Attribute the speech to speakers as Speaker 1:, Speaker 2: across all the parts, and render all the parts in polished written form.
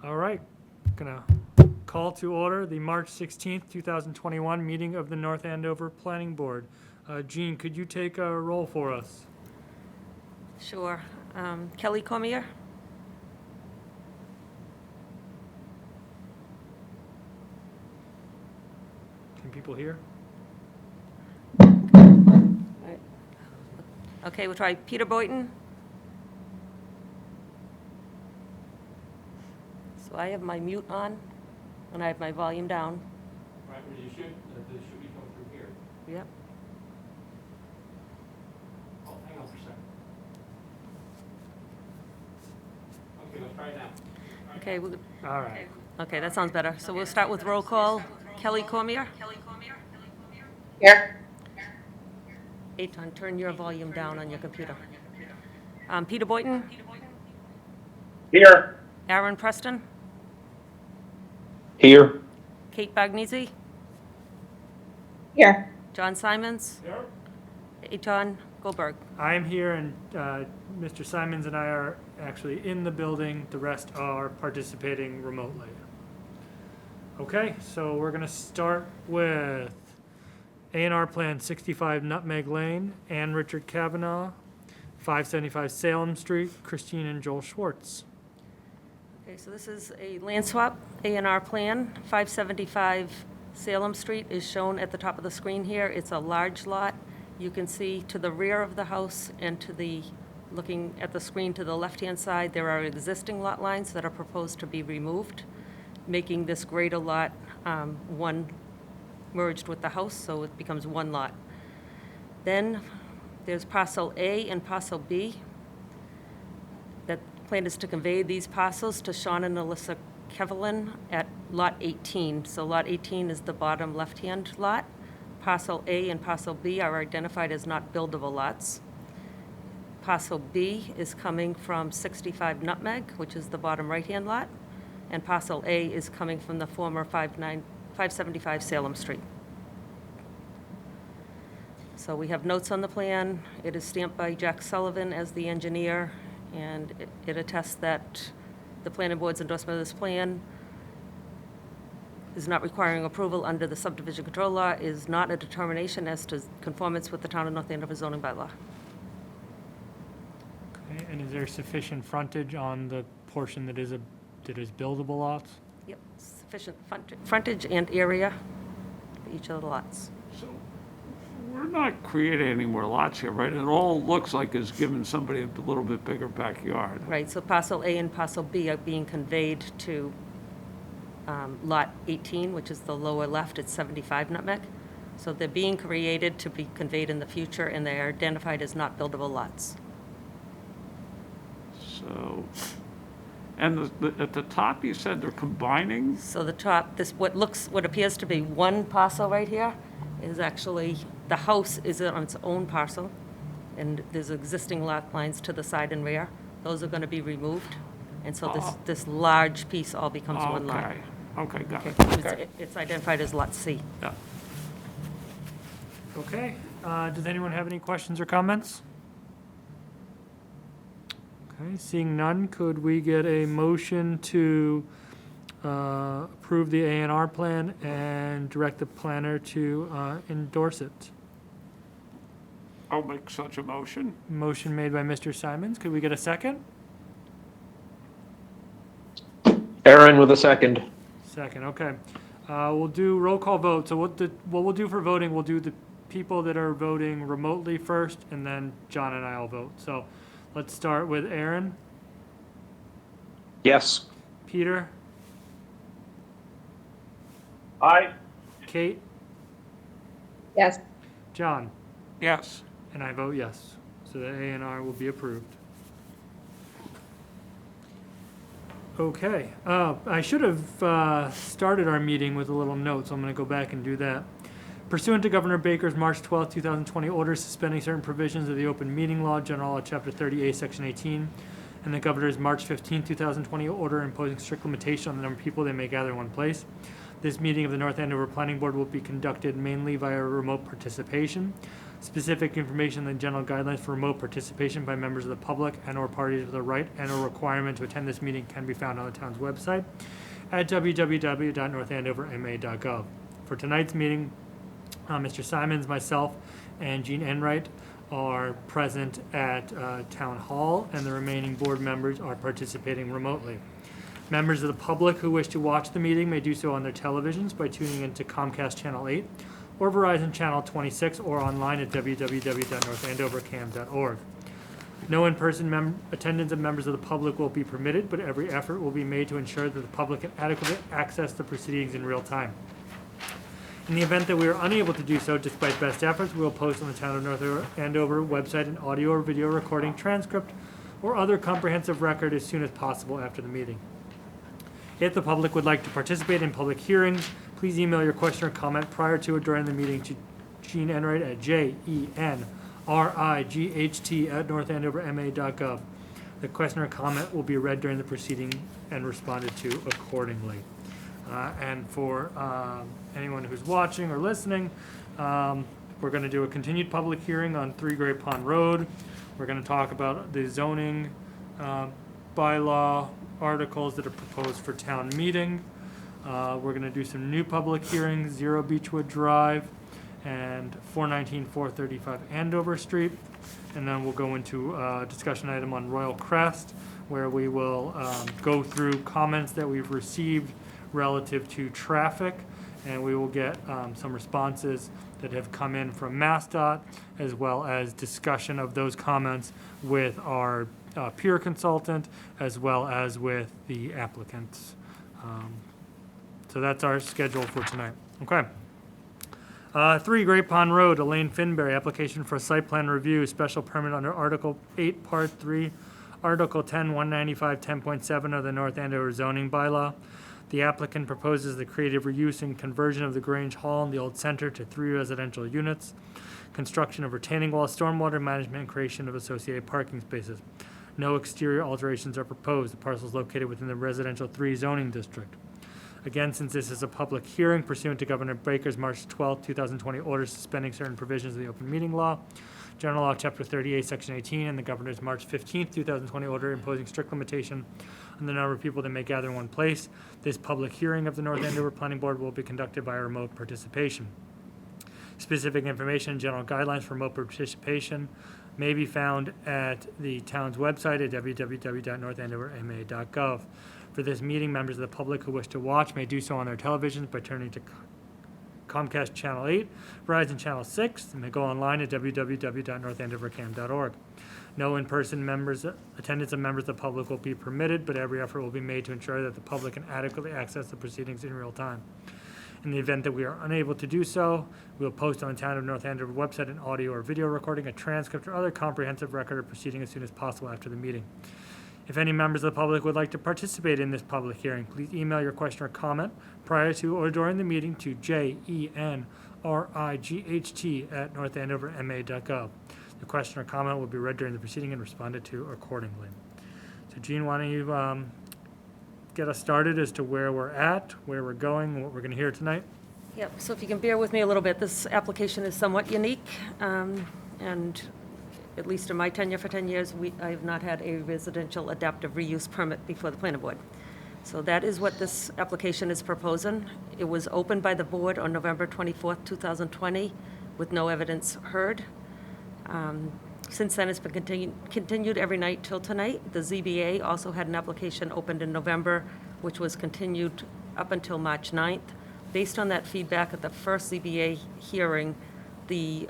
Speaker 1: All right, gonna call to order the March 16th, 2021 meeting of the North Andover Planning Board. Jean, could you take a roll for us?
Speaker 2: Sure. Kelly Cormier?
Speaker 1: Can people hear?
Speaker 2: Okay, we'll try Peter Boynton. So I have my mute on, and I have my volume down.
Speaker 1: Right, well, this should be coming through here.
Speaker 2: Yep.
Speaker 1: Oh, hang on for a second. Okay, let's try it now.
Speaker 2: Okay,
Speaker 1: All right.
Speaker 2: okay, that sounds better. So we'll start with roll call. Kelly Cormier?
Speaker 3: Here.
Speaker 2: Eitan, turn your volume down on your computer. Peter Boynton?
Speaker 3: Here.
Speaker 2: Aaron Preston?
Speaker 3: Here.
Speaker 2: Kate Bagnesi?
Speaker 3: Here.
Speaker 2: John Simons? Eitan Goldberg?
Speaker 1: I'm here, and Mr. Simons and I are actually in the building. The rest are participating remotely. Okay, so we're gonna start with A&R Plan 65 Nutmeg Lane, Ann Richard Kavanaugh, 575 Salem Street, Christine and Joel Schwartz.
Speaker 2: Okay, so this is a land swap A&R plan. 575 Salem Street is shown at the top of the screen here. It's a large lot. You can see to the rear of the house and to the, looking at the screen to the left-hand side, there are existing lot lines that are proposed to be removed, making this greater lot one merged with the house, so it becomes one lot. Then there's parcel A and parcel B. That plan is to convey these parcels to Sean and Alyssa Kevelin at lot 18. So lot 18 is the bottom left-hand lot. Parcel A and parcel B are identified as not buildable lots. Parcel B is coming from 65 Nutmeg, which is the bottom right-hand lot, and parcel A is coming from the former 575 Salem Street. So we have notes on the plan. It is stamped by Jack Sullivan as the engineer, and it attests that the planning board's endorsement of this plan is not requiring approval under the subdivision control law, is not a determination as to conformance with the town of North Andover zoning bylaw.
Speaker 1: Okay, and is there sufficient frontage on the portion that is buildable lots?
Speaker 2: Yep, sufficient frontage and area for each of the lots.
Speaker 4: So we're not creating any more lots here, right? It all looks like it's giving somebody a little bit bigger backyard.
Speaker 2: Right, so parcel A and parcel B are being conveyed to lot 18, which is the lower left, it's 75 Nutmeg. So they're being created to be conveyed in the future, and they are identified as not buildable lots.
Speaker 4: So, and at the top, you said they're combining?
Speaker 2: So the top, what appears to be one parcel right here is actually, the house is on its own parcel, and there's existing lot lines to the side and rear. Those are going to be removed, and so this large piece all becomes one lot.
Speaker 4: Okay, got it.
Speaker 2: Okay. It's identified as Lot C.
Speaker 4: Yeah.
Speaker 1: Okay, does anyone have any questions or comments? Okay, seeing none, could we get a motion to approve the A&R plan and direct the planner to endorse it?
Speaker 4: I'll make such a motion.
Speaker 1: Motion made by Mr. Simons. Could we get a second?
Speaker 3: Aaron with a second.
Speaker 1: Second, okay. We'll do roll call vote. So what we'll do for voting, we'll do the people that are voting remotely first, and then John and I will vote. So let's start with Aaron.
Speaker 3: Yes.
Speaker 1: Peter.
Speaker 3: Aye.
Speaker 1: Kate.
Speaker 3: Yes.
Speaker 1: John.
Speaker 4: Yes.
Speaker 1: And I vote yes. So the A&R will be approved. Okay. I should have started our meeting with a little note, so I'm going to go back and do that. Pursuant to Governor Baker's March 12, 2020 order suspending certain provisions of the Open Meeting Law, General Law, Chapter 30A, Section 18, and the Governor's March 15, 2020 order imposing strict limitation on the number of people they may gather in one place, this meeting of the North Andover Planning Board will be conducted mainly via remote participation. Specific information and general guidelines for remote participation by members of the public and/or parties with a right and/or requirement to attend this meeting can be found on the town's website at www.northandoverma.gov. For tonight's meeting, Mr. Simons, myself, and Jean Enright are present at Town Hall, and the remaining board members are participating remotely. Members of the public who wish to watch the meeting may do so on their televisions by tuning into Comcast Channel 8 or Verizon Channel 26 or online at www.northandovercam.org. No in-person attendance of members of the public will be permitted, but every effort will be made to ensure that the public can adequately access the proceedings in real time. In the event that we are unable to do so, despite best efforts, we will post on the Town of North Andover website an audio or video recording transcript or other comprehensive record as soon as possible after the meeting. If the public would like to participate in public hearings, please email your question or comment prior to or during the meeting to Jean Enright at jenright@northandoverma.gov. The question or comment will be read during the proceeding and responded to accordingly. And for anyone who's watching or listening, we're going to do a continued public hearing on 3 Great Pond Road. We're going to talk about the zoning bylaw articles that are proposed for town meeting. We're going to do some new public hearings, 0 Beechwood Drive and 419, 435 Andover Street. And then we'll go into a discussion item on Royal Crest, where we will go through comments that we've received relative to traffic, and we will get some responses that have come in from MassDOT, as well as discussion of those comments with our peer consultant, as well as with the applicants. So that's our schedule for tonight. Okay. 3 Great Pond Road, Elaine Finberry, application for site plan review, special permit under Article 8, Part 3, Article 10, 195, 10.7 of the North Andover zoning bylaw. The applicant proposes the creative reuse and conversion of the Grange Hall in the Old Center to 3 residential units, construction of retaining wall, stormwater management, and creation of associated parking spaces. No exterior alterations are proposed. The parcel is located within the residential 3 zoning district. Again, since this is a public hearing pursuant to Governor Baker's March 12, 2020 order suspending certain provisions of the open meeting law, General Law, Chapter 38, Section 18, and the Governor's March 15, 2020 order imposing strict limitation on the number of people that may gather in one place, this public hearing of the North Andover Planning Board will be conducted by remote participation. Specific information and general guidelines for remote participation may be found at the town's website at www.northandoverma.gov. For this meeting, members of the public who wish to watch may do so on their televisions by turning to Comcast Channel 8, Verizon Channel 6, and may go online at www.northandovercam.org. No in-person attendance of members of the public will be permitted, but every effort will be made to ensure that the public can adequately access the proceedings in real time. In the event that we are unable to do so, we will post on the Town of North Andover website an audio or video recording, a transcript, or other comprehensive record of proceeding as soon as possible after the meeting. If any members of the public would like to participate in this public hearing, please email your question or comment prior to or during the meeting to jenright@northandoverma.gov. The question or comment will be read during the proceeding and responded to accordingly. So Jean, why don't you get us started as to where we're at, where we're going, and what we're going to hear tonight?
Speaker 2: Yep, so if you can bear with me a little bit, this application is somewhat unique, and at least in my tenure for 10 years, I have not had a residential adaptive reuse permit before the planning board. So that is what this application is proposing. It was opened by the board on November 24th, 2020, with no evidence heard. Since then, it's been continued every night till tonight. The ZBA also had an application opened in November, which was continued up until March 9th. Based on that feedback at the first ZBA hearing, the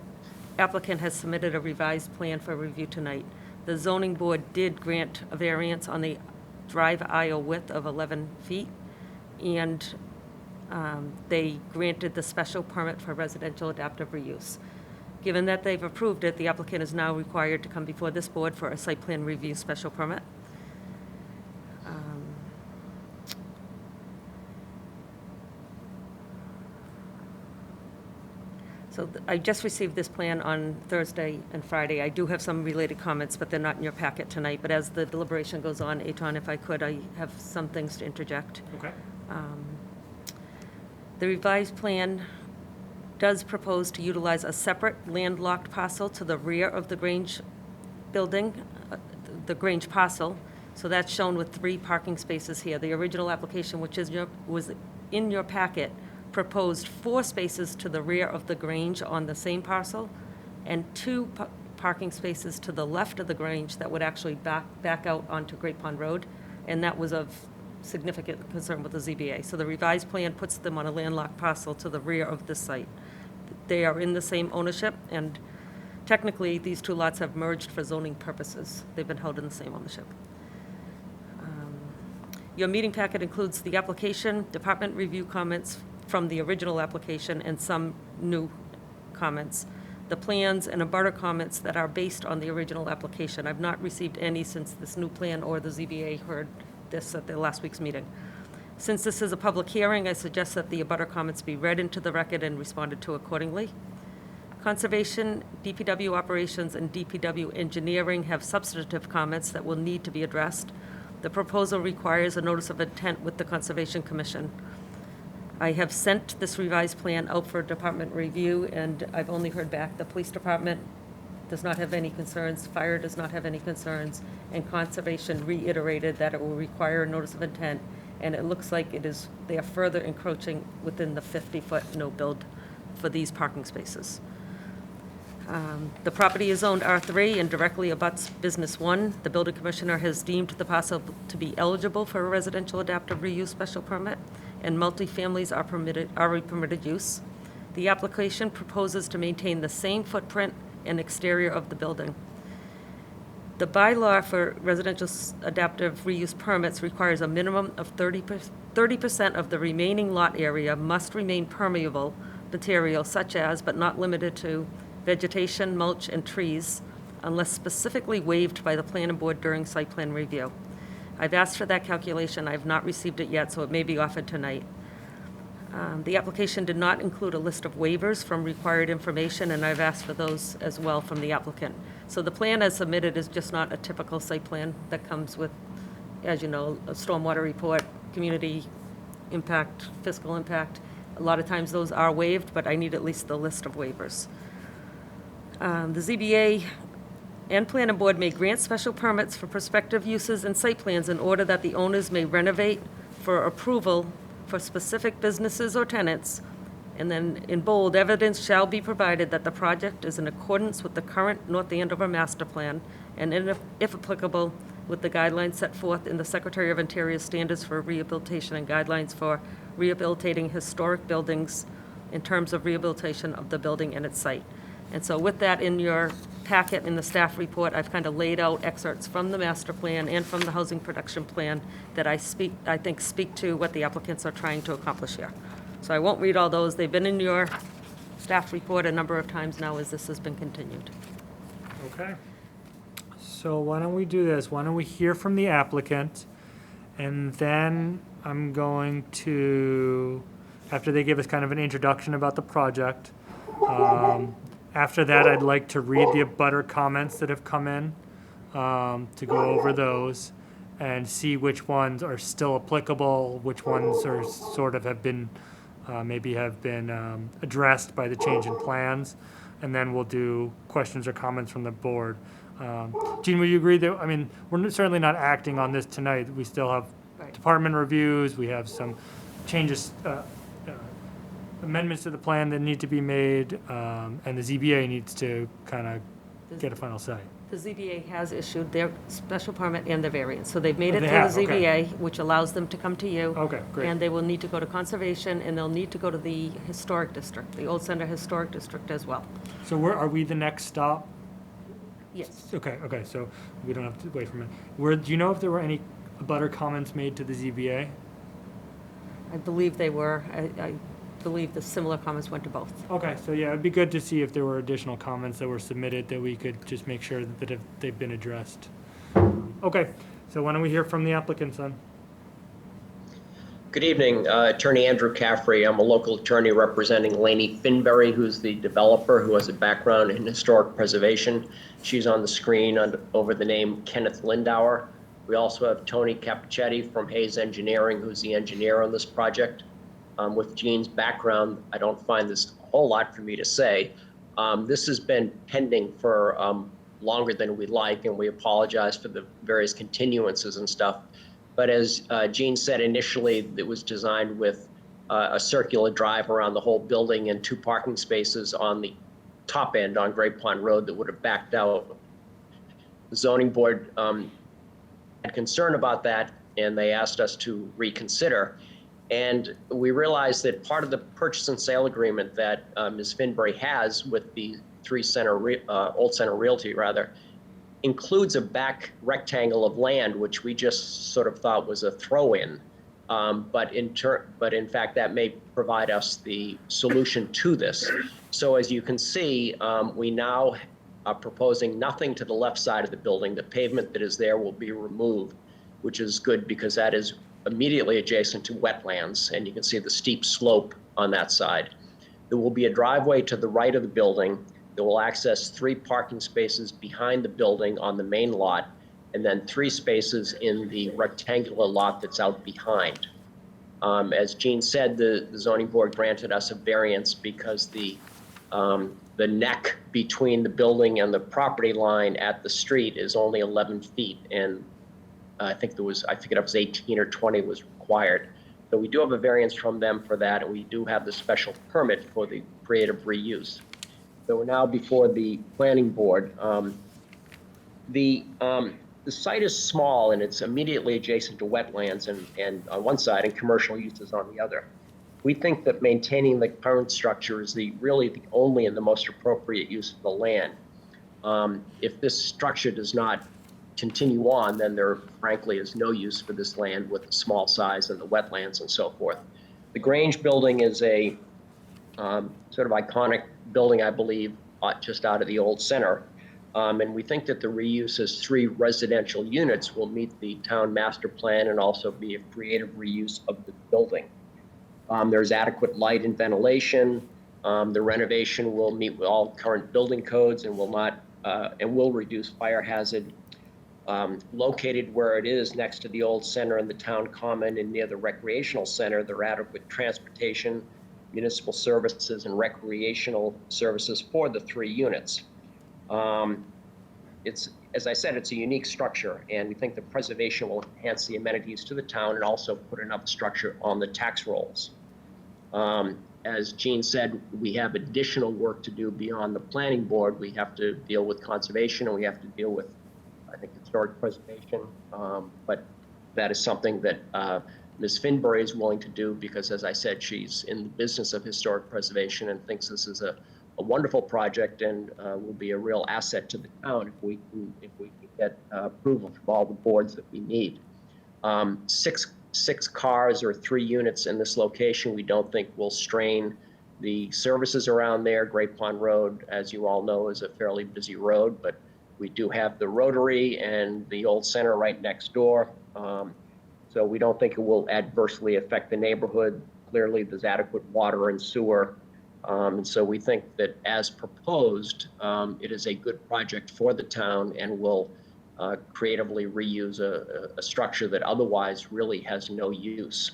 Speaker 2: applicant has submitted a revised plan for review tonight. The zoning board did grant a variance on the drive aisle width of 11 feet, and they granted the special permit for residential adaptive reuse. Given that they've approved it, the applicant is now required to come before this board for a site plan review special permit. So I just received this plan on Thursday and Friday. I do have some related comments, but they're not in your packet tonight. But as the deliberation goes on, Eitan, if I could, I have some things to interject.
Speaker 1: Okay.
Speaker 2: The revised plan does propose to utilize a separate landlocked parcel to the rear of the Grange building, the Grange parcel. So that's shown with 3 parking spaces here. The original application, which was in your packet, proposed 4 spaces to the rear of the Grange on the same parcel, and 2 parking spaces to the left of the Grange that would actually back out onto Great Pond Road, and that was of significant concern with the ZBA. So the revised plan puts them on a landlocked parcel to the rear of the site. They are in the same ownership, and technically, these 2 lots have merged for zoning purposes. They've been held in the same ownership. Your meeting packet includes the application, department review comments from the original application, and some new comments, the plans and abutter comments that are based on the original application. I've not received any since this new plan or the ZBA heard this at their last week's meeting. Since this is a public hearing, I suggest that the abutter comments be read into the record and responded to accordingly. Conservation, DPW operations, and DPW engineering have substantive comments that will need to be addressed. The proposal requires a notice of intent with the Conservation Commission. I have sent this revised plan out for department review, and I've only heard back. The police department does not have any concerns, fire does not have any concerns, and Conservation reiterated that it will require a notice of intent, and it looks like they are further encroaching within the 50-foot no-build for these parking spaces. The property is zoned R3 and directly abuts Business 1. The building commissioner has deemed the parcel to be eligible for a residential adaptive reuse special permit, and multifamilies are a permitted use. The application proposes to maintain the same footprint and exterior of the building. The bylaw for residential adaptive reuse permits requires a minimum of 30% of the remaining lot area must remain permeable material such as, but not limited to, vegetation, mulch, and trees, unless specifically waived by the planning board during site plan review. I've asked for that calculation. I have not received it yet, so it may be offered tonight. The application did not include a list of waivers from required information, and I've asked for those as well from the applicant. So the plan as submitted is just not a typical site plan that comes with, as you know, a stormwater report, community impact, fiscal impact. A lot of times those are waived, but I need at least the list of waivers. The ZBA and planning board may grant special permits for prospective uses and site plans in order that the owners may renovate for approval for specific businesses or tenants. And then in bold, evidence shall be provided that the project is in accordance with the current North Andover master plan and if applicable, with the guidelines set forth in the Secretary of Interior Standards for Rehabilitation and Guidelines for Rehabilitating Historic Buildings in terms of rehabilitation of the building and its site. And so with that in your packet in the staff report, I've kind of laid out excerpts from the master plan and from the housing production plan that I think speak to what the applicants are trying to accomplish here. So I won't read all those. They've been in your staff report a number of times now as this has been continued.
Speaker 1: Okay. So why don't we do this? Why don't we hear from the applicant, and then I'm going to, after they give us kind of an introduction about the project, after that, I'd like to read the abutter comments that have come in, to go over those and see which ones are still applicable, which ones are sort of have been, maybe have been addressed by the change in plans, and then we'll do questions or comments from the board. Jean, will you agree that, I mean, we're certainly not acting on this tonight. We still have
Speaker 2: Right.
Speaker 1: department reviews, we have some changes, amendments to the plan that need to be made, and the ZBA needs to kind of get a final say.
Speaker 2: The ZBA has issued their special permit and the variance. So they've made
Speaker 1: Oh,
Speaker 2: it
Speaker 1: they
Speaker 2: through
Speaker 1: have,
Speaker 2: the
Speaker 1: okay.
Speaker 2: ZBA, which allows them to come to you.
Speaker 1: Okay, great.
Speaker 2: And they will need to go to conservation, and they'll need to go to the historic district, the Old Center Historic District as well.
Speaker 1: So are we the next stop?
Speaker 2: Yes.
Speaker 1: Okay, so we don't have to wait for a minute. Do you know if there were any abutter comments made to the ZBA?
Speaker 2: I believe they were. I believe the similar comments went to both.
Speaker 1: Okay, so yeah, it'd be good to see if there were additional comments that were submitted that we could just make sure that they've been addressed. Okay, so why don't we hear from the applicants then?
Speaker 3: Good evening, Attorney Andrew Caffrey. I'm a local attorney representing Lainey Finberry, who's the developer who has a background in historic preservation. She's on the screen over the name Kenneth Lindauer. We also have Tony Capicetti from Hayes Engineering, who's the engineer on this project. With Jean's background, I don't find this a whole lot for me to say. This has been pending for longer than we like, and we apologize for the various continuances and stuff. But as Jean said initially, it was designed with a circular drive around the whole building and 2 parking spaces on the top end on Great Pond Road that would have backed out. The zoning board had concern about that, and they asked us to reconsider. And we realized that part of the purchase and sale agreement that Ms. Finbury has with the Old Center Realty rather, includes a back rectangle of land, which we just sort of thought was a throw-in. But in fact, that may provide us the solution to this. So as you can see, we now are proposing nothing to the left side of the building. The pavement that is there will be removed, which is good because that is immediately adjacent to wetlands, and you can see the steep slope on that side. There will be a driveway to the right of the building that will access 3 parking spaces behind the building on the main lot, and then 3 spaces in the rectangular lot that's out behind. As Jean said, the zoning board granted us a variance because the neck between the building and the property line at the street is only 11 feet, and I forget it was 18 or 20 was required. So we do have a variance from them for that, and we do have the special permit for the creative reuse. So we're now before the planning board. The site is small, and it's immediately adjacent to wetlands and on one side and commercial uses on the other. We think that maintaining the current structure is really the only and the most appropriate use of the land. If this structure does not continue on, then there frankly is no use for this land with the small size and the wetlands and so forth. The Grange building is a sort of iconic building, I believe, just out of the old center. And we think that the reuse as 3 residential units will meet the town master plan and also be a creative reuse of the building. There's adequate light and ventilation. The renovation will meet with all current building codes and will reduce fire hazard. Located where it is next to the old center and the town common and near the recreational center, there are adequate transportation, municipal services, and recreational services for the 3 units. As I said, it's a unique structure, and we think the preservation will enhance the amenities to the town and also put another structure on the tax rolls. As Jean said, we have additional work to do beyond the planning board. We have to deal with conservation, and we have to deal with, I think, historic preservation. But that is something that Ms. Finbury is willing to do because, as I said, she's in the business of historic preservation and thinks this is a wonderful project and will be a real asset to the town if we can get approval from all the boards that we need. 6 cars or 3 units in this location we don't think will strain the services around there. Great Pond Road, as you all know, is a fairly busy road, but we do have the Rotary and the old center right next door. So we don't think it will adversely affect the neighborhood. Clearly, there's adequate water and sewer. And so we think that as proposed, it is a good project for the town and will creatively reuse a structure that otherwise really has no use.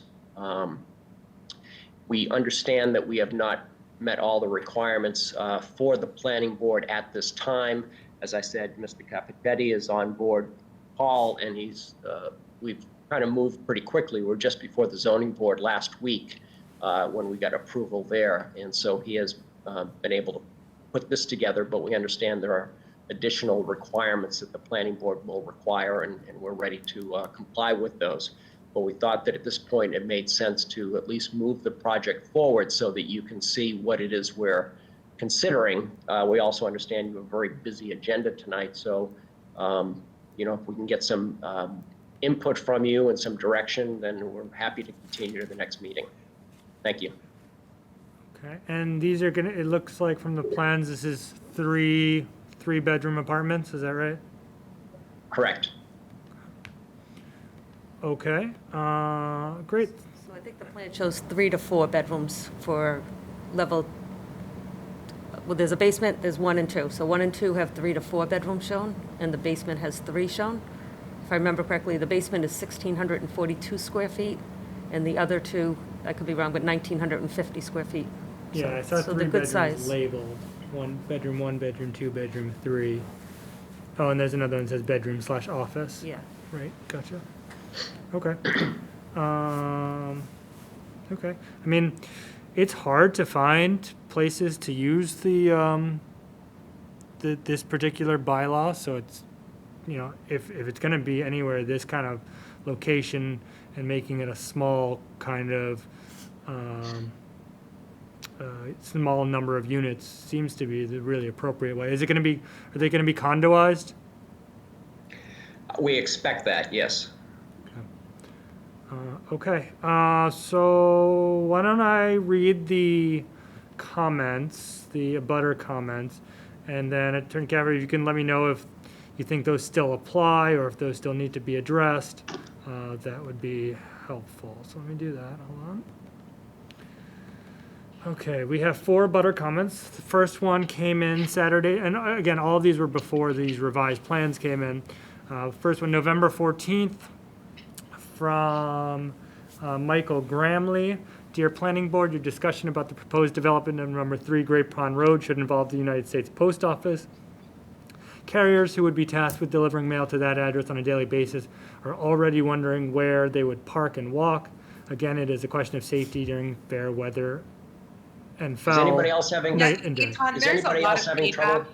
Speaker 3: We understand that we have not met all the requirements for the planning board at this time. As I said, Mr. Capichetti is on board, Paul, and we've kind of moved pretty quickly. We're just before the zoning board last week when we got approval there. And so he has been able to put this together, but we understand there are additional requirements that the planning board will require, and we're ready to comply with those. But we thought that at this point it made sense to at least move the project forward so that you can see what it is we're considering. We also understand you have a very busy agenda tonight, so if we can get some input from you and some direction, then we're happy to continue to the next meeting. Thank you.
Speaker 1: Okay, and these are it looks like from the plans, this is 3 3-bedroom apartments, is that right?
Speaker 3: Correct.
Speaker 1: Okay, great.
Speaker 2: So I think the plan shows 3 to 4 bedrooms for level, well, there's a basement, there's 1 and 2. So 1 and 2 have 3 to 4 bedrooms shown, and the basement has 3 shown. If I remember correctly, the basement is 1,642 square feet, and the other two, I could be wrong, but 1,950 square feet.
Speaker 1: Yeah, I
Speaker 2: So
Speaker 1: saw
Speaker 2: they're
Speaker 1: three
Speaker 2: good
Speaker 1: bedrooms
Speaker 2: size.
Speaker 1: labeled. One bedroom, 2 bedroom, 3. Oh, and there's another one that says bedroom/office.
Speaker 2: Yeah.
Speaker 1: Right, gotcha. Okay. Um, okay. I mean, it's hard to find places to use this particular bylaw, so it's, if it's gonna be anywhere this kind of location and making it a small kind of, small number of units seems to be the really appropriate way. Are they gonna be condoized?
Speaker 3: We expect that, yes.
Speaker 1: Okay, so why don't I read the comments, the abutter comments, and then Attorney Cavary, you can let me know if you think those still apply or if those still need to be addressed. That would be helpful. So let me do that. Hold on. Okay, we have 4 abutter comments. The first one came in Saturday, and again, all of these were before these revised plans came in. First one, November 14th, from Michael Gramley. Dear Planning Board, your discussion about the proposed development of number 3 Great Pond Road should involve the United States Post Office. Carriers who would be tasked with delivering mail to that address on a daily basis are already wondering where they would park and walk. Again, it is a question of safety during fair weather and foul.
Speaker 3: Is anybody else having,
Speaker 1: night and day.
Speaker 5: Eton,
Speaker 3: is
Speaker 5: there's
Speaker 3: anybody
Speaker 5: a lot
Speaker 3: else
Speaker 5: of
Speaker 3: having trouble?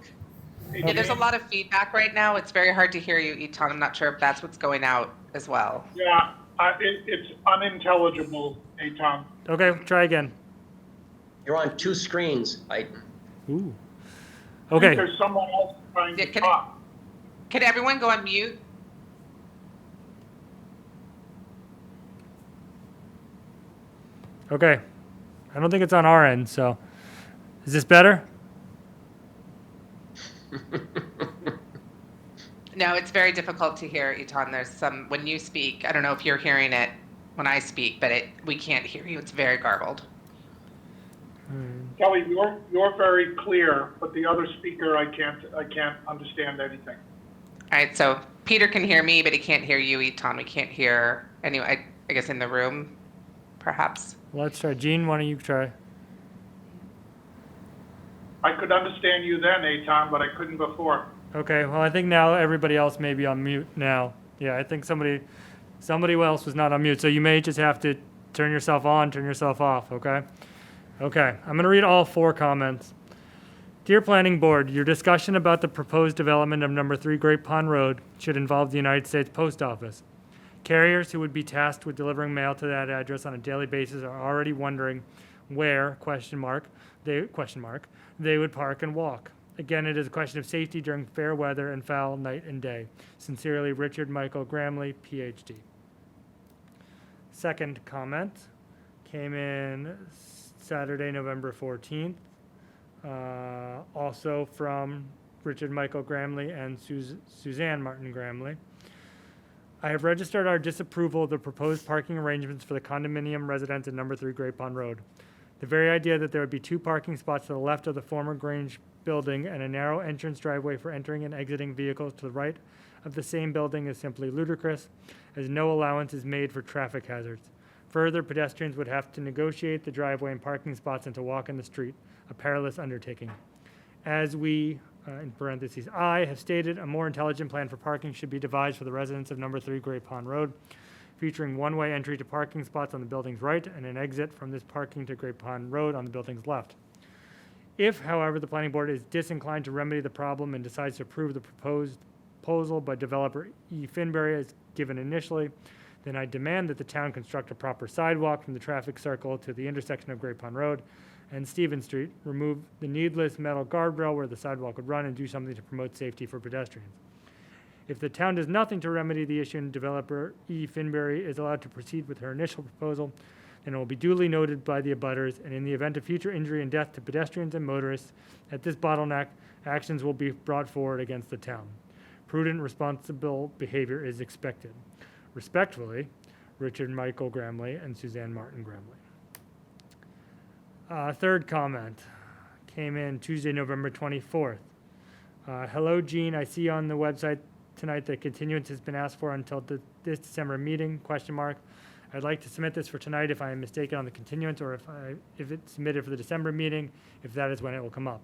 Speaker 5: feedback. Yeah, there's a lot of feedback right now. It's very hard to hear you, Eton. I'm not sure if that's what's going out as well.
Speaker 6: Yeah, it's unintelligible, Eitan.
Speaker 1: Okay, try again.
Speaker 3: You're on 2 screens.
Speaker 1: Ooh. Okay,
Speaker 6: There's someone else trying
Speaker 5: Yeah,
Speaker 6: to
Speaker 5: can-
Speaker 6: talk.
Speaker 5: Can everyone go on mute?
Speaker 1: okay. I don't think it's on our end, so. Is this better?
Speaker 5: No, it's very difficult to hear, Eton. There's some, when you speak, I don't know if you're hearing it when I speak, but we can't hear you. It's very garbled.
Speaker 6: Kelly, you're very clear, but the other speaker, I can't understand anything.
Speaker 5: All right, so Peter can hear me, but he can't hear you, Eton. We can't hear anyone, I guess in the room, perhaps.
Speaker 1: Let's try. Gene, why don't you try?
Speaker 6: I could understand you then, Eitan, but I couldn't before.
Speaker 1: Okay, well, I think now everybody else may be on mute now. Yeah, I think somebody else was not on mute, so you may just have to turn yourself on, turn yourself off, okay? Okay, I'm going to read all 4 comments. Dear Planning Board, your discussion about the proposed development of number 3 Great Pond Road should involve the United States Post Office. Carriers who would be tasked with delivering mail to that address on a daily basis are already wondering where, they would park and walk. Again, it is a question of safety during fair weather and foul night and day. Sincerely, Richard Michael Gramley, PhD. Second comment came in Saturday, November 14th, also from Richard Michael Gramley and Suzanne Martin Gramley. I have registered our disapproval of the proposed parking arrangements for the condominium residents at number 3 Great Pond Road. The very idea that there would be 2 parking spots to the left of the former Grange building and a narrow entrance driveway for entering and exiting vehicles to the right of the same building is simply ludicrous, as no allowance is made for traffic hazards. Further, pedestrians would have to negotiate the driveway and parking spots and to walk in the street, a perilous undertaking. As we, in parentheses, I have stated, a more intelligent plan for parking should be devised for the residents of number 3 Great Pond Road, featuring one-way entry to parking spots on the building's right and an exit from this parking to Great Pond Road on the building's left. If, however, the Planning Board is disinclined to remedy the problem and decides to approve the proposed proposal by developer E. Finbury as given initially, then I demand that the town construct a proper sidewalk from the traffic circle to the intersection of Great Pond Road and Stevens Street, remove the needless metal guardrail where the sidewalk would run, and do something to promote safety for pedestrians. If the town does nothing to remedy the issue and developer E. Finbury is allowed to proceed with her initial proposal, then it will be duly noted by the abutters, and in the event of future injury and death to pedestrians and motorists at this bottleneck, actions will be brought forward against the town. Prudent, responsible behavior is expected. Respectfully, Richard Michael Gramley and Suzanne Martin Gramley. Third comment came in Tuesday, November 24th. Hello, Gene. I see on the website tonight that continuance has been asked for until this December meeting, ? I'd like to submit this for tonight if I am mistaken on the continuance, or if it's submitted for the December meeting, if that is when it will come up.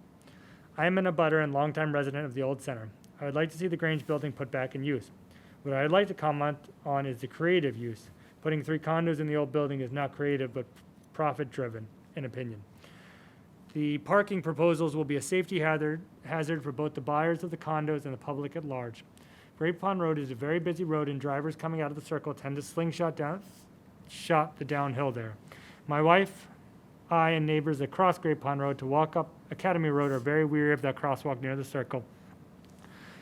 Speaker 1: I am an abutter and longtime resident of the old center. I would like to see the Grange building put back in use. What I'd like to comment on is the creative use. Putting 3 condos in the old building is not creative, but profit-driven, in opinion. The parking proposals will be a safety hazard for both the buyers of the condos and the public at large. Great Pond Road is a very busy road, and drivers coming out of the circle tend to slingshot the downhill there. My wife, I, and neighbors that cross Great Pond Road to walk up Academy Road are very weary of that crosswalk near the circle.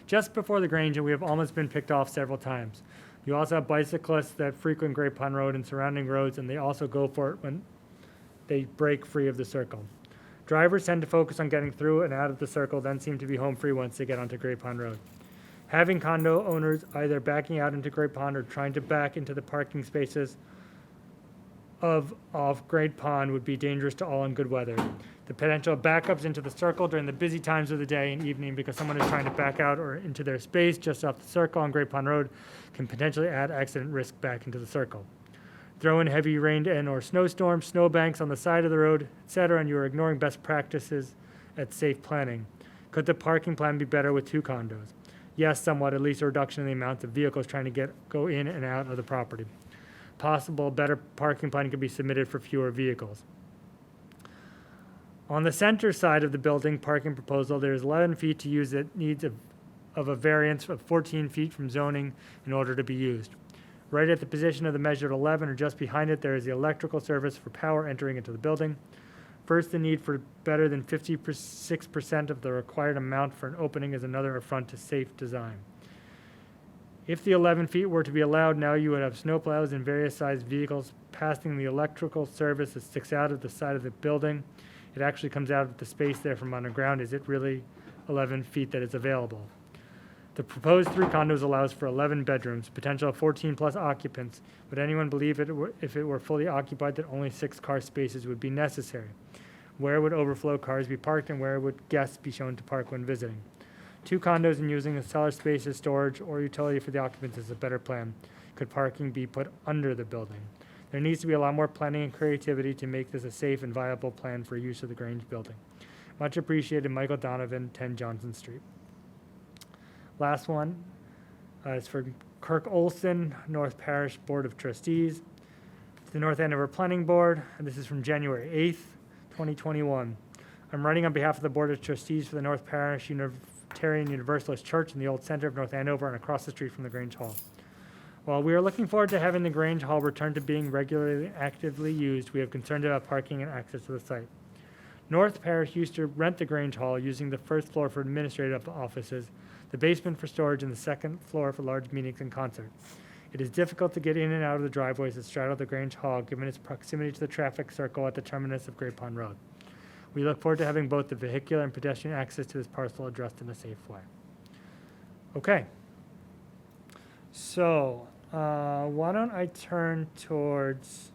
Speaker 1: Just before the Grange, and we have almost been picked off several times. You also have bicyclists that frequent Great Pond Road and surrounding roads, and they also go for it when they break free of the circle. Drivers tend to focus on getting through and out of the circle, then seem to be home free once they get onto Great Pond Road. Having condo owners either backing out into Great Pond or trying to back into the parking spaces off Great Pond would be dangerous to all in good weather. The potential backups into the circle during the busy times of the day and evening because someone is trying to back out or into their space just off the circle on Great Pond Road can potentially add accident risk back into the circle. Throw in heavy rain and or snowstorms, snowbanks on the side of the road, etc., and you are ignoring best practices at safe planning. Could the parking plan be better with 2 condos? Yes, somewhat, at least a reduction in the amount of vehicles trying to go in and out of the property. Possible better parking plan could be submitted for fewer vehicles. On the center side of the building parking proposal, there is 11 feet to use that needs of a variance of 14 feet from zoning in order to be used. Right at the position of the measured 11 or just behind it, there is the electrical service for power entering into the building. First, the need for better than 56% of the required amount for an opening is another affront to safe design. If the 11 feet were to be allowed, now you would have snowplows and various sized vehicles passing the electrical service that sticks out of the side of the building. It actually comes out of the space there from underground. Is it really 11 feet that is available? The proposed 3 condos allows for 11 bedrooms, potential of 14 plus occupants. Would anyone believe if it were fully occupied that only 6 car spaces would be necessary? Where would overflow cars be parked and where would guests be shown to park when visiting? 2 condos and using the cellar space as storage or utility for the occupants is a better plan. Could parking be put under the building? There needs to be a lot more planning and creativity to make this a safe and viable plan for use of the Grange building. Much appreciated, Michael Donovan, 10 Johnson Street. Last one is for Kirk Olson, North Parish Board of Trustees. To the North Andover Planning Board, and this is from January 8th, 2021. I'm writing on behalf of the Board of Trustees for the North Parish Unitarian Universalist Church in the Old Center of North Andover and across the street from the Grange Hall. While we are looking forward to having the Grange Hall return to being regularly and actively used, we have concerns about parking and access to the site. North Parish used to rent the Grange Hall using the first floor for administrative offices, the basement for storage, and the second floor for large meetings and concerts. It is difficult to get in and out of the driveways that straddle the Grange Hall given its proximity to the traffic circle at the terminus of Great Pond Road. We look forward to having both the vehicular and pedestrian access to this parcel addressed in a safe way. Okay. So, why don't I turn towards,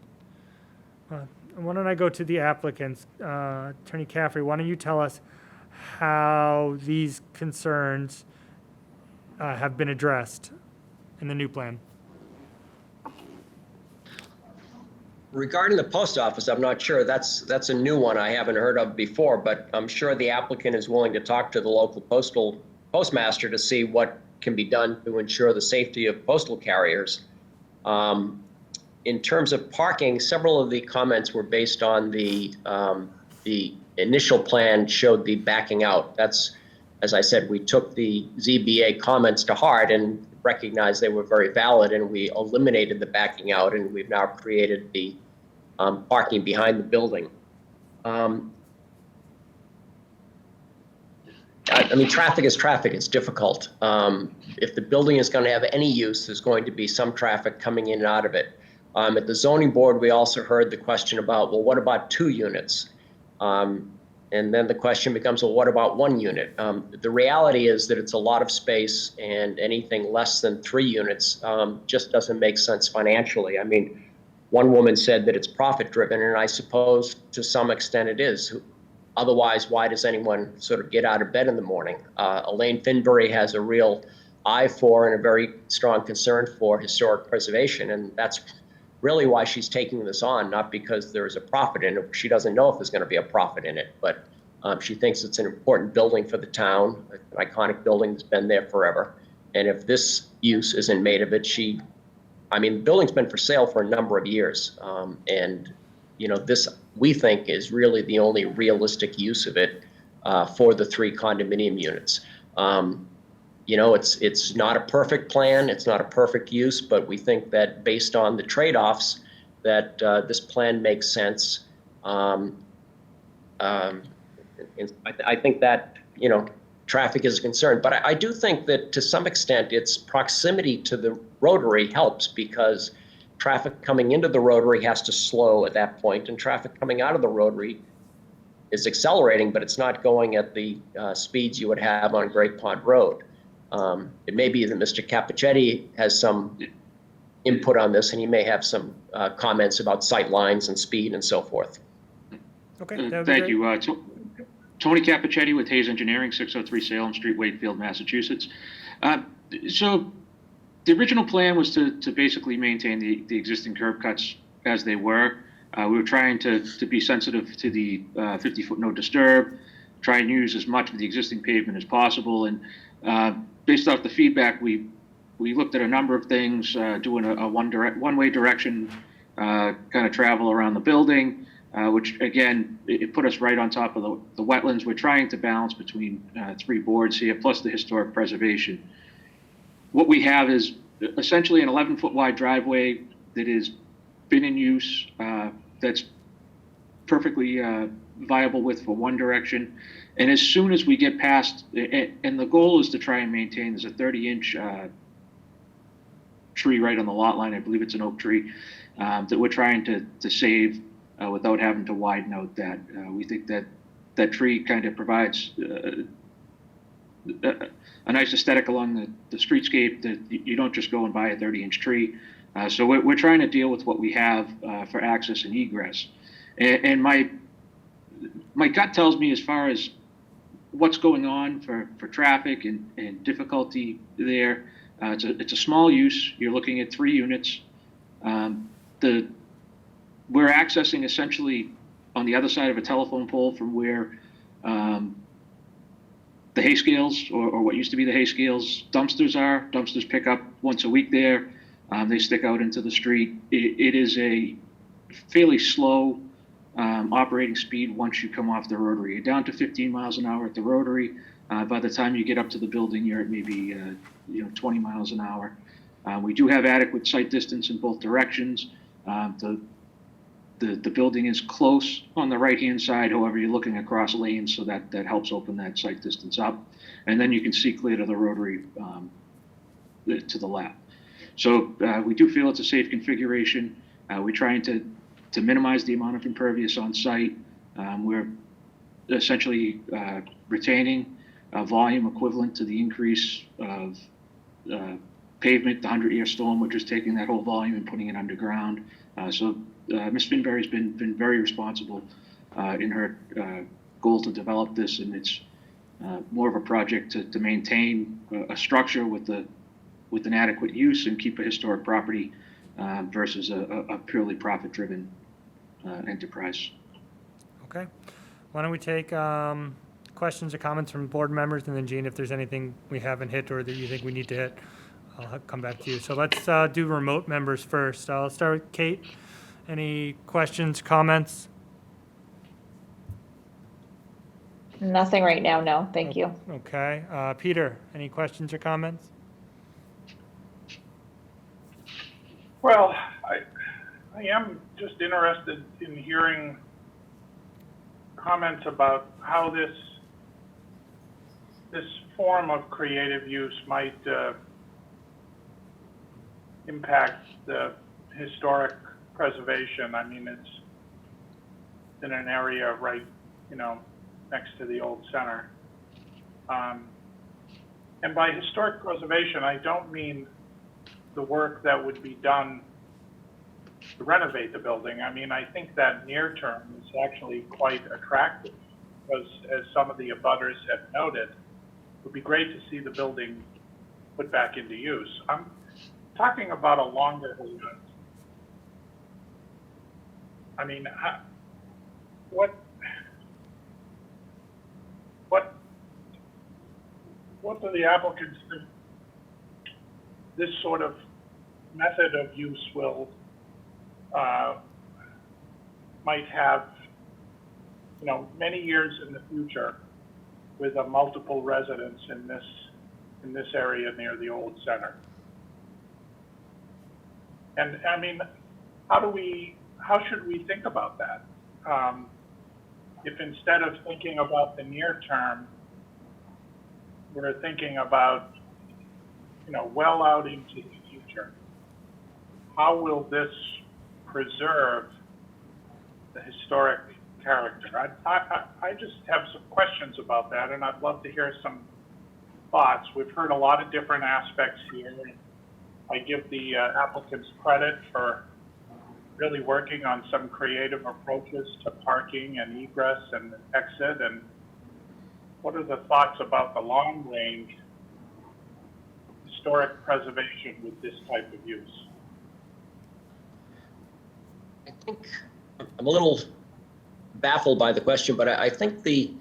Speaker 1: why don't I go to the applicants? Attorney Caffrey, why don't you tell us how these concerns have been addressed in the new plan?
Speaker 3: Regarding the post office, I'm not sure. That's a new one I haven't heard of before, but I'm sure the applicant is willing to talk to the local postmaster to see what can be done to ensure the safety of postal carriers. In terms of parking, several of the comments were based on the initial plan showed the backing out. That's, as I said, we took the ZBA comments to heart and recognized they were very valid, and we eliminated the backing out, and we've now created the parking behind the building. I mean, traffic is traffic. It's difficult. If the building is going to have any use, there's going to be some traffic coming in and out of it. At the zoning board, we also heard the question about, well, what about 2 units? And then the question becomes, well, what about 1 unit? The reality is that it's a lot of space, and anything less than 3 units just doesn't make sense financially. I mean, one woman said that it's profit driven, and I suppose to some extent it is. Otherwise, why does anyone sort of get out of bed in the morning? Elaine Finbury has a real eye for and a very strong concern for historic preservation, and that's really why she's taking this on, not because there's a profit in it. She doesn't know if there's going to be a profit in it, but she thinks it's an important building for the town, an iconic building that's been there forever. And if this use isn't made of it, the building's been for sale for a number of years. And, this, we think, is really the only realistic use of it for the 3 condominium units. It's not a perfect plan, it's not a perfect use, but we think that based on the trade-offs, that this plan makes sense. I think that, traffic is a concern, but I do think that to some extent its proximity to the rotary helps, because traffic coming into the rotary has to slow at that point, and traffic coming out of the rotary is accelerating, but it's not going at the speeds you would have on Great Pond Road. It may be that Mr. Capichetti has some input on this, and he may have some comments about sight lines and speed and so forth.
Speaker 1: Okay, that would be
Speaker 7: Thank
Speaker 1: great.
Speaker 7: you. Tony Capichetti with Hayes Engineering, 603 Salem Street, Wakefield, Massachusetts. So the original plan was to basically maintain the existing curb cuts as they were. We were trying to be sensitive to the 50-foot no disturb, try and use as much of the existing pavement as possible. And based off the feedback, we looked at a number of things, doing a one-way direction kind of travel around the building, which again, it put us right on top of the wetlands. We're trying to balance between 3 boards here, plus the historic preservation. What we have is essentially an 11-foot wide driveway that has been in use, that's perfectly viable width for one direction. And as soon as we get past, and the goal is to try and maintain, there's a 30-inch tree right on the lot line. I believe it's an oak tree that we're trying to save without having to widen out that. We think that tree kind of provides a nice aesthetic along the streetscape, that you don't just go and buy a 30-inch tree. So we're trying to deal with what we have for access and egress. And my gut tells me, as far as what's going on for traffic and difficulty there, it's a small use. You're looking at 3 units. We're accessing essentially on the other side of a telephone pole from where the hay scales, or what used to be the hay scales dumpsters are. Dumpsters pick up once a week there. They stick out into the street. It is a fairly slow operating speed once you come off the rotary. You're down to 15 miles an hour at the rotary. By the time you get up to the building, you're at maybe 20 miles an hour. We do have adequate sight distance in both directions. The building is close on the right-hand side. However, you're looking across lanes, so that helps open that sight distance up. And then you can see clear to the rotary to the left. So we do feel it's a safe configuration. We're trying to minimize the amount of impervious on site. We're essentially retaining a volume equivalent to the increase of pavement, the 100-year storm. We're just taking that whole volume and putting it underground. So Ms. Finberry's been very responsible in her goal to develop this, and it's more of a project to maintain a structure with an adequate use and keep a historic property versus a purely profit-driven enterprise.
Speaker 1: Okay. Why don't we take questions or comments from board members, and then Gene, if there's anything we haven't hit or that you think we need to hit, I'll come back to you. So let's do remote members first. I'll start with Kate. Any questions, comments?
Speaker 8: Nothing right now, no, thank you.
Speaker 1: Okay. Peter, any questions or comments?
Speaker 6: Well, I am just interested in hearing comments about how this form of creative use might impact the historic preservation. I mean, it's in an area right, next to the old center. And by historic preservation, I don't mean the work that would be done to renovate the building. I mean, I think that near term is actually quite attractive, because as some of the abutters have noted, it would be great to see the building put back into use. I'm talking about a longer horizon. I mean, what do the applicants think this sort of method of use will, might have, you know, many years in the future with a multiple residents in this area near the old center? And I mean, how should we think about that? If instead of thinking about the near term, we're thinking about, you know, well out into the future, how will this preserve the historic character? I just have some questions about that, and I'd love to hear some thoughts. We've heard a lot of different aspects here. I give the applicants credit for really working on some creative approaches to parking and egress and exit. And what are the thoughts about the long range historic preservation with this type of use?
Speaker 3: I think I'm a little baffled by the question, but I think the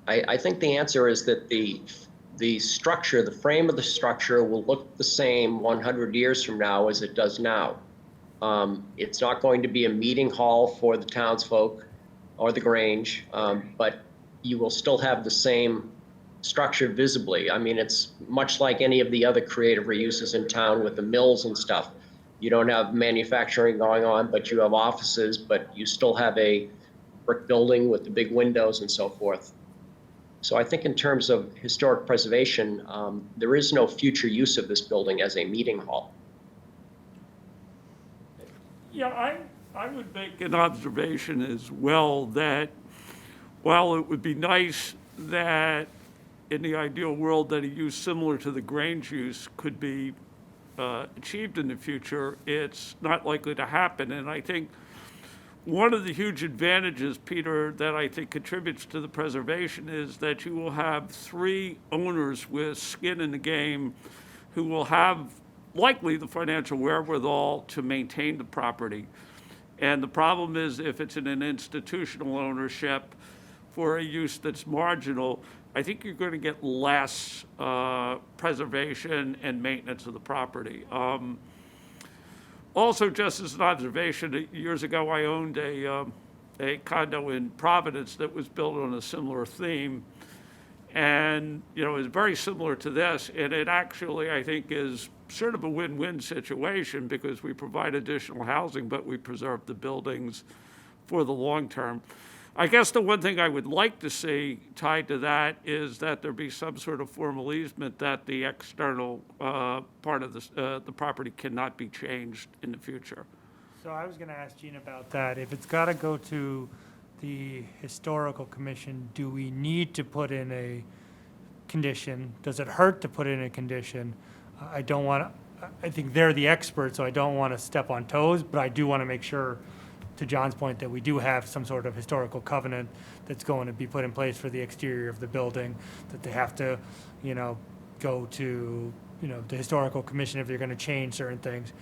Speaker 3: answer is that the structure, the frame of the structure will look the same 100 years from now as it does now. It's not going to be a meeting hall for the townsfolk or the Grange, but you will still have the same structure visibly. I mean, it's much like any of the other creative reuses in town with the mills and stuff. You don't have manufacturing going on, but you have offices, but you still have a brick building with the big windows and so forth. So I think in terms of historic preservation, there is no future use of this building as a meeting hall.
Speaker 4: Yeah, I would make an observation as well that while it would be nice that in the ideal world that a use similar to the Grange use could be achieved in the future, it's not likely to happen. And I think one of the huge advantages, Peter, that I think contributes to the preservation is that you will have 3 owners with skin in the game who will have likely the financial wherewithal to maintain the property. And the problem is if it's in an institutional ownership for a use that's marginal, I think you're going to get less preservation and maintenance of the property. Also, just as an observation, years ago I owned a condo in Providence that was built on a similar theme. And, you know, it was very similar to this. And it actually, I think, is sort of a win-win situation because we provide additional housing, but we preserve the buildings for the long term. I guess the one thing I would like to see tied to that is that there be some sort of formal easement that the external part of the property cannot be changed in the future.
Speaker 1: So I was going to ask Gene about that. If it's got to go to the historical commission, do we need to put in a condition? Does it hurt to put in a condition? I don't want to, I think they're the experts, so I don't want to step on toes, but I do want to make sure, to John's point, that we do have some sort of historical covenant that's going to be put in place for the exterior of the building, that they have to, you know, go to, you know, the historical commission if they're going to change certain things.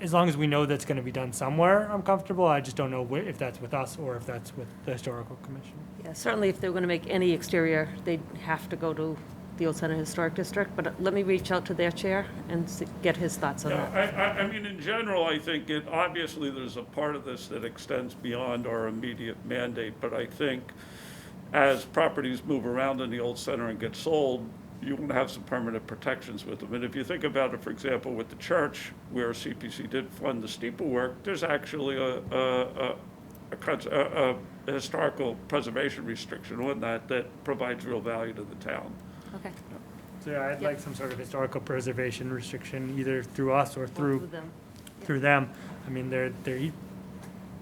Speaker 1: As long as we know that's going to be done somewhere, I'm comfortable. I just don't know if that's with us or if that's with the historical commission.
Speaker 2: Yeah, certainly if they're going to make any exterior, they'd have to go to the Old Center Historic District, but let me reach out to their chair and get his thoughts on that.
Speaker 4: I mean, in general, I think obviously there's a part of this that extends beyond our immediate mandate, but I think as properties move around in the Old Center and get sold, you want to have some permanent protections with them. And if you think about it, for example, with the church, where CPC did fund the steeple work, there's actually a historical preservation restriction on that provides real value to the town.
Speaker 2: Okay.
Speaker 1: So yeah, I'd like some sort of historical preservation restriction, either through us or through
Speaker 2: them.
Speaker 1: through them. I mean, they're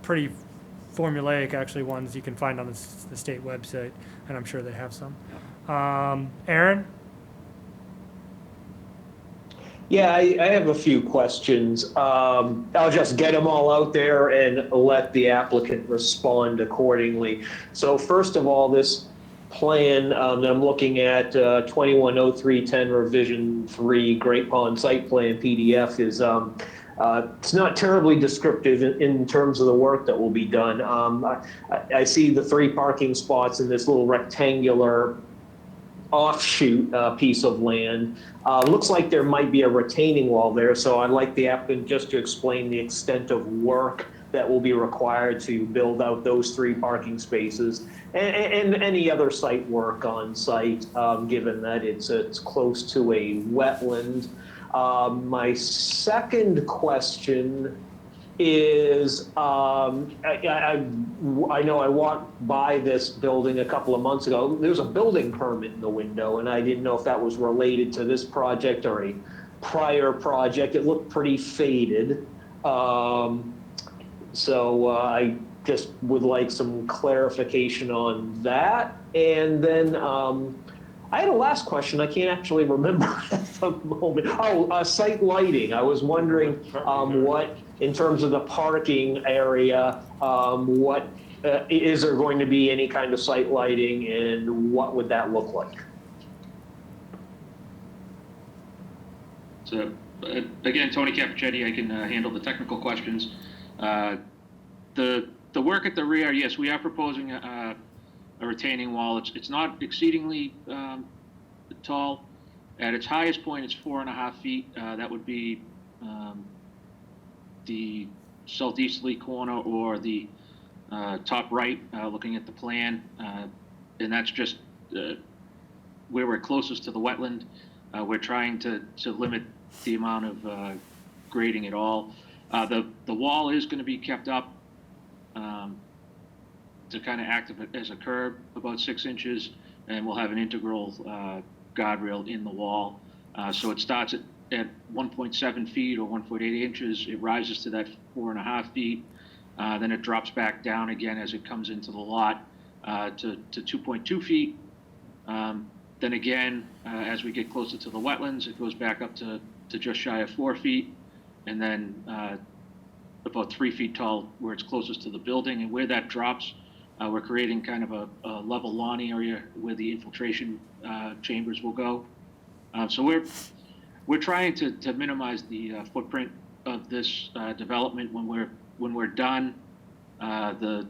Speaker 1: pretty formulaic, actually, ones you can find on the state website, and I'm sure they have some. Aaron?
Speaker 9: Yeah, I have a few questions. I'll just get them all out there and let the applicant respond accordingly. So first of all, this plan that I'm looking at, 210310 revision 3 Great Pond site plan PDF is It's not terribly descriptive in terms of the work that will be done. I see the 3 parking spots in this little rectangular offshoot piece of land. Looks like there might be a retaining wall there, so I'd like the applicant just to explain the extent of work that will be required to build out those 3 parking spaces and any other site work on site, given that it's close to a wetland. My second question is, I know I walked by this building a couple of months ago. There's a building permit in the window, and I didn't know if that was related to this project or a prior project. It looked pretty faded. So I just would like some clarification on that. And then I had a last question. I can't actually remember at the moment. Oh, site lighting. I was wondering what, in terms of the parking area, what is there going to be any kind of site lighting, and what would that look like?
Speaker 7: So, again, Tony Capichetti, I can handle the technical questions. The work at the rear, yes, we are proposing a retaining wall. It's not exceedingly tall. At its highest point, it's 4.5 feet. That would be the southeasterly corner or the top right, looking at the plan, and that's just where we're closest to the wetland. We're trying to limit the amount of grading at all. The wall is going to be kept up to kind of act as a curb, about 6 inches, and we'll have an integral guardrail in the wall. So it starts at 1.7 feet or 1.8 inches. It rises to that 4.5 feet. Then it drops back down again as it comes into the lot to 2.2 feet. Then again, as we get closer to the wetlands, it goes back up to just shy of 4 feet, and then about 3 feet tall where it's closest to the building. And where that drops, we're creating kind of a level lawn area where the infiltration chambers will go. So we're trying to minimize the footprint of this development. When we're done, the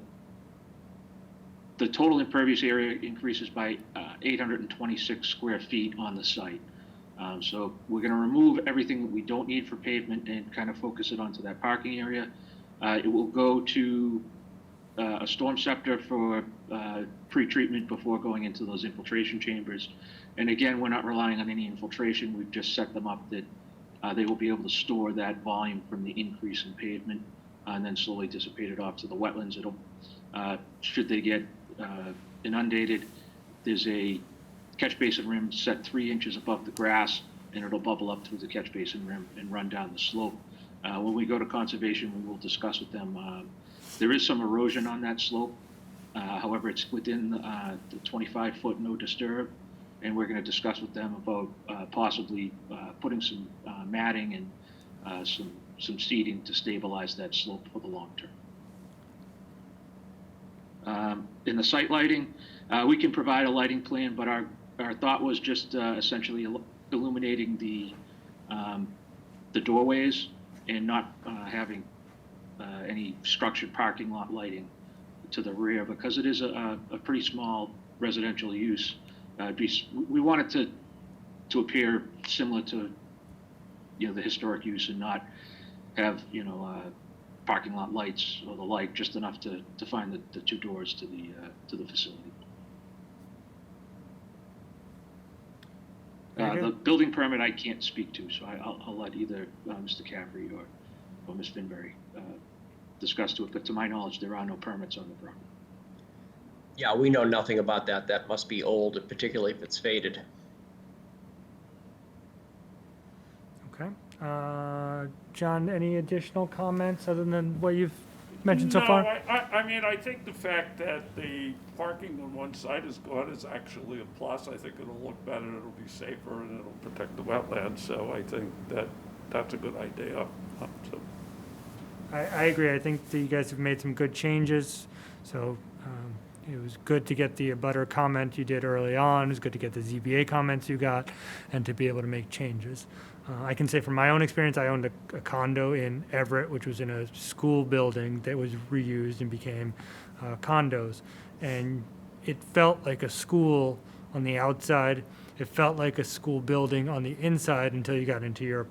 Speaker 7: total impervious area increases by 826 square feet on the site. So we're going to remove everything that we don't need for pavement and kind of focus it onto that parking area. It will go to a storm scepter for pre-treatment before going into those infiltration chambers. And again, we're not relying on any infiltration. We've just set them up that they will be able to store that volume from the increase in pavement and then slowly dissipate it off to the wetlands. It'll, should they get inundated, there's a catch basin rim set 3 inches above the grass, and it'll bubble up through the catch basin rim and run down the slope. When we go to conservation, we will discuss with them. There is some erosion on that slope. However, it's within the 25-foot no disturb, and we're going to discuss with them about possibly putting some matting and some seeding to stabilize that slope for the long term. In the site lighting, we can provide a lighting plan, but our thought was just essentially illuminating the doorways and not having any structured parking lot lighting to the rear, because it is a pretty small residential use. We want it to appear similar to the historic use and not have parking lot lights or the like, just enough to find the 2 doors to the facility. The building permit I can't speak to, so I'll let either Mr. Caffrey or Ms. Finberry discuss to it, but to my knowledge, there are no permits on the property.
Speaker 3: Yeah, we know nothing about that. That must be old, particularly if it's faded.
Speaker 1: Okay. John, any additional comments other than what you've mentioned so far?
Speaker 4: No, I mean, I think the fact that the parking on one side is gone is actually a plus. I think it'll look better, it'll be safer, and it'll protect the wetlands. So I think that's a good idea. So.
Speaker 1: I agree. I think that you guys have made some good changes. So it was good to get the abutter comment you did early on. It was good to get the ZBA comments you got and to be able to make changes. I can say from my own experience, I owned a condo in Everett, which was in a school building that was reused and became condos. And it felt like a school on the outside. It felt like a school building on the inside until you got into your,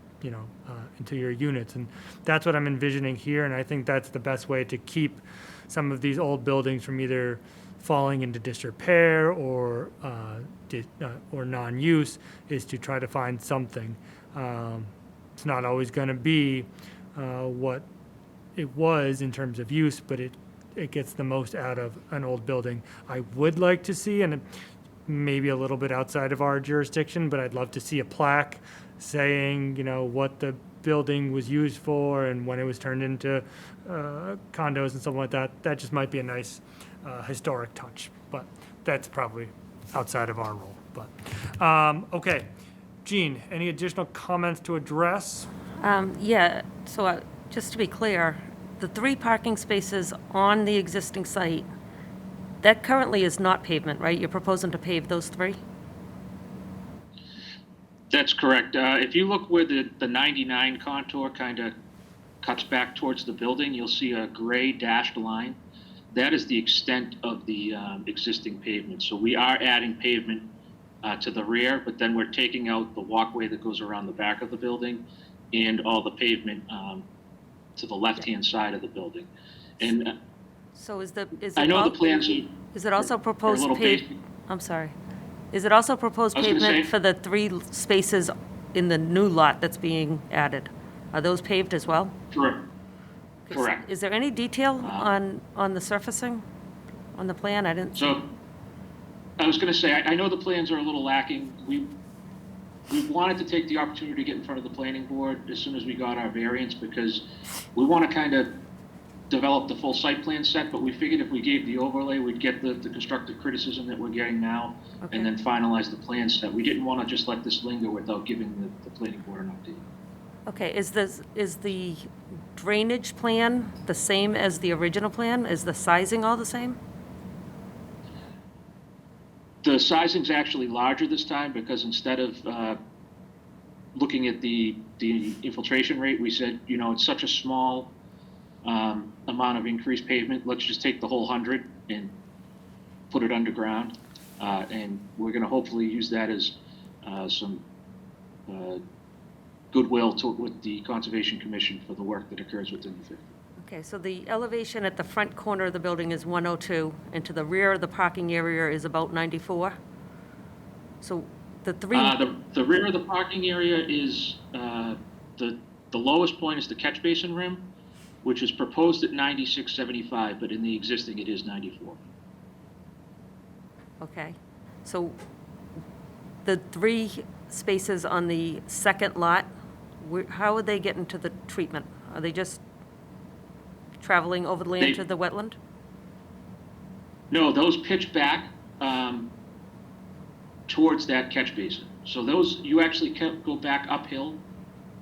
Speaker 1: into your units. And that's what I'm envisioning here. And I think that's the best way to keep some of these old buildings from either falling into disrepair or non-use, is to try to find something. It's not always going to be what it was in terms of use, but it gets the most out of an old building. I would like to see, and maybe a little bit outside of our jurisdiction, but I'd love to see a plaque saying, what the building was used for and when it was turned into condos and something like that. That just might be a nice historic touch, but that's probably outside of our role. But okay. Jean, any additional comments to address?
Speaker 2: Yeah, so just to be clear, the 3 parking spaces on the existing site, that currently is not pavement, right? You're proposing to pave those 3?
Speaker 7: That's correct. If you look where the 99 contour kind of cuts back towards the building, you'll see a gray dashed line. That is the extent of the existing pavement. So we are adding pavement to the rear, but then we're taking out the walkway that goes around the back of the building and all the pavement to the left-hand side of the building. And
Speaker 2: So is it
Speaker 7: I know the plans
Speaker 2: is it also
Speaker 7: are a
Speaker 2: proposed
Speaker 7: little basic.
Speaker 2: I'm sorry. Is it also proposed
Speaker 7: I was gonna
Speaker 2: pavement
Speaker 7: say-
Speaker 2: for the 3 spaces in the new lot that's being added? Are those paved as well?
Speaker 7: Correct.
Speaker 2: Okay, so
Speaker 7: Correct.
Speaker 2: Is there any detail on the surfacing on the plan? I didn't.
Speaker 7: So I was going to say, I know the plans are a little lacking. We wanted to take the opportunity to get in front of the planning board as soon as we got our variance, because we want to kind of develop the full site plan set, but we figured if we gave the overlay, we'd get the constructive criticism that we're getting now,
Speaker 2: Okay.
Speaker 7: and then finalize the plan set. We didn't want to just let this linger without giving the planning board an update.
Speaker 2: Okay, is the drainage plan the same as the original plan? Is the sizing all the same?
Speaker 7: The sizing's actually larger this time, because instead of looking at the infiltration rate, we said, it's such a small amount of increased pavement, let's just take the whole 100 and put it underground. And we're going to hopefully use that as some goodwill with the Conservation Commission for the work that occurs within the 50.
Speaker 2: Okay, so the elevation at the front corner of the building is 102, and to the rear of the parking area is about 94? So the 3...
Speaker 7: The rear of the parking area is, the lowest point is the catch basin rim, which is proposed at 96.75, but in the existing it is 94.
Speaker 2: Okay, so the 3 spaces on the second lot, how would they get into the treatment? Are they just traveling over the land to the wetland?
Speaker 7: No, those pitch back towards that catch basin. So those, you actually can go back uphill.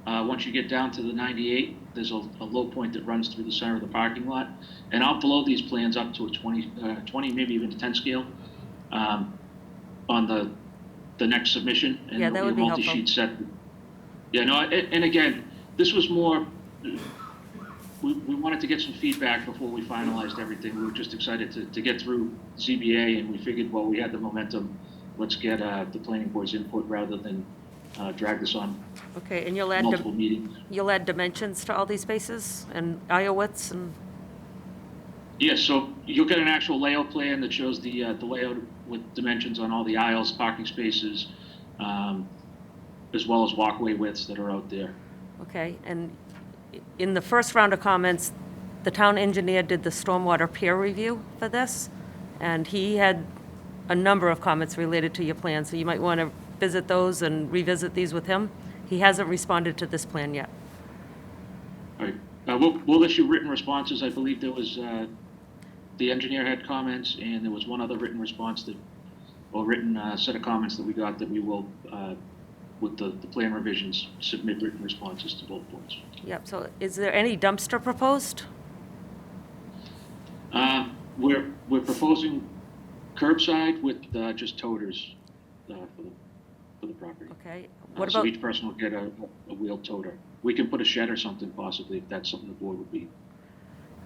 Speaker 7: Once you get down to the 98, there's a low point that runs through the center of the parking lot. And I'll blow these plans up to a 20, maybe even a 10 scale on the next submission. And
Speaker 2: Yeah, that
Speaker 7: there'll
Speaker 2: would
Speaker 7: be
Speaker 2: be
Speaker 7: a
Speaker 2: helpful.
Speaker 7: multi-sheet set. Yeah, no, and again, this was more, we wanted to get some feedback before we finalized everything. We were just excited to get through ZBA, and we figured, well, we had the momentum, let's get the planning board's input rather than drag this on
Speaker 2: Okay, and you'll add,
Speaker 7: multiple meetings.
Speaker 2: you'll add dimensions to all these spaces and aisle widths and,
Speaker 7: Yes, so you'll get an actual layout plan that shows the layout with dimensions on all the aisles, parking spaces, as well as walkway widths that are out there.
Speaker 2: okay, and in the first round of comments, the town engineer did the stormwater peer review for this, and he had a number of comments related to your plan, so you might want to visit those and revisit these with him. He hasn't responded to this plan yet.
Speaker 7: All right, we'll issue written responses. I believe there was, the engineer had comments, and there was one other written response written set of comments that we got that we will, with the plan revisions, submit written responses to both boards.
Speaker 2: Yep, so is there any dumpster proposed?
Speaker 7: We're proposing curbside with just toters for them. for the property.
Speaker 2: Okay. What
Speaker 7: So
Speaker 2: about,
Speaker 7: each person will get a wheel toter. We can put a shed or something possibly if that's something the board would be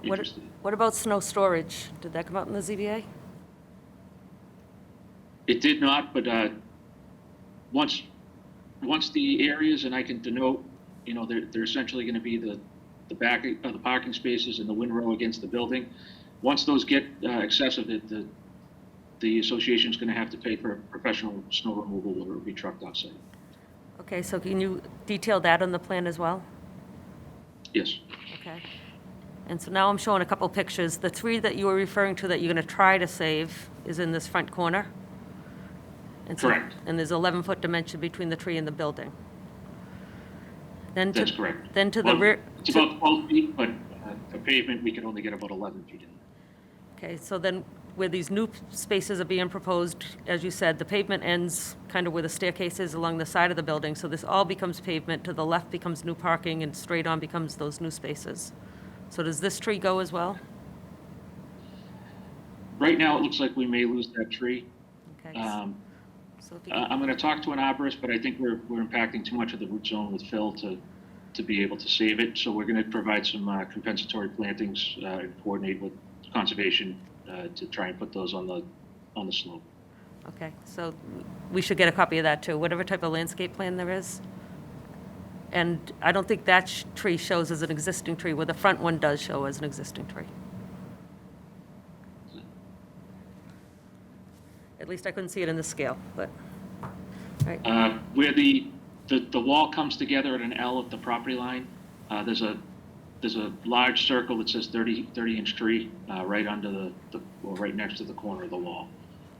Speaker 2: what,
Speaker 7: interested in.
Speaker 2: what about snow storage? Did that come out in the ZBA?
Speaker 7: It did not, but once the areas, and I can denote, they're essentially going to be the back of the parking spaces and the windrow against the building. Once those get excessive, the association's going to have to pay for professional snow removal, whether it be trucked offsite.
Speaker 2: Okay, so can you detail that on the plan as well?
Speaker 7: Yes,
Speaker 2: Okay. And so now I'm showing a couple pictures. The tree that you were referring to that you're going to try to save is in this front corner? And so-
Speaker 7: Correct.
Speaker 2: And there's 11-foot dimension between the tree and the building. Then to-
Speaker 7: that's correct.
Speaker 2: Then to the
Speaker 7: Well,
Speaker 2: rear.
Speaker 7: It's about 12 feet, but for pavement, we can only get about 11 feet in.
Speaker 2: Okay, so then where these new spaces are being proposed, as you said, the pavement ends kind of where the staircase is along the side of the building, so this all becomes pavement. To the left becomes new parking, and straight on becomes those new spaces. So does this tree go as well?
Speaker 7: Right now, it looks like we may lose that tree.
Speaker 2: Okay. So if you
Speaker 7: I'm going to talk to an arborist, but I think we're impacting too much of the root zone with fill to be able to save it. So we're going to provide some compensatory plantings and coordinate with conservation to try and put those on the slope.
Speaker 2: Okay, so we should get a copy of that too, whatever type of landscape plan there is. And I don't think that tree shows as an existing tree, where the front one does show as an existing tree. At least I couldn't see it in the scale, but, right.
Speaker 7: Where the wall comes together at an L at the property line, there's a large circle that says 30-inch tree right under right next to the corner of the wall.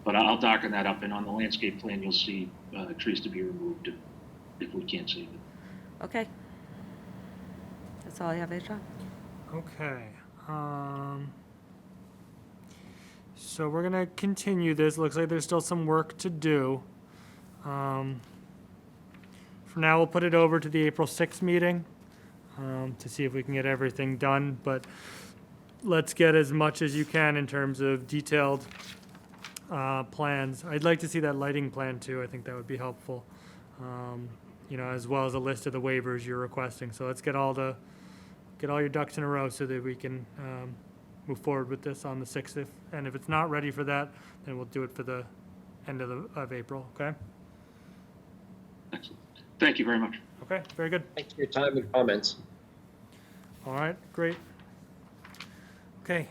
Speaker 7: But I'll darken that up, and on the landscape plan, you'll see trees to be removed if we can't save it.
Speaker 2: Okay. That's all I have, John.
Speaker 1: Okay. So we're gonna continue this. Looks like there's still some work to do. For now, we'll put it over to the April 6th meeting to see if we can get everything done. But let's get as much as you can in terms of detailed plans. I'd like to see that lighting plan too. I think that would be helpful. As well as a list of the waivers you're requesting. So let's get all your ducks in a row so that we can move forward with this on the 6th. And if it's not ready for that, then we'll do it for the end of April, okay?
Speaker 7: Excellent. Thank you very much.
Speaker 1: Okay, very good.
Speaker 3: Thanks for your time and comments.
Speaker 1: All right, great. Okay,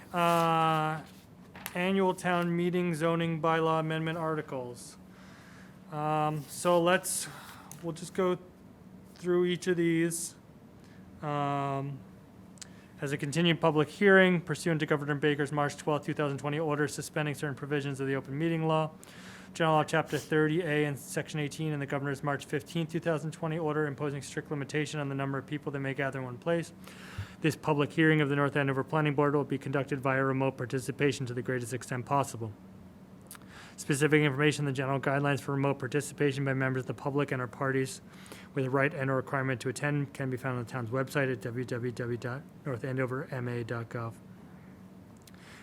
Speaker 1: annual town meeting zoning bylaw amendment articles. So we'll just go through each of these. As a continued public hearing pursuant to Governor Baker's March 12, 2020 order suspending certain provisions of the open meeting law, General Law Chapter 30A and Section 18, and the Governor's March 15, 2020 order imposing strict limitation on the number of people that may gather in one place. This public hearing of the North Andover Planning Board will be conducted via remote participation to the greatest extent possible. Specific information, the general guidelines for remote participation by members of the public and or parties with a right and or requirement to attend can be found on the town's website at www.northandoverma.gov.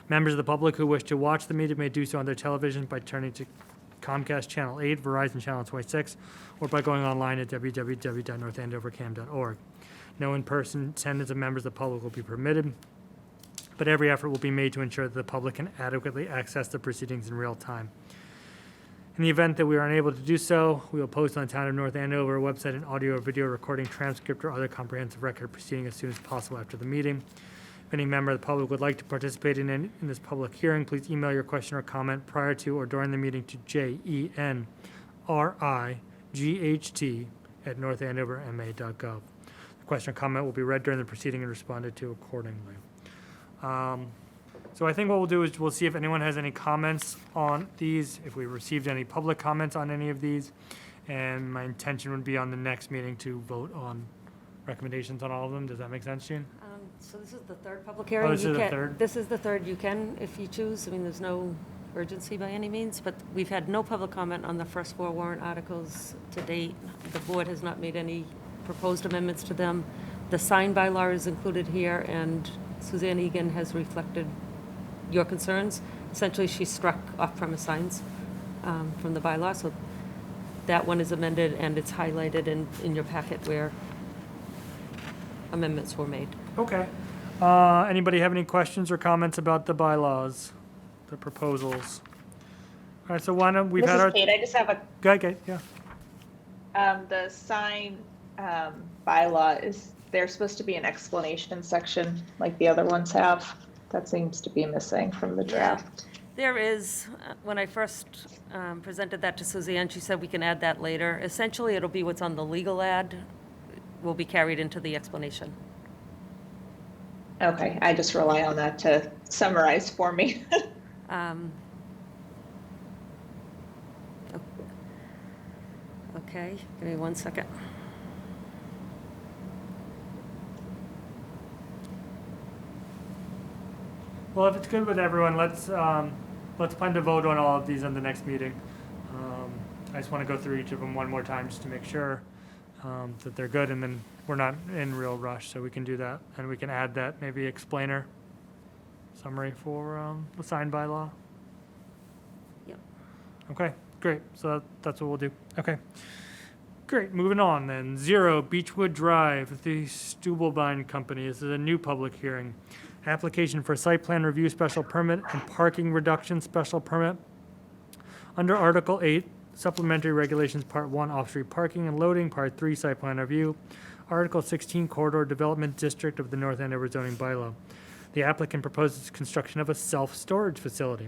Speaker 1: Members of the public who wish to watch the meeting may do so on their television by turning to Comcast Channel 8, Verizon Channel 26, or by going online at www.northandovercam.org. No in-person attendance of members of the public will be permitted, but every effort will be made to ensure that the public can adequately access the proceedings in real time. In the event that we are unable to do so, we will post on the Town of North Andover website an audio or video recording, transcript, or other comprehensive record of proceeding as soon as possible after the meeting. If any member of the public would like to participate in this public hearing, please email your question or comment prior to or during the meeting to jenright@northandoverma.gov. The question or comment will be read during the proceeding and responded to accordingly. So I think what we'll do is we'll see if anyone has any comments on these, if we received any public comments on any of these. And my intention would be on the next meeting to vote on recommendations on all of them. Does that make sense, Jean?
Speaker 2: So this is the third public hearing.
Speaker 1: this is
Speaker 2: You
Speaker 1: the
Speaker 2: can-
Speaker 1: third?
Speaker 2: This is the third. You can, if you choose. I mean, there's no urgency by any means, but we've had no public comment on the first four warrant articles to date. The board has not made any proposed amendments to them. The sign bylaw is included here, and Suzanne Egan has reflected your concerns. Essentially, she struck off-premise signs from the bylaw, so That one is amended, and it's highlighted in your packet where amendments were made.
Speaker 1: Okay. Anybody have any questions or comments about the bylaws, the proposals? All right, so why don't, we've
Speaker 8: This
Speaker 1: had
Speaker 8: is
Speaker 1: our,
Speaker 8: Kate, I just have a,
Speaker 1: go ahead, yeah.
Speaker 8: the sign, bylaw, is there supposed to be an explanation section like the other ones have? That seems to be missing from the draft.
Speaker 2: There is, when I first presented that to Suzanne, she said we can add that later. Essentially, it'll be what's on the legal ad will be carried into the explanation.
Speaker 8: Okay, I just rely on that to summarize for me.
Speaker 2: Okay, give me 1 second.
Speaker 1: Well, if it's good with everyone, let's plan to vote on all of these in the next meeting. I just want to go through each of them one more time just to make sure that they're good, and then we're not in real rush, so we can do that. And we can add that maybe explainer summary for the sign bylaw.
Speaker 2: Yep.
Speaker 1: Okay, great. So that's what we'll do. Okay. Great, moving on then. 0 Beechwood Drive, the Stubelbein Company. This is a new public hearing. Application for site plan review special permit and parking reduction special permit. Under Article 8, Supplementary Regulations, Part 1, Off-Street Parking and Loading, Part 3, Site Plan Review, Article 16, Corridor Development District of the North Andover zoning bylaw. The applicant proposes construction of a self-storage facility.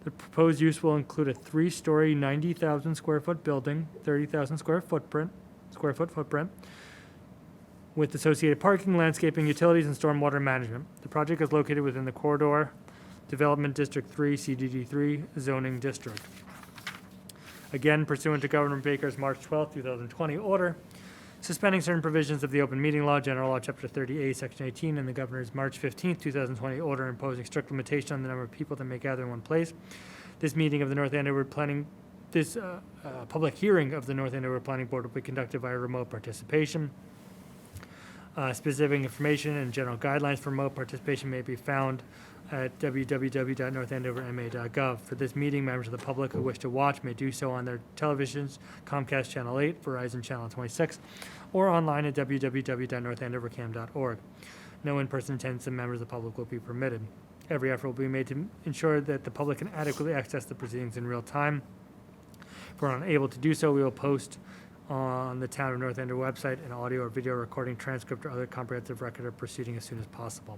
Speaker 1: The proposed use will include a 3-story, 90,000 square foot building, 30,000 square foot footprint, with associated parking, landscaping, utilities, and stormwater management. The project is located within the Corridor Development District 3, CDD 3 zoning district. Again, pursuant to Governor Baker's March 12, 2020 order, suspending certain provisions of the Open Meeting Law, General Law, Chapter 30A, Section 18, and the Governor's March 15, 2020 order imposing strict limitation on the number of people that may gather in one place. This meeting of the North Andover public hearing of the North Andover Planning Board will be conducted via remote participation. Specific information and general guidelines for remote participation may be found at www.northandoverma.gov. For this meeting, members of the public who wish to watch may do so on their televisions, Comcast Channel 8, Verizon Channel 26, or online at www.northandovercam.org. No in-person attendance of members of the public will be permitted. Every effort will be made to ensure that the public can adequately access the proceedings in real time. If we're unable to do so, we will post on the Town of North Andover website an audio or video recording, transcript, or other comprehensive record of proceeding as soon as possible.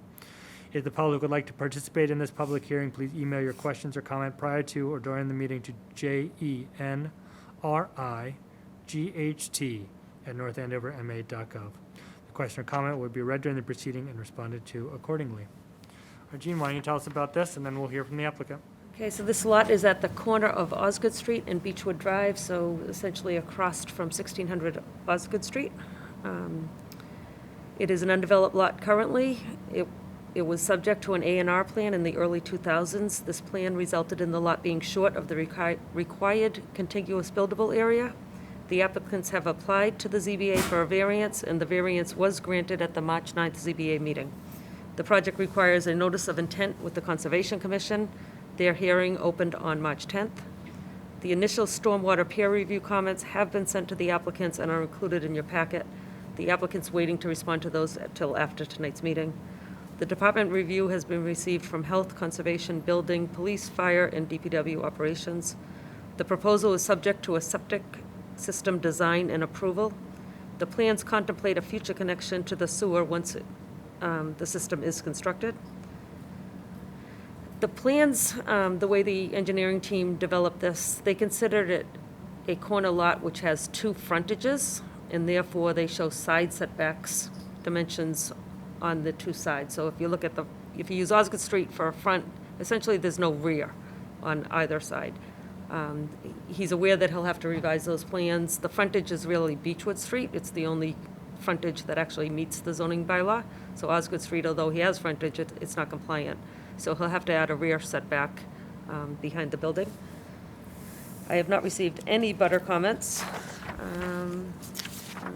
Speaker 1: If the public would like to participate in this public hearing, please email your questions or comment prior to or during the meeting to jenright@northandoverma.gov. The question or comment would be read during the proceeding and responded to accordingly. Jean, why don't you tell us about this, and then we'll hear from the applicant.
Speaker 2: Okay, so this lot is at the corner of Osgood Street and Beechwood Drive, so essentially across from 1600 Osgood Street. It is an undeveloped lot currently. It was subject to an A&R plan in the early 2000s. This plan resulted in the lot being short of the required contiguous buildable area. The applicants have applied to the ZBA for a variance, and the variance was granted at the March 9th ZBA meeting. The project requires a notice of intent with the Conservation Commission. Their hearing opened on March 10th. The initial stormwater peer review comments have been sent to the applicants and are included in your packet. The applicant's waiting to respond to those until after tonight's meeting. The department review has been received from Health, Conservation, Building, Police, Fire, and DPW Operations. The proposal is subject to a septic system design and approval. The plans contemplate a future connection to the sewer once the system is constructed. The plans, the way the engineering team developed this, they considered it a corner lot which has 2 frontages, and therefore they show side setbacks dimensions on the 2 sides. So if you look at if you use Osgood Street for a front, essentially there's no rear on either side. He's aware that he'll have to revise those plans. The frontage is really Beechwood Street. It's the only frontage that actually meets the zoning bylaw. So Osgood Street, although he has frontage, it's not compliant. So he'll have to add a rear setback behind the building. I have not received any butter comments. And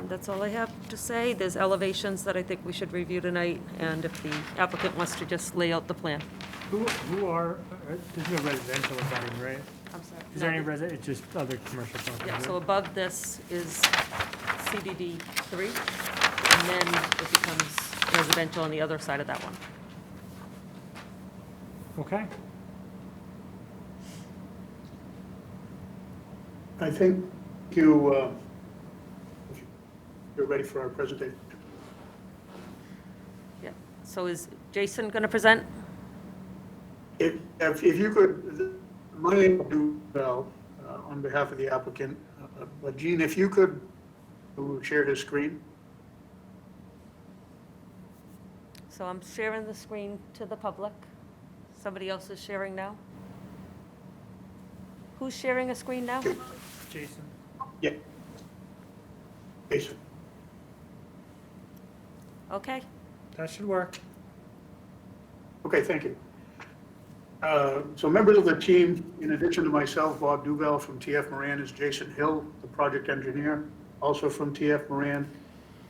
Speaker 2: that's all I have to say. There's elevations that I think we should review tonight, and if the applicant wants to just lay out the plan.
Speaker 1: Who are, there's no residential abutting, right?
Speaker 2: I'm sorry.
Speaker 1: Is there
Speaker 2: No,
Speaker 1: any it's just other commercial parking?
Speaker 2: Yeah,
Speaker 1: right?
Speaker 2: so above this is CBD 3, and then it becomes residential on the other side of that one.
Speaker 1: Okay.
Speaker 10: I think you're ready for our presentation.
Speaker 2: Yeah, so is Jason going to present?
Speaker 10: If you could, my name is Duval, on behalf of the applicant, but Gene, if you could share his screen.
Speaker 2: So I'm sharing the screen to the public. Somebody else is sharing now? Who's sharing a screen now?
Speaker 1: Jason?
Speaker 10: Yeah. Jason.
Speaker 2: Okay.
Speaker 1: That should work.
Speaker 10: Okay, thank you. So members of the team, in addition to myself, Bob Duval from TF Moran, is Jason Hill, the project engineer, also from TF Moran.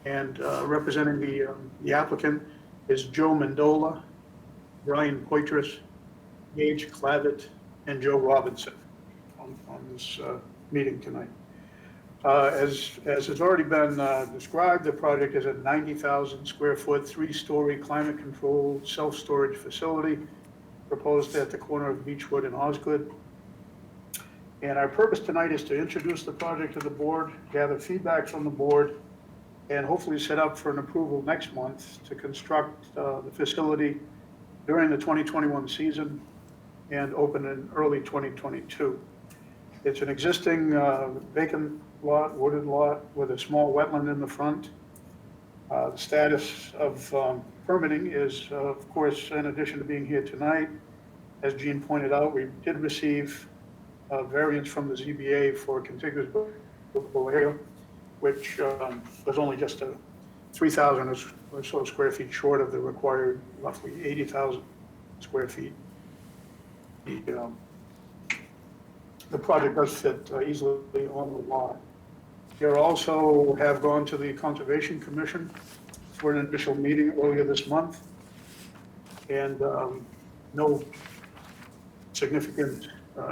Speaker 10: And representing the applicant is Joe Mendola, Brian Poitras, Gage Clavitt, and Joe Robinson on this meeting tonight. As has already been described, the project is a 90,000 square foot, 3-story climate controlled self-storage facility proposed at the corner of Beechwood and Osgood. And our purpose tonight is to introduce the project to the board, gather feedback from the board, and hopefully set up for an approval next month to construct the facility during the 2021 season and open in early 2022. It's an existing vacant lot, wooded lot with a small wetland in the front. The status of permitting is, of course, in addition to being here tonight, as Gene pointed out, we did receive a variance from the ZBA for contiguous buildable area, which was only just a 3,000 or so square feet short of the required roughly 80,000 square feet. The project does fit easily on the lot. We also have gone to the Conservation Commission for an initial meeting earlier this month, and no significant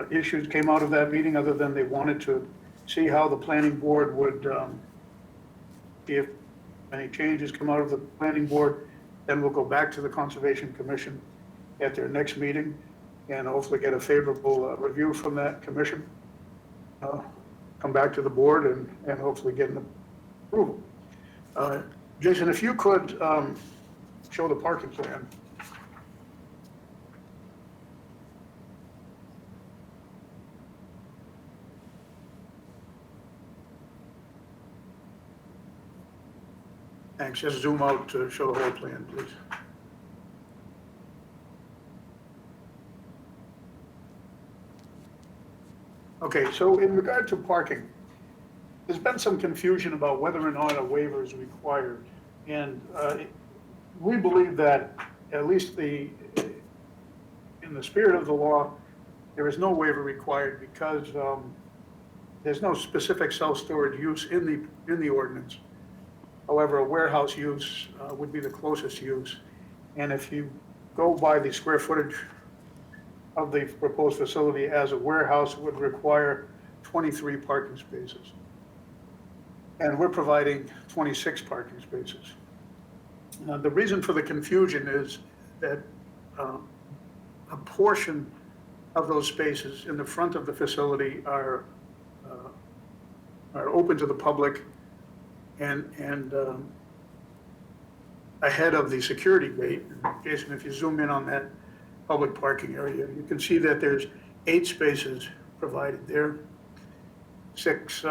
Speaker 10: issues came out of that meeting other than they wanted to see how the planning board would, see if any changes come out of the planning board. Then we'll go back to the Conservation Commission at their next meeting and hopefully get a favorable review from that commission. Come back to the board and hopefully get an approval. Jason, if you could show the parking plan. Thanks. Just zoom out to show the whole plan, please. Okay, so in regard to parking, there's been some confusion about whether or not a waiver is required. And we believe that, at least in the spirit of the law, there is no waiver required because there's no specific self-storage use in the ordinance. However, a warehouse use would be the closest use. And if you go by the square footage of the proposed facility as a warehouse, it would require 23 parking spaces. And we're providing 26 parking spaces. Now, the reason for the confusion is that a portion of those spaces in the front of the facility are open to the public and ahead of the security gate. Jason, if you zoom in on that public parking area, you can see that there's 8 spaces provided there, 6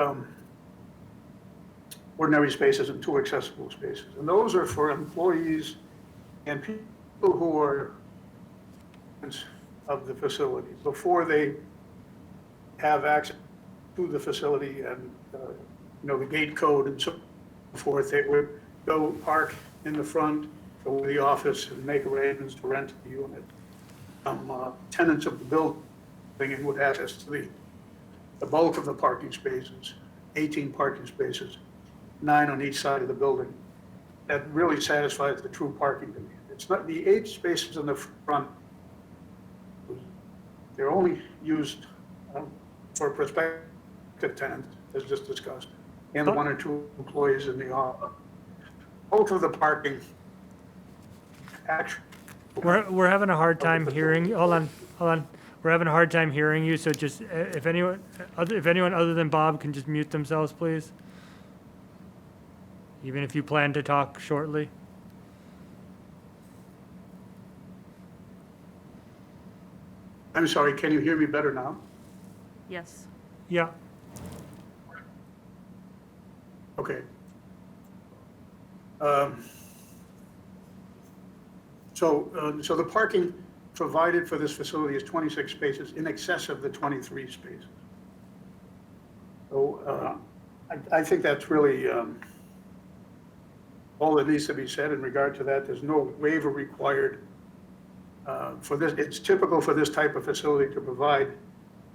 Speaker 10: ordinary spaces and 2 accessible spaces. And those are for employees and people who are of the facility before they have access to the facility and the gate code and so forth. They would go park in the front, go to the office and make arrangements to rent the unit. Tenants of the building would have access to the bulk of the parking spaces, 18 parking spaces, 9 on each side of the building. That really satisfies the true parking demand. It's not the 8 spaces in the front. They're only used for prospective tenants, as just discussed, and the 1 or 2 employees in the office. Both of the parking actually.
Speaker 1: We're having a hard time hearing, hold on. We're having a hard time hearing you, so just, if anyone other than Bob can just mute themselves, please. Even if you plan to talk shortly.
Speaker 10: I'm sorry, can you hear me better now?
Speaker 2: Yes.
Speaker 1: Yeah.
Speaker 10: Okay. So the parking provided for this facility is 26 spaces in excess of the 23 spaces. So I think that's really all that needs to be said in regard to that. There's no waiver required for this. It's typical for this type of facility to provide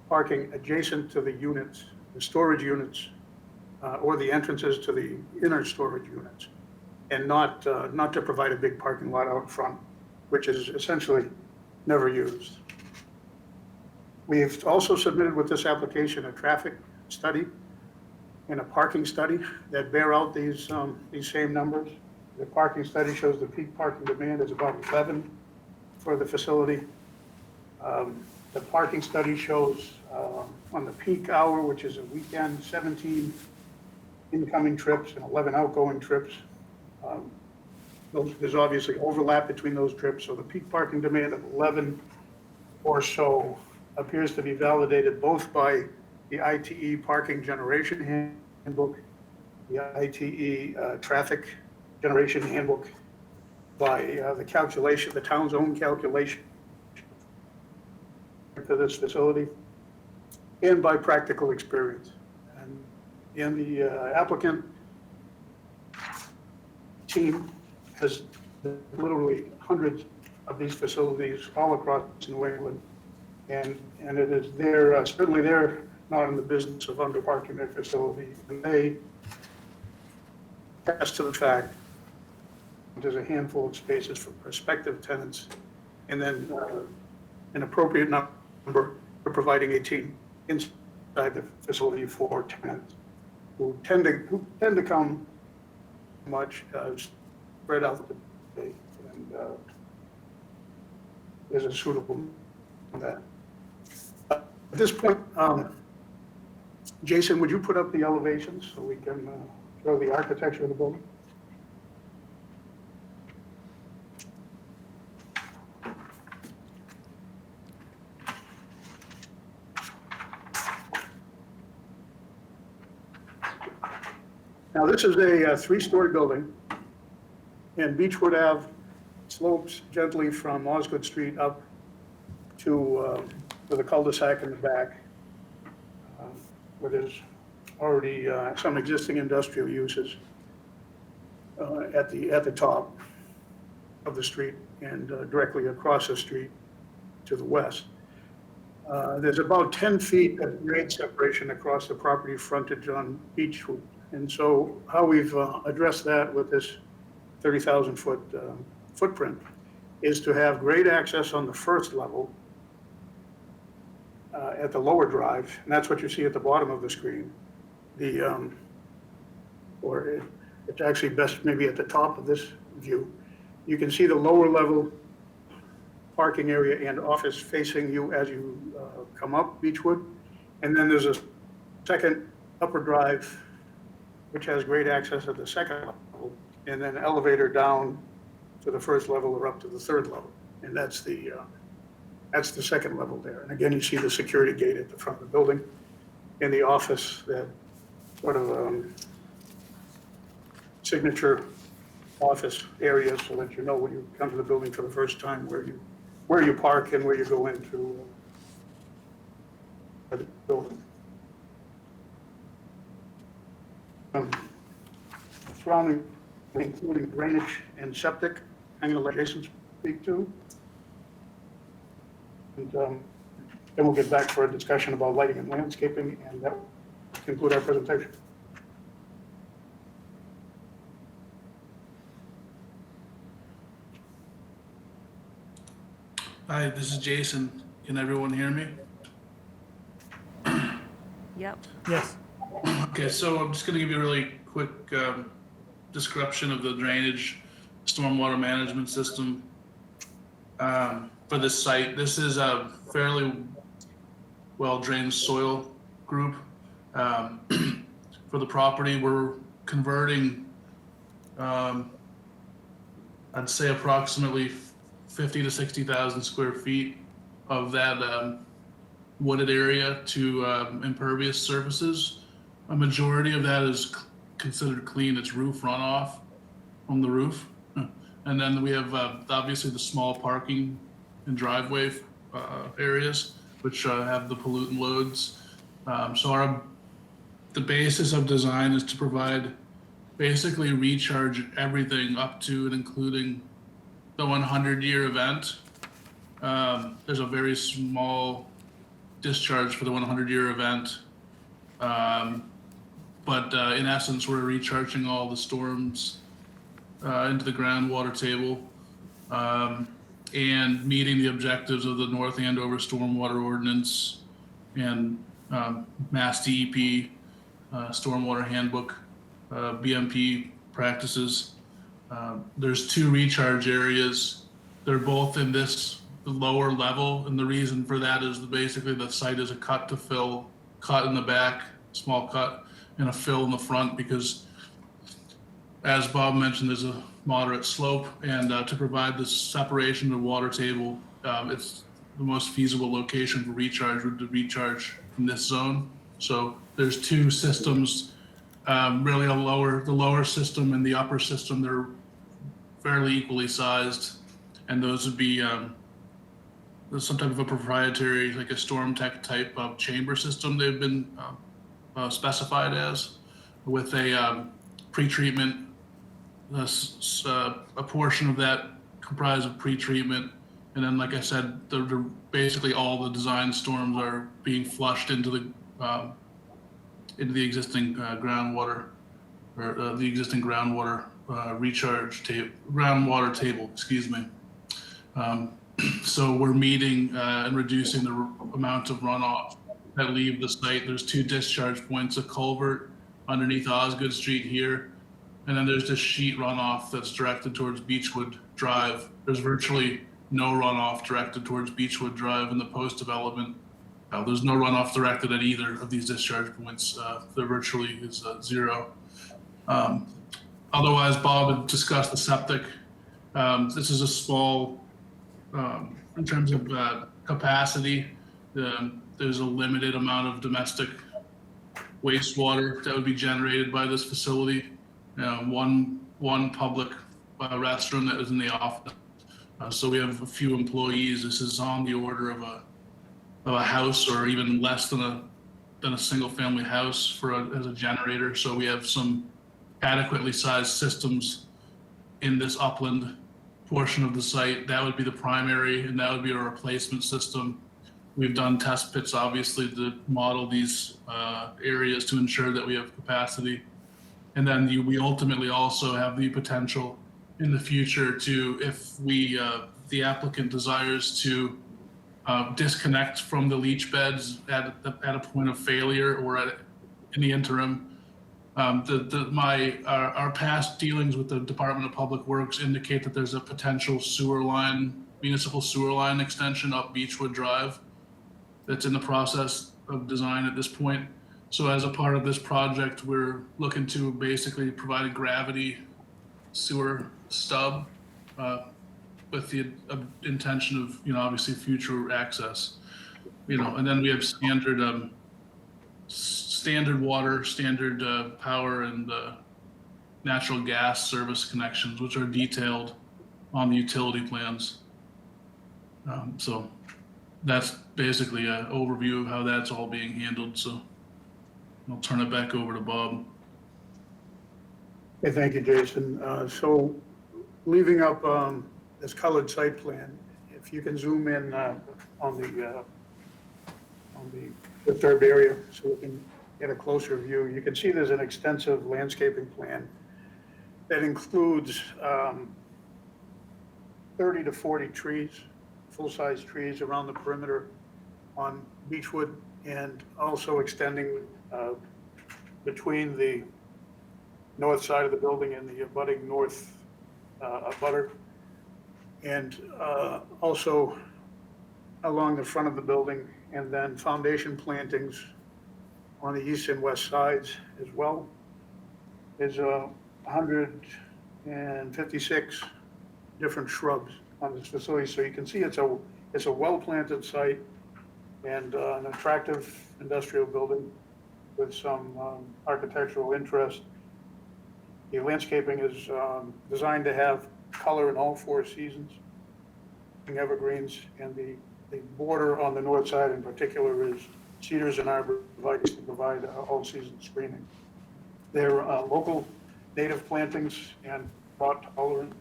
Speaker 10: parking adjacent to the units, the storage units, or the entrances to the inner storage units, and not to provide a big parking lot out front, which is essentially never used. We've also submitted with this application a traffic study and a parking study that bear out these same numbers. The parking study shows the peak parking demand is about 11 for the facility. The parking study shows on the peak hour, which is a weekend, 17 incoming trips and 11 outgoing trips. There's obviously overlap between those trips, so the peak parking demand of 11 or so appears to be validated both by the ITE parking generation handbook, the ITE traffic generation handbook, by the calculation, the town's own calculation for this facility, and by practical experience. And the applicant team has literally hundreds of these facilities all across New England. And it is certainly they're not in the business of underparking their facility. And they attest to the fact there's a handful of spaces for prospective tenants, and then an appropriate number for providing a team inside the facility for tenants who tend to come much spread out the day, and there's a suitable on that. At this point, Jason, would you put up the elevations so we can show the architecture of the building? Now, this is a 3-story building, and Beechwood Ave slopes gently from Osgood Street up to the cul-de-sac in the back, where there's already some existing industrial uses at the top of the street and directly across the street to the west. There's about 10 feet of grade separation across the property frontage on Beechwood. And so how we've addressed that with this 30,000 foot footprint is to have grade access on the first level at the lower drive, and that's what you see at the bottom of the screen. It's actually best maybe at the top of this view. You can see the lower level parking area and office facing you as you come up Beechwood. And then there's a second upper drive which has grade access at the second level, and then elevator down to the first level or up to the third level. And that's the second level there. And again, you see the security gate at the front of the building and the office, that sort of signature office area, so that you know when you come to the building for the first time where you park and where you go into the building. Surrounding, including drainage and septic, I'm going to let Jason speak to. And then we'll get back for a discussion about lighting and landscaping, and that will conclude our presentation.
Speaker 11: Hi, this is Jason. Can everyone hear me?
Speaker 2: Yep.
Speaker 1: Yes.
Speaker 11: Okay, so I'm just gonna give you a really quick description of the drainage stormwater management system for this site. This is a fairly well-drained soil group. For the property, we're converting, I'd say approximately 50 to 60,000 square feet of that wooded area to impervious surfaces. A majority of that is considered clean. It's roof runoff from the roof. And then we have obviously the small parking and driveway areas, which have the pollutant loads. So the basis of design is to provide basically recharge everything up to and including the 100-year event. There's a very small discharge for the 100-year event. But in essence, we're recharging all the storms into the groundwater table and meeting the objectives of the North Andover Stormwater Ordinance and Mass DEP Stormwater Handbook, BMP practices. There's 2 recharge areas. They're both in this lower level, and the reason for that is basically the site is a cut to fill, cut in the back, small cut, and a fill in the front, because as Bob mentioned, there's a moderate slope, and to provide the separation of the water table, it's the most feasible location for recharge would to recharge from this zone. So there's 2 systems, really the lower system and the upper system, they're fairly equally sized, and those would be some type of a proprietary, like a storm tech type of chamber system they've been specified as, with a pre-treatment, a portion of that comprised of pre-treatment, and then, like I said, basically all the design storms are being flushed into the existing groundwater, or the existing groundwater groundwater table, excuse me. So we're meeting and reducing the amount of runoff that leave the site. There's 2 discharge points, a culvert underneath Osgood Street here, and then there's this sheet runoff that's directed towards Beechwood Drive. There's virtually no runoff directed towards Beechwood Drive in the post-development. There's no runoff directed at either of these discharge points. There virtually is 0. Otherwise, Bob had discussed the septic. This is a small, in terms of capacity, there's a limited amount of domestic wastewater that would be generated by this facility. One public restroom that is in the office. So we have a few employees. This is on the order of a house, or even less than a single family house as a generator. So we have some adequately sized systems in this upland portion of the site. That would be the primary, and that would be a replacement system. We've done test pits, obviously, to model these areas to ensure that we have capacity. And then we ultimately also have the potential in the future to, if the applicant desires to disconnect from the leach beds at a point of failure, or in the interim. Our past dealings with the Department of Public Works indicate that there's a potential municipal sewer line extension up Beechwood Drive that's in the process of design at this point. So as a part of this project, we're looking to basically provide a gravity sewer stub with the intention of, obviously future access, and then we have standard water, standard power, and natural gas service connections, which are detailed on the utility plans. So that's basically an overview of how that's all being handled. So I'll turn it back over to Bob.
Speaker 10: Okay, thank you, Jason. So leaving up this colored site plan, if you can zoom in on the disturbed area so we can get a closer view, you can see there's an extensive landscaping plan that includes 30 to 40 trees, full-size trees around the perimeter on Beechwood and also extending between the north side of the building and the abutting north abutter, and also along the front of the building, and then foundation plantings on the east and west sides as well. There's 156 different shrubs on this facility, so you can see it's a well-planted site and an attractive industrial building with some architectural interest. The landscaping is designed to have color in all 4 seasons, evergreens, and the border on the north side in particular is cedars and arborvitae to provide all-season screening. They're local native plantings and drought tolerant,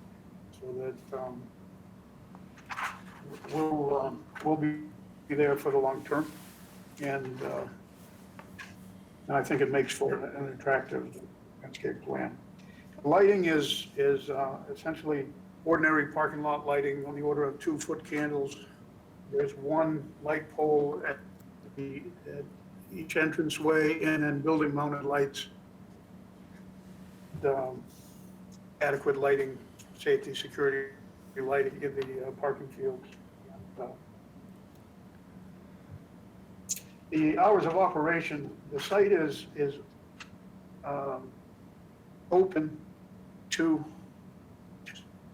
Speaker 10: so that will be there for the long term, and I think it makes for an attractive landscape plan. Lighting is essentially ordinary parking lot lighting on the order of 2-foot candles. There's 1 light pole at each entranceway, and then building mounted lights, adequate lighting, safety, security lighting in the parking fields. The hours of operation, the site is open to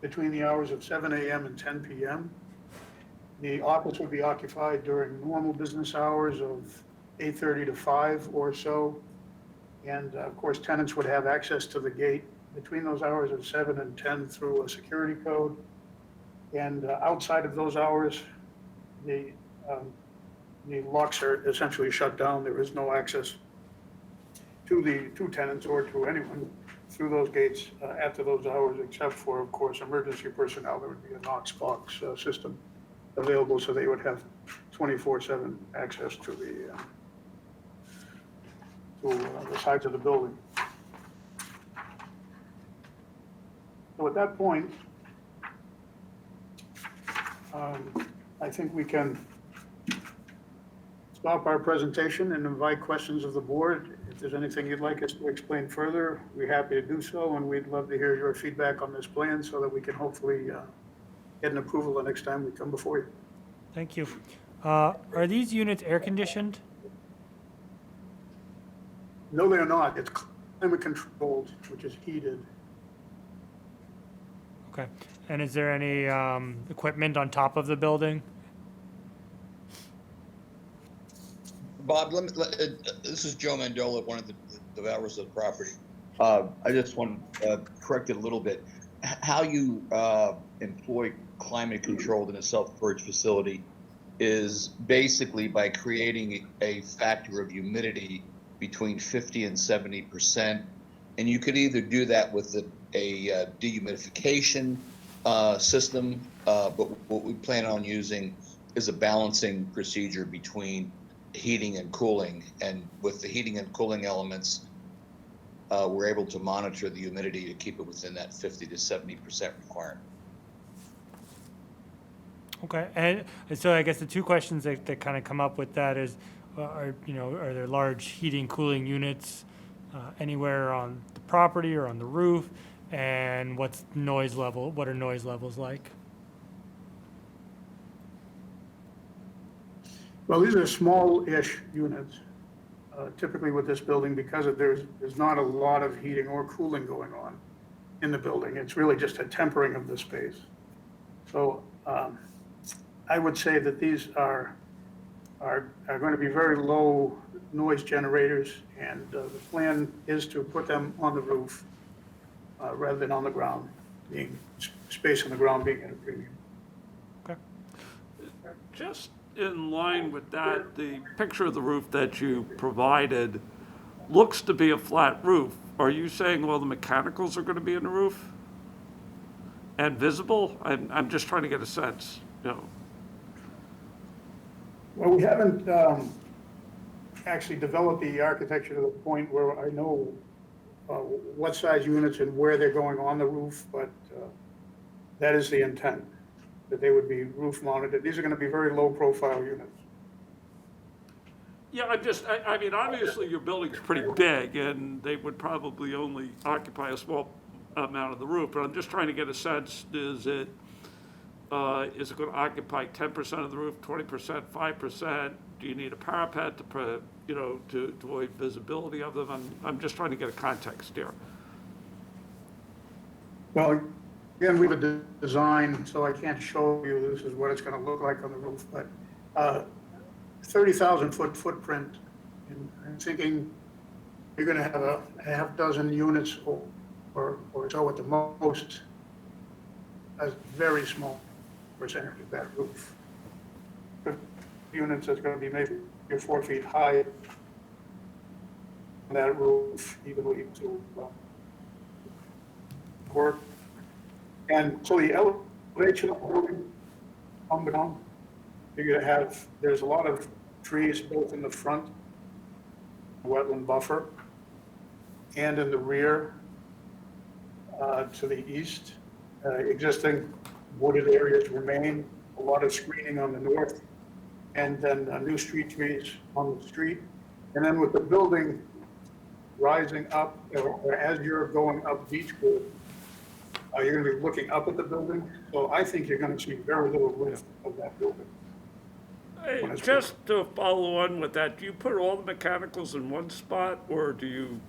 Speaker 10: between the hours of 7 a.m. and 10 p.m. The office would be occupied during normal business hours of 8:30 to 5 or so. And of course, tenants would have access to the gate between those hours of 7 and 10 through a security code. And outside of those hours, the locks are essentially shut down. There is no access to tenants or to anyone through those gates after those hours, except for, of course, emergency personnel. There would be a Knox box system available, so they would have 24/7 access to the sides of the building. So at that point, I think we can stop our presentation and invite questions of the board. If there's anything you'd like us to explain further, we're happy to do so, and we'd love to hear your feedback on this plan so that we can hopefully get an approval the next time we come before you.
Speaker 1: Thank you. Are these units air conditioned?
Speaker 10: No, they're not. It's climate controlled, which is heated.
Speaker 1: Okay. And is there any equipment on top of the building?
Speaker 12: Bob, this is Joe Mandola, one of the developers of the property. I just want to correct it a little bit. How you employ climate controlled in a self-storage facility is basically by creating a factor of humidity between 50 and 70%. And you could either do that with a dehumidification system, but what we plan on using is a balancing procedure between heating and cooling. And with the heating and cooling elements, we're able to monitor the humidity to keep it within that 50 to 70% requirement.
Speaker 1: Okay. And so I guess the 2 questions that kind of come up with that is, are there large heating, cooling units anywhere on the property or on the roof? And what are noise levels like?
Speaker 10: Well, these are small-ish units, typically with this building, because there's not a lot of heating or cooling going on in the building. It's really just a tempering of the space. So I would say that these are going to be very low noise generators, and the plan is to put them on the roof rather than on the ground, being space on the ground being at a premium.
Speaker 1: Okay.
Speaker 4: Just in line with that, the picture of the roof that you provided looks to be a flat roof. Are you saying all the mechanicals are going to be in the roof and visible? I'm just trying to get a sense.
Speaker 10: Well, we haven't actually developed the architecture to the point where I know what size units and where they're going on the roof, but that is the intent, that they would be roof mounted. These are going to be very low profile units.
Speaker 4: Yeah, I mean, obviously your building's pretty big and they would probably only occupy a small amount of the roof, but I'm just trying to get a sense, is it going to occupy 10% of the roof, 20%, 5%? Do you need a parapet to avoid visibility of them? I'm just trying to get a context here.
Speaker 10: Well, again, we have a design, so I can't show you this is what it's going to look like on the roof, but 30,000 foot footprint. And I'm thinking you're going to have a half dozen units or so at the most, a very small percentage of that roof. The units that's going to be maybe 4 feet high, that roof evenly to work. And so the elevation of the building come down. You're going to have, there's a lot of trees both in the front, wetland buffer, and in the rear to the east. Existing wooded areas remain, a lot of screening on the north, and then new street trees on the street. And then with the building rising up, or as you're going up Beechwood, you're going to be looking up at the building. So I think you're going to see very little roof of that building.
Speaker 4: Hey, just to follow on with that, do you put all the mechanicals in one spot or do you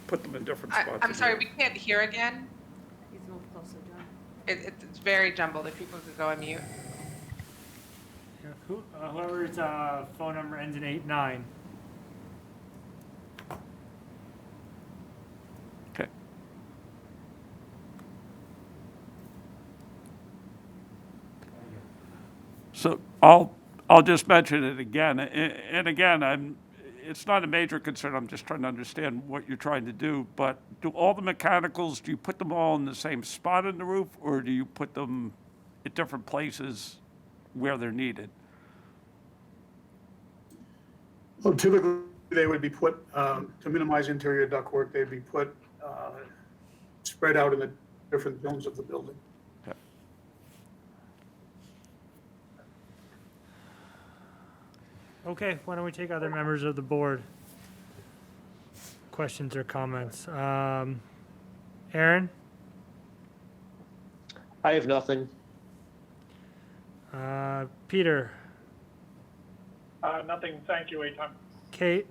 Speaker 4: put them in different spots?
Speaker 5: I'm sorry, we can't hear again.
Speaker 2: He's moved closer, John.
Speaker 5: It's very jumbled. If people could go on mute.
Speaker 1: Yeah, whoever's phone number ends in 89.
Speaker 4: Okay. So I'll just mention it again, and again, it's not a major concern, I'm just trying to understand what you're trying to do, but do all the mechanicals, do you put them all in the same spot in the roof, or do you put them at different places where they're needed?
Speaker 10: Well, typically, they would be put, to minimize interior ductwork, they'd be put, spread out in the different zones of the building.
Speaker 4: Okay.
Speaker 1: Okay, why don't we take other members of the board? Questions or comments? Aaron?
Speaker 9: I have nothing.
Speaker 1: Peter?
Speaker 6: Nothing, thank you, Eitan.
Speaker 1: Kate?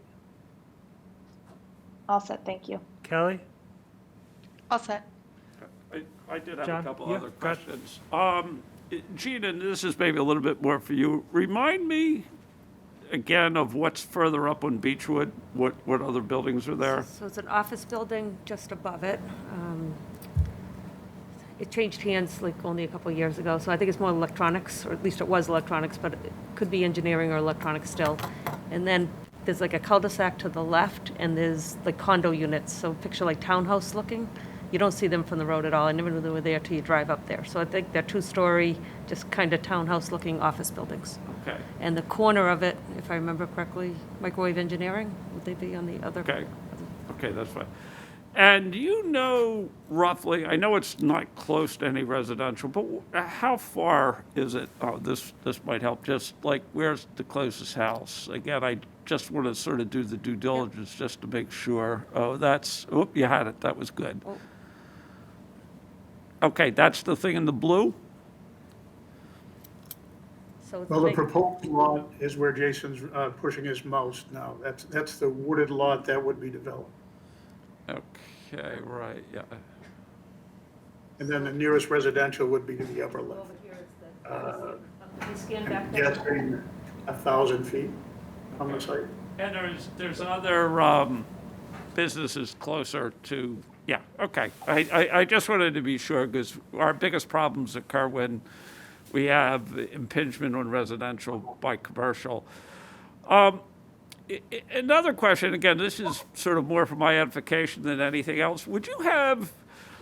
Speaker 8: All set, thank you.
Speaker 1: Kelly?
Speaker 5: All set.
Speaker 4: I did have
Speaker 1: John?
Speaker 4: a couple
Speaker 1: Yeah,
Speaker 4: other
Speaker 1: go ahead.
Speaker 4: questions. Gina, and this is maybe a little bit more for you. Remind me again of what's further up on Beechwood, what other buildings are there?
Speaker 2: So it's an office building just above it. It changed hands like only a couple of years ago, so I think it's more electronics, or at least it was electronics, but it could be engineering or electronics still. And then there's like a cul-de-sac to the left, and there's like condo units, so picture like townhouse looking. You don't see them from the road at all. I never knew they were there till you drive up there. So I think they're two-story, just kind of townhouse-looking office buildings.
Speaker 4: Okay.
Speaker 2: And the corner of it, if I remember correctly, microwave engineering, would they be on the other?
Speaker 4: Okay. Okay, that's fine. And do you know roughly, I know it's not close to any residential, but how far is it? Oh, this might help. Just like, where's the closest house? Again, I just want to sort of do the due diligence just to make sure. Oh, you had it. That was good.
Speaker 2: Oh.
Speaker 4: Okay, that's the thing in the blue?
Speaker 2: So it's
Speaker 10: Well, the
Speaker 2: big-
Speaker 10: proposed lot is where Jason's pushing his mouse now. That's the wooded lot that would be developed.
Speaker 4: Okay, right, yeah.
Speaker 10: And then the nearest residential would be to the upper left.
Speaker 2: Over here is the, can you scan back
Speaker 10: Yeah,
Speaker 2: there?
Speaker 10: it's 1,000 feet on the site.
Speaker 4: And there's other businesses closer to, yeah, okay. I just wanted to be sure, because our biggest problems occur when we have impingement on residential by commercial. Another question, again, this is sort of more for my edification than anything else. Would you have,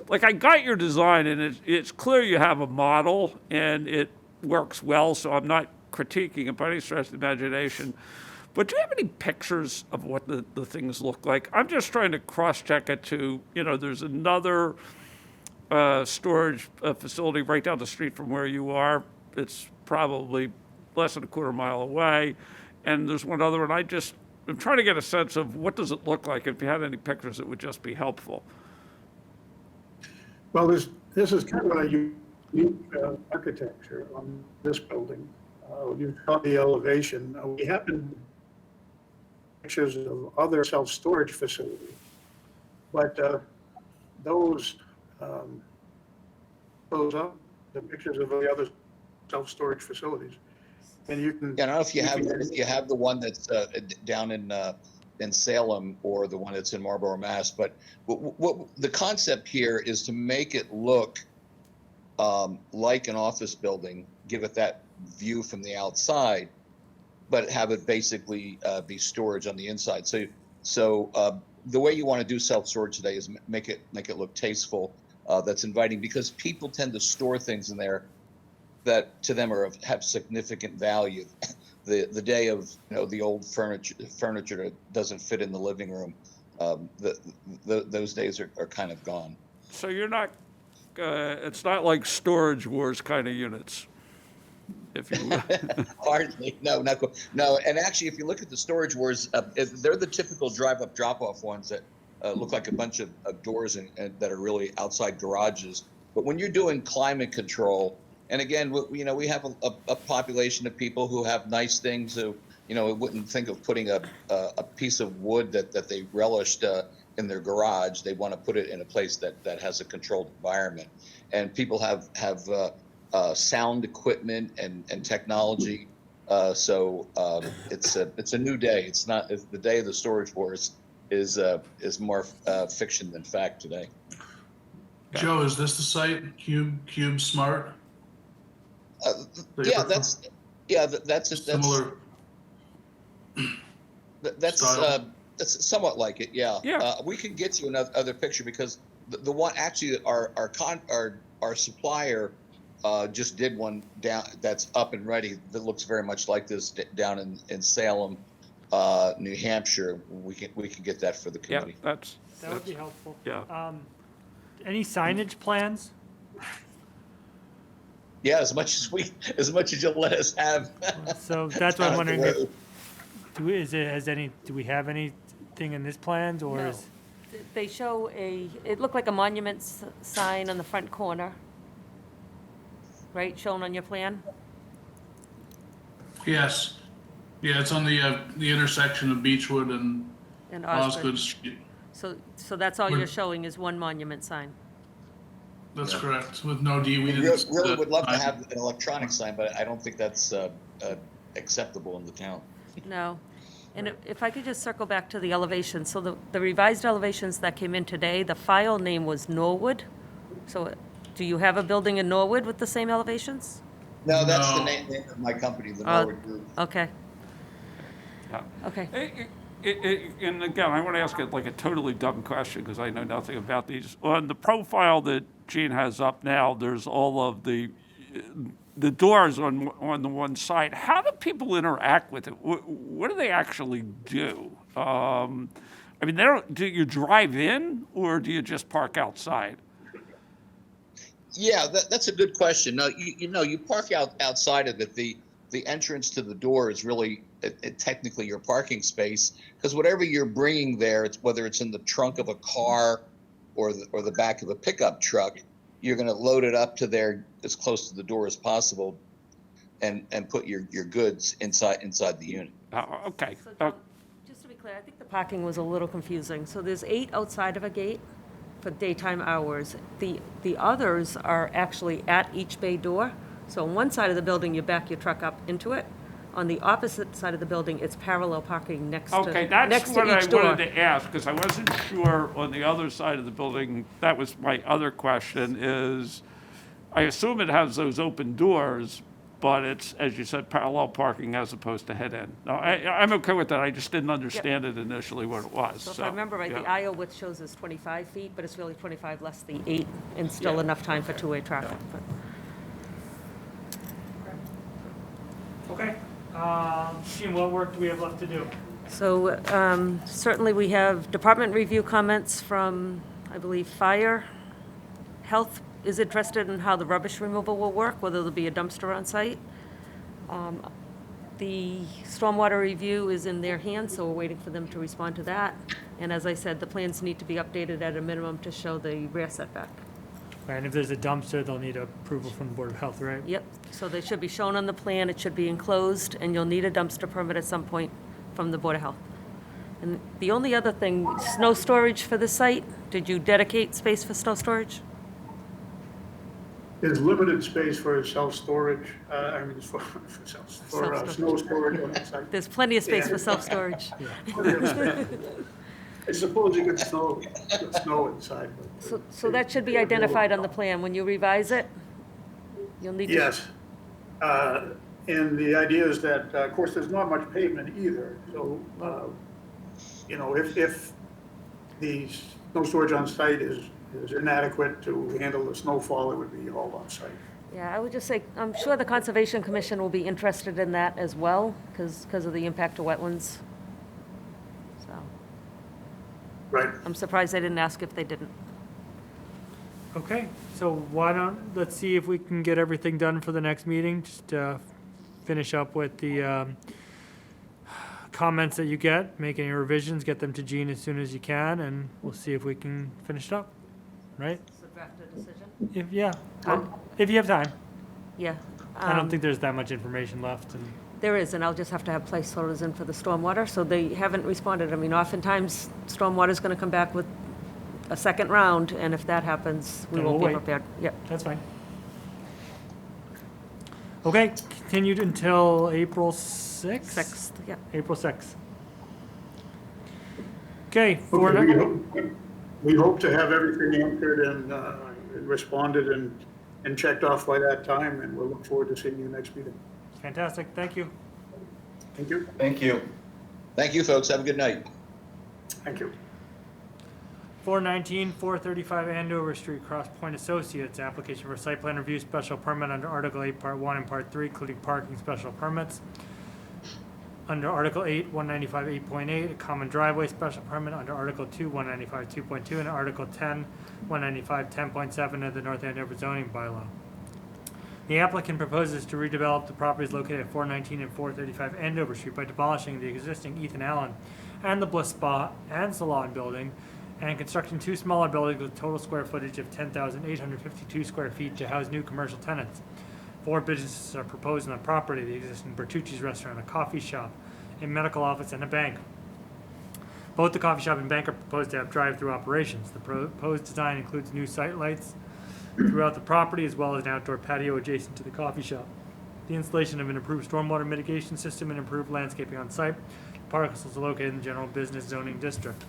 Speaker 4: like, I got your design, and it's clear you have a model, and it works well, so I'm not critiquing it by any stretch of the imagination. But do you have any pictures of what the things look like? I'm just trying to cross-check it to, there's another storage facility right down the street from where you are. It's probably less than a quarter mile away. And there's one other one. I'm trying to get a sense of what does it look like. If you had any pictures, it would just be helpful.
Speaker 10: Well, this is kind of a unique architecture on this building. You've got the elevation. We happen pictures of other self-storage facilities, but those up the pictures of the other self-storage facilities, and you can.
Speaker 12: Yeah, I don't know if you have the one that's down in Salem or the one that's in Marlborough, Mass. But what the concept here is to make it look like an office building, give it that view from the outside, but have it basically be storage on the inside. So the way you want to do self-storage today is make it look tasteful, that's inviting, because people tend to store things in there that to them have significant value. The day of the old furniture that doesn't fit in the living room, those days are kind of gone.
Speaker 4: So you're not, it's not like Storage Wars kind of units, if you will.
Speaker 12: Hardly, no. And actually, if you look at the Storage Wars, they're the typical drive-up, drop-off ones that look like a bunch of doors and that are really outside garages. But when you're doing climate control, and again, we have a population of people who have nice things who, wouldn't think of putting a piece of wood that they relished in their garage. They want to put it in a place that has a controlled environment. And people have sound equipment and technology. So it's a new day. It's the day of the Storage Wars is more fiction than fact today.
Speaker 11: Joe, is this the site, Cube Smart?
Speaker 12: That's
Speaker 11: Similar.
Speaker 12: That's somewhat like it. Yeah.
Speaker 4: Yeah.
Speaker 12: We can get you another picture because the one actually our supplier just did one down that's up and ready that looks very much like this down in Salem, New Hampshire. We can get that for the committee.
Speaker 4: Yeah,
Speaker 1: That would be helpful.
Speaker 4: Yeah.
Speaker 1: Any signage plans?
Speaker 12: Yeah, as much as you'll let us have.
Speaker 1: So that's what I'm wondering. Do we have anything in this plans, or
Speaker 2: No.
Speaker 1: is?
Speaker 2: They show it looked like a monument sign on the front corner, right, shown on your plan?
Speaker 11: Yes. Yeah, it's on the intersection of Beechwood and
Speaker 2: And
Speaker 11: Osgood
Speaker 2: Osgood.
Speaker 11: Street.
Speaker 2: So that's all you're showing is one monument sign?
Speaker 11: That's correct, with no D. We
Speaker 12: We
Speaker 11: didn't.
Speaker 12: really would love to have an electronic sign, but I don't think that's acceptable in the town.
Speaker 2: No. And if I could just circle back to the elevation, so the revised elevations that came in today, the file name was Norwood. So do you have a building in Norwood with the same elevations?
Speaker 12: No, that's the
Speaker 11: No.
Speaker 12: name of my company, the Norwood Group.
Speaker 2: Okay,
Speaker 4: Yeah.
Speaker 2: okay.
Speaker 4: And again, I want to ask it like a totally dumb question because I know nothing about these. On the profile that Gene has up now, there's all of the doors on the one side. How do people interact with it? What do they actually do? I mean, do you drive in or do you just park outside?
Speaker 12: Yeah, that's a good question. No, you park outside of it. The entrance to the door is really technically your parking space, because whatever you're bringing there, whether it's in the trunk of a car or the back of a pickup truck, you're going to load it up to there as close to the door as possible, and put your goods inside the unit.
Speaker 4: Okay.
Speaker 2: So John, just to be clear, I think the parking was a little confusing. So there's 8 outside of a gate for daytime hours. The others are actually at each bay door. So on one side of the building, you back your truck up into it. On the opposite side of the building, it's parallel parking next to each door.
Speaker 4: Okay, that's what I wanted to ask, because I wasn't sure on the other side of the building. That was my other question is, I assume it has those open doors, but it's, as you said, parallel parking as opposed to head-end. No, I'm okay with that. I just didn't understand it initially what it was.
Speaker 2: So if I remember right, the
Speaker 4: yeah.
Speaker 2: aisle width shows is 25 feet, but it's really 25 less the 8, and still enough time for two-way traffic. But
Speaker 1: Okay. Gene, what work do we have left to do?
Speaker 2: So certainly we have department review comments from, I believe, Fire. Health is interested in how the rubbish removal will work, whether there'll be a dumpster on site. The stormwater review is in their hands, so we're waiting for them to respond to that. And as I said, the plans need to be updated at a minimum to show the rear setback.
Speaker 1: And if there's a dumpster, they'll need approval from the Board of Health, right?
Speaker 2: Yep, so they should be shown on the plan, it should be enclosed, and you'll need a dumpster permit at some point from the Board of Health. And the only other thing, snow storage for the site, did you dedicate space for snow storage?
Speaker 10: There's limited space for self-storage, snow storage on the site.
Speaker 2: There's plenty of space
Speaker 10: Yeah.
Speaker 2: for self-storage.
Speaker 10: I suppose you could snow inside. but-
Speaker 2: So that should be identified on the plan. When you revise it, you'll need to.
Speaker 10: Yes. And the idea is that, of course, there's not much pavement either, so, you know, if the snow storage on site is inadequate to handle the snowfall, it would be hauled on site.
Speaker 2: Yeah, I would just say, I'm sure the Conservation Commission will be interested in that as well, because of the impact to wetlands. So,
Speaker 10: Right.
Speaker 2: I'm surprised they didn't ask if they didn't.
Speaker 1: Okay, so let's see if we can get everything done for the next meeting, just finish up with the comments that you get, make any revisions, get them to Jean as soon as you can, and we'll see if we can finish it up, right?
Speaker 2: So draft a decision?
Speaker 1: If you have time.
Speaker 2: Yeah.
Speaker 1: I don't think there's that much information left, and
Speaker 2: There is, and I'll just have to have placeholders in for the stormwater, so they haven't responded. I mean, oftentimes, stormwater's gonna come back with a second round, and if that happens, we
Speaker 1: Then
Speaker 2: won't
Speaker 1: we'll
Speaker 2: be
Speaker 1: wait.
Speaker 2: prepared. Yep.
Speaker 1: that's fine. Okay, continued until April 6th?
Speaker 2: 6th, yep.
Speaker 1: April 6th. Okay,
Speaker 10: We hope to have everything answered and responded and checked off by that time, and we'll look forward to seeing you next meeting.
Speaker 1: fantastic, thank you.
Speaker 10: Thank you.
Speaker 12: Thank you. Thank you, folks. Have a good night.
Speaker 10: Thank you.
Speaker 1: 419, 435 Andover Street, Cross Point Associates, application for site plan review special permit under Article 8, Part 1 and Part 3, including parking special permits. Under Article 8, 195, 8.8, a common driveway special permit under Article 2, 195, 2.2, and Article 10, 195, 10.7 of the North Andover zoning bylaw. The applicant proposes to redevelop the properties located at 419 and 435 Andover Street by demolishing the existing Ethan Allen and the Bliss Spa and Salon building and constructing two smaller buildings with total square footage of 10,852 square feet to house new commercial tenants. 4 businesses are proposed on the property: the existing Bertucci's restaurant, a coffee shop, a medical office, and a bank. Both the coffee shop and bank are proposed to have drive-through operations. The proposed design includes new site lights throughout the property, as well as an outdoor patio adjacent to the coffee shop. The installation of an improved stormwater mitigation system and improved landscaping on site. The parcel is located in the general business zoning district.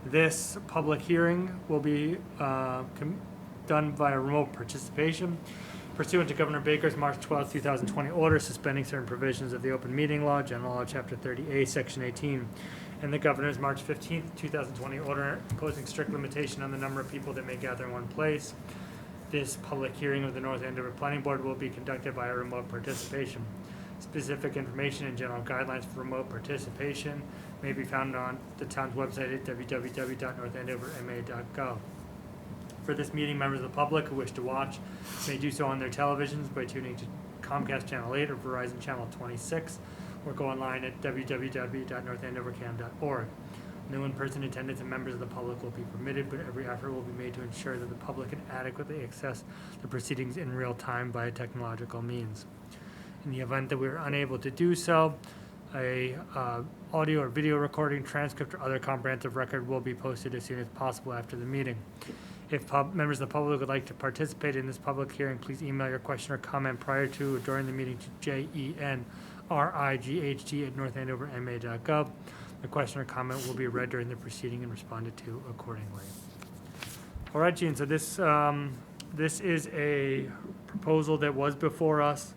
Speaker 1: This public hearing will be done via remote participation pursuant to Governor Baker's March 12, 2020 order suspending certain provisions of the Open Meeting Law, General Law, Chapter 30A, Section 18, and the Governor's March 15, 2020 order imposing strict limitation on the number of people that may gather in one place. This public hearing of the North Andover Planning Board will be conducted by remote participation. Specific information and general guidelines for remote participation may be found on the town's website at www.northandoverma.gov. For this meeting, members of the public who wish to watch may do so on their televisions by tuning to Comcast Channel 8 or Verizon Channel 26, or go online at www.northandovercam.org. No in-person attendance and members of the public will be permitted, but every effort will be made to ensure that the public can adequately access the proceedings in real time by technological means. In the event that we are unable to do so, a audio or video recording, transcript, or other comprehensive record will be posted as soon as possible after the meeting. If members of the public would like to participate in this public hearing, please email your question or comment prior to or during the meeting to jenright@northandoverma.gov. The question or comment will be read during the proceeding and responded to accordingly. All right, Gene, so this is a proposal that was before us,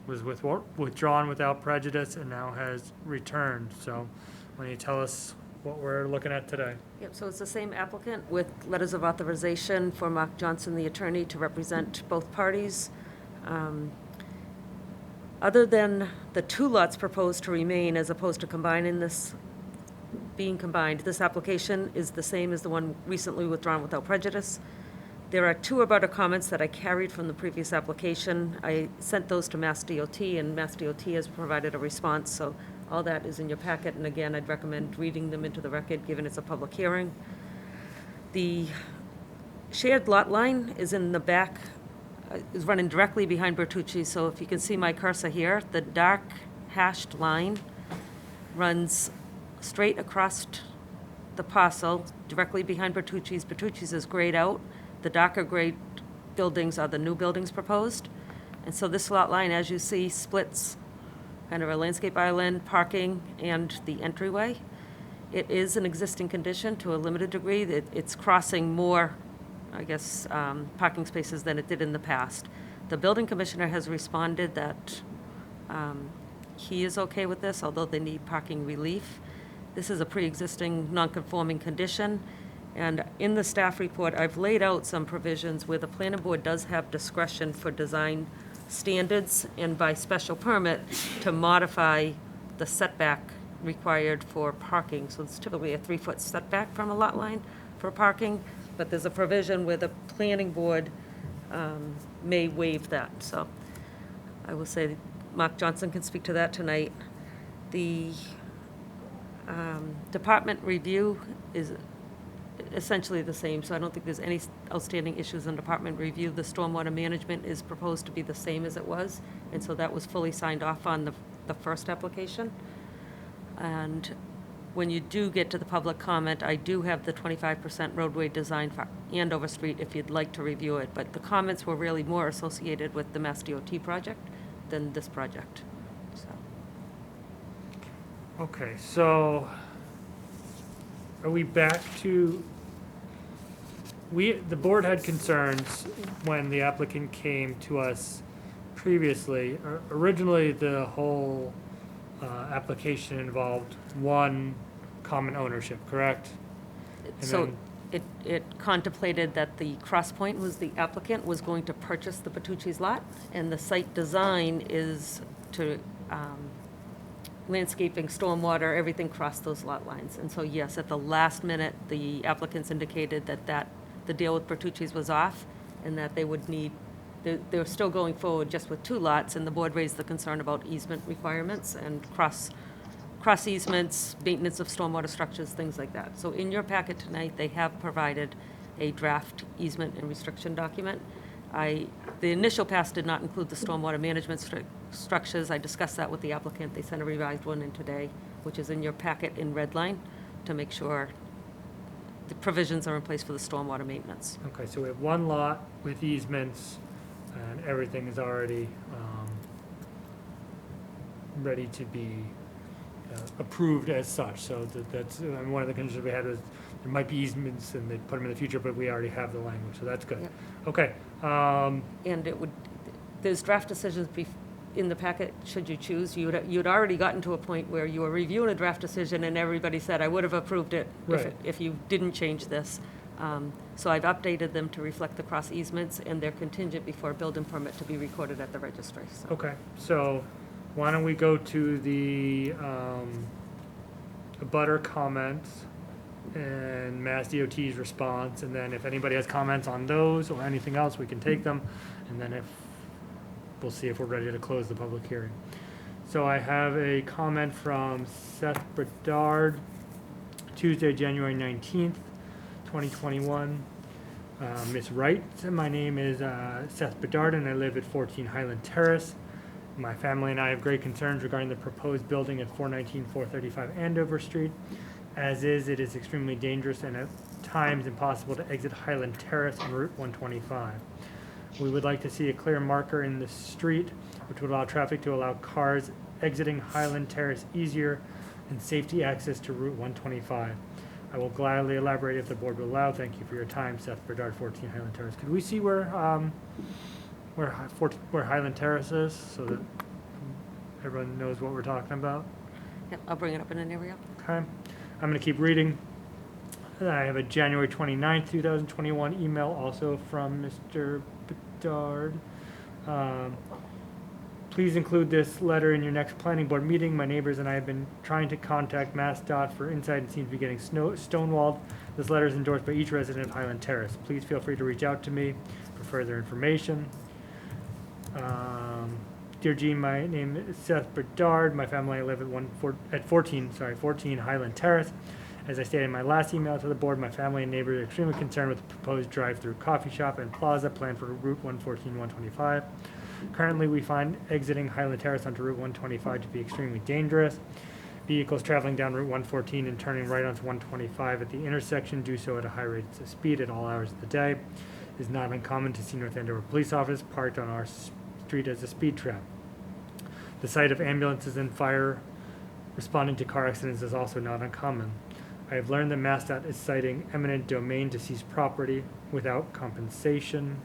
Speaker 1: was withdrawn without prejudice, and now has returned. So why don't you tell us what we're looking at today?
Speaker 2: Yep, so it's the same applicant with letters of authorization for Mark Johnson, the attorney, to represent both parties. Other than the 2 lots proposed to remain as opposed to being combined, this application is the same as the one recently withdrawn without prejudice. There are two abutter comments that I carried from the previous application. I sent those to Mass DOT, and Mass DOT has provided a response, so all that is in your packet, and again, I'd recommend reading them into the record, given it's a public hearing. The shared lot line is in the back, is running directly behind Bertucci, so if you can see my cursor here, the dark hashed line runs straight across the parcel, directly behind Bertucci's. Bertucci's is grayed out. The darker gray buildings are the new buildings proposed. And so this lot line, as you see, splits kind of a landscape island, parking, and the entryway. It is an existing condition to a limited degree. It's crossing more, I guess, parking spaces than it did in the past. The building commissioner has responded that he is okay with this, although they need parking relief. This is a pre-existing non-conforming condition. And in the staff report, I've laid out some provisions where the planning board does have discretion for design standards and by special permit to modify the setback required for parking. So it's typically a 3-foot setback from a lot line for parking, but there's a provision where the planning board may waive that. So I will say Mark Johnson can speak to that tonight. The department review is essentially the same, so I don't think there's any outstanding issues in department review. The stormwater management is proposed to be the same as it was, and so that was fully signed off on the first application. And when you do get to the public comment, I do have the 25% roadway design for Andover Street if you'd like to review it, but the comments were really more associated with the Mass DOT project than this project, so.
Speaker 1: Okay, so are we back to, the board had concerns when the applicant came to us previously. Originally, the whole application involved one common ownership, correct? And
Speaker 2: So
Speaker 1: then-
Speaker 2: it contemplated that the Cross Point was the applicant, was going to purchase the Bertucci's lot, and the site design is to landscaping, stormwater, everything crossed those lot lines. And so, yes, at the last minute, the applicants indicated that the deal with Bertucci's was off, and that they would need, they're still going forward just with 2 lots, and the board raised the concern about easement requirements and cross easements, maintenance of stormwater structures, things like that. So in your packet tonight, they have provided a draft easement and restriction document. The initial pass did not include the stormwater management structures. I discussed that with the applicant. They sent a revised one in today, which is in your packet in red line, to make sure the provisions are in place for the stormwater maintenance.
Speaker 1: Okay, so we have one lot with easements, and everything is already ready to be approved as such. So that's one of the conditions we had was there might be easements and they'd put them in the future, but we already have the language, so that's good.
Speaker 2: Yep.
Speaker 1: Okay.
Speaker 2: And there's draft decisions in the packet, should you choose. You'd already gotten to a point where you were reviewing a draft decision and everybody said, I would have approved it
Speaker 1: Right.
Speaker 2: if you didn't change this. So I've updated them to reflect the cross easements, and they're contingent before a building permit to be recorded at the registry. So.
Speaker 1: Okay, so why don't we go to the abutter comments and Mass DOT's response, and then if anybody has comments on those or anything else, we can take them, and then we'll see if we're ready to close the public hearing. So I have a comment from Seth Bedard, Tuesday, January 19th, 2021. Ms. Wright, my name is Seth Bedard, and I live at 14 Highland Terrace. My family and I have great concerns regarding the proposed building at 419-435 Andover Street. As is, it is extremely dangerous and at times impossible to exit Highland Terrace on Route 125. We would like to see a clear marker in the street which would allow traffic to allow cars exiting Highland Terrace easier and safety access to Route 125. I will gladly elaborate if the board will allow. Thank you for your time. Seth Bedard, 14 Highland Terrace. Could we see where Highland Terrace is so that everyone knows what we're talking about?
Speaker 2: Yep, I'll bring it up in an area.
Speaker 1: Okay. I'm going to keep reading. I have a January 29th, 2021 email also from Mr. Bedard. Please include this letter in your next planning board meeting. My neighbors and I have been trying to contact MassDOT for insight and seem to be getting stonewalled. This letter is endorsed by each resident of Highland Terrace. Please feel free to reach out to me for further information. Dear Gene, my name is Seth Bedard. My family and I live at 14 Highland Terrace. As I stated in my last email to the board, my family and neighbors are extremely concerned with the proposed drive-through coffee shop and plaza planned for Route 114-125. Currently, we find exiting Highland Terrace onto Route 125 to be extremely dangerous. Vehicles traveling down Route 114 and turning right onto 125 at the intersection do so at a high rate of speed at all hours of the day. It is not uncommon to see North Andover police officers parked on our street as a speed trap. The sight of ambulances and fire responding to car accidents is also not uncommon. I have learned that MassDOT is citing eminent domain to seize property without compensation.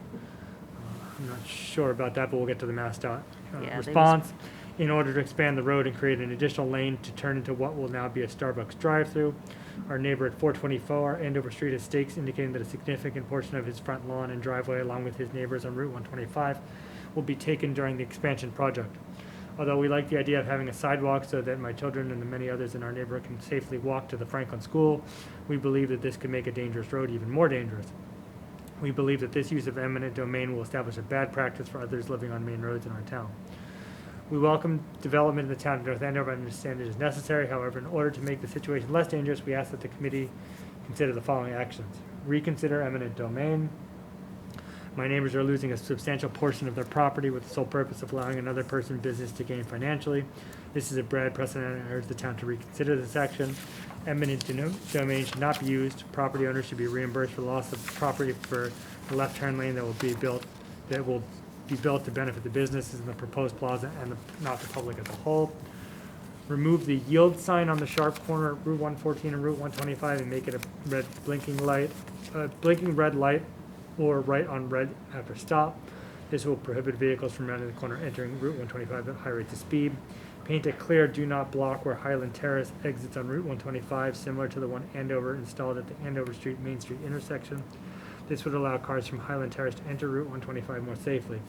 Speaker 1: I'm not sure about that, but we'll get to the MassDOT
Speaker 2: Yeah, they
Speaker 1: response. In order to expand the road and create an additional lane to turn into what will now be a Starbucks drive-through. Our neighbor at 424 Andover Street has stakes indicating that a significant portion of his front lawn and driveway, along with his neighbors on Route 125, will be taken during the expansion project. Although we like the idea of having a sidewalk so that my children and the many others in our neighborhood can safely walk to the Franklin School, we believe that this could make a dangerous road even more dangerous. We believe that this use of eminent domain will establish a bad practice for others living on main roads in our town. We welcome development in the town of North Andover and understand it is necessary. However, in order to make the situation less dangerous, we ask that the committee consider the following actions. Reconsider eminent domain. My neighbors are losing a substantial portion of their property with the sole purpose of allowing another person's business to gain financially. This is a bad precedent and I urge the town to reconsider this action. Eminent domain should not be used. Property owners should be reimbursed for the loss of property for the left turn lane that will be built to benefit the businesses in the proposed plaza and not the public as a whole. Remove the yield sign on the sharp corner of Route 114 and Route 125 and make it a red blinking red light or right on red after stop. This will prohibit vehicles from rounding the corner entering Route 125 at high rates of speed. Paint a clear do not block where Highland Terrace exits on Route 125, similar to the one Andover installed at the Andover Street Main Street intersection. This would allow cars from Highland Terrace to enter Route 125 more safely.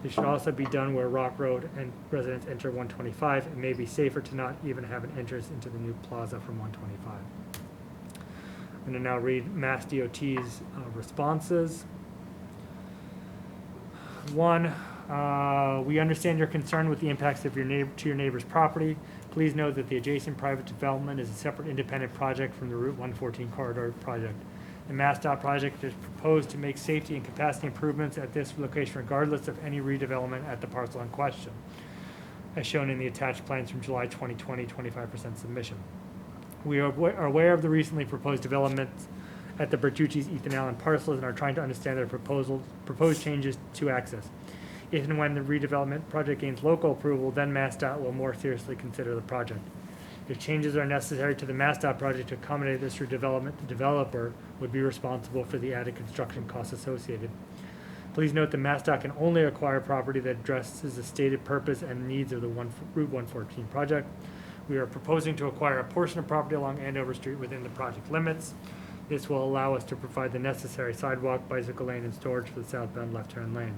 Speaker 1: This should also be done where Rock Road and residents enter 125. It may be safer to not even have an entrance into the new plaza from 125. I'm going to now read Mass DOT's responses. One, we understand your concern with the impacts of your neighbor's property. Please note that the adjacent private development is a separate independent project from the Route 114 corridor project. The MassDOT project is proposed to make safety and capacity improvements at this location regardless of any redevelopment at the parcel in question, as shown in the attached plans from July 2020 25% submission. We are aware of the recently proposed developments at the Bertucci's Ethan Allen parcels and are trying to understand their proposed changes to access. If and when the redevelopment project gains local approval, then MassDOT will more seriously consider the project. If changes are necessary to the MassDOT project to accommodate this redevelopment, the developer would be responsible for the added construction costs associated. Please note that MassDOT can only acquire property that addresses the stated purpose and needs of the Route 114 project. We are proposing to acquire a portion of property along Andover Street within the project limits. This will allow us to provide the necessary sidewalk, bicycle lane, and storage for the southbound left turn lane.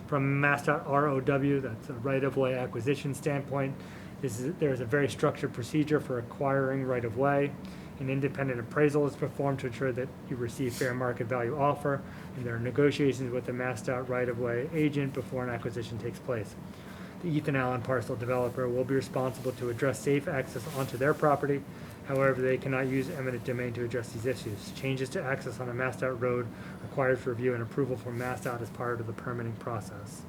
Speaker 1: From MassDOT ROW, that's a right-of-way acquisition standpoint, there is a very structured procedure for acquiring right-of-way. An independent appraisal is performed to ensure that you receive fair market value offer, and there are negotiations with the MassDOT right-of-way agent before an acquisition takes place. The Ethan Allen parcel developer will be responsible to address safe access onto their property. However, they cannot use eminent domain to address these issues. Changes to access on a MassDOT road requires review and approval from MassDOT as part of the permitting process.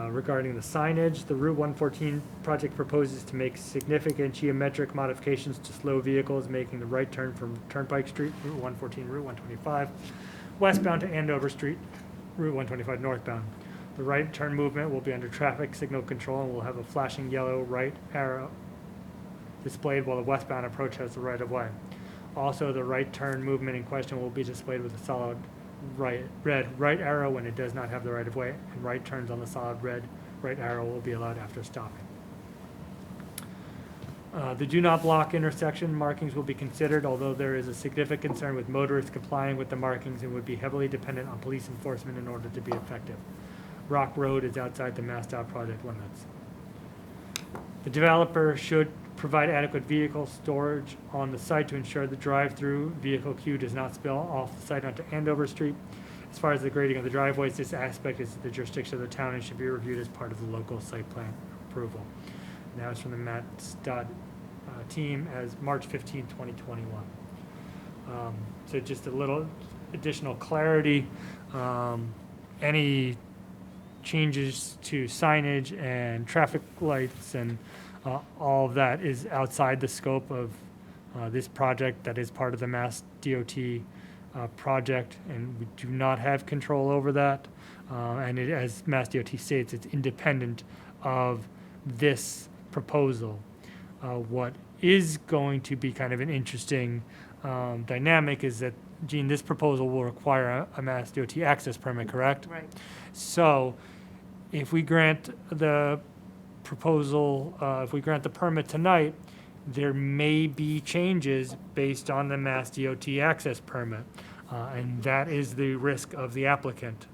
Speaker 1: Regarding the signage, the Route 114 project proposes to make significant geometric modifications to slow vehicles making the right turn from Turnpike Street, Route 114, Route 125, westbound to Andover Street, Route 125 northbound. The right turn movement will be under traffic signal control and will have a flashing yellow right arrow displayed while the westbound approach has the right of way. Also, the right turn movement in question will be displayed with a solid red right arrow when it does not have the right of way, and right turns on the solid red right arrow will be allowed after stopping. The do not block intersection markings will be considered, although there is a significant concern with motorists complying with the markings and would be heavily dependent on police enforcement in order to be effective. Rock Road is outside the MassDOT project limits. The developer should provide adequate vehicle storage on the site to ensure the drive-through vehicle queue does not spill off the site onto Andover Street. As far as the grading of the driveways, this aspect is the jurisdiction of the town and should be reviewed as part of the local site plan approval. And that was from the Matt Stott team as March 15, 2021. So just a little additional clarity. Any changes to signage and traffic lights and all of that is outside the scope of this project. That is part of the Mass DOT project, and we do not have control over that. And it, as Mass DOT states, it's independent of this proposal. What is going to be kind of an interesting dynamic is that, Gene, this proposal will require a Mass DOT access permit, correct?
Speaker 2: Right.
Speaker 1: So if we grant the proposal, if we grant the permit tonight, there may be changes based on the Mass DOT access permit. And that is the risk of the applicant.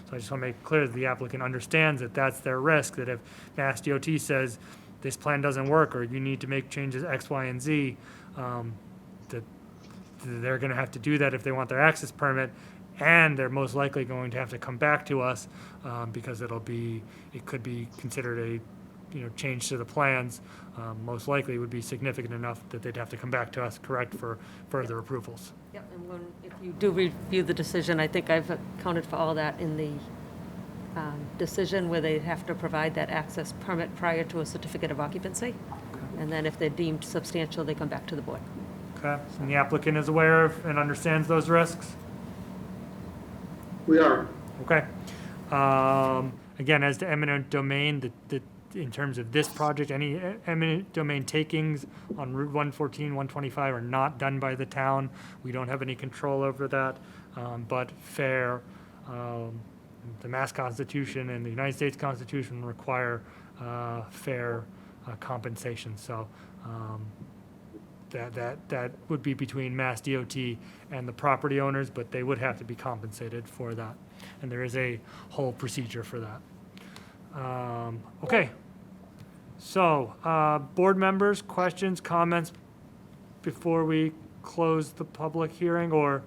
Speaker 1: So I just want to make clear that the applicant understands that that's their risk, that if Mass DOT says this plan doesn't work or you need to make changes X, Y, and Z, that they're going to have to do that if they want their access permit, and they're most likely going to have to come back to us because it could be considered a change to the plans. Most likely it would be significant enough that they'd have to come back to us, correct, for further approvals.
Speaker 2: Yep, and if you do review the decision, I think I've accounted for all that in the decision where they have to provide that access permit prior to a certificate of occupancy. And then if they're deemed substantial, they come back to the board.
Speaker 1: Okay, and the applicant is aware of and understands those risks?
Speaker 10: We are.
Speaker 1: Okay. Again, as to eminent domain, in terms of this project, any eminent domain takings on Route 114, 125 are not done by the town. We don't have any control over that, but the Mass Constitution and the United States Constitution require fair compensation. So that would be between Mass DOT and the property owners, but they would have to be compensated for that. And there is a whole procedure for that. Okay. So, board members, questions, comments before we close the public hearing, or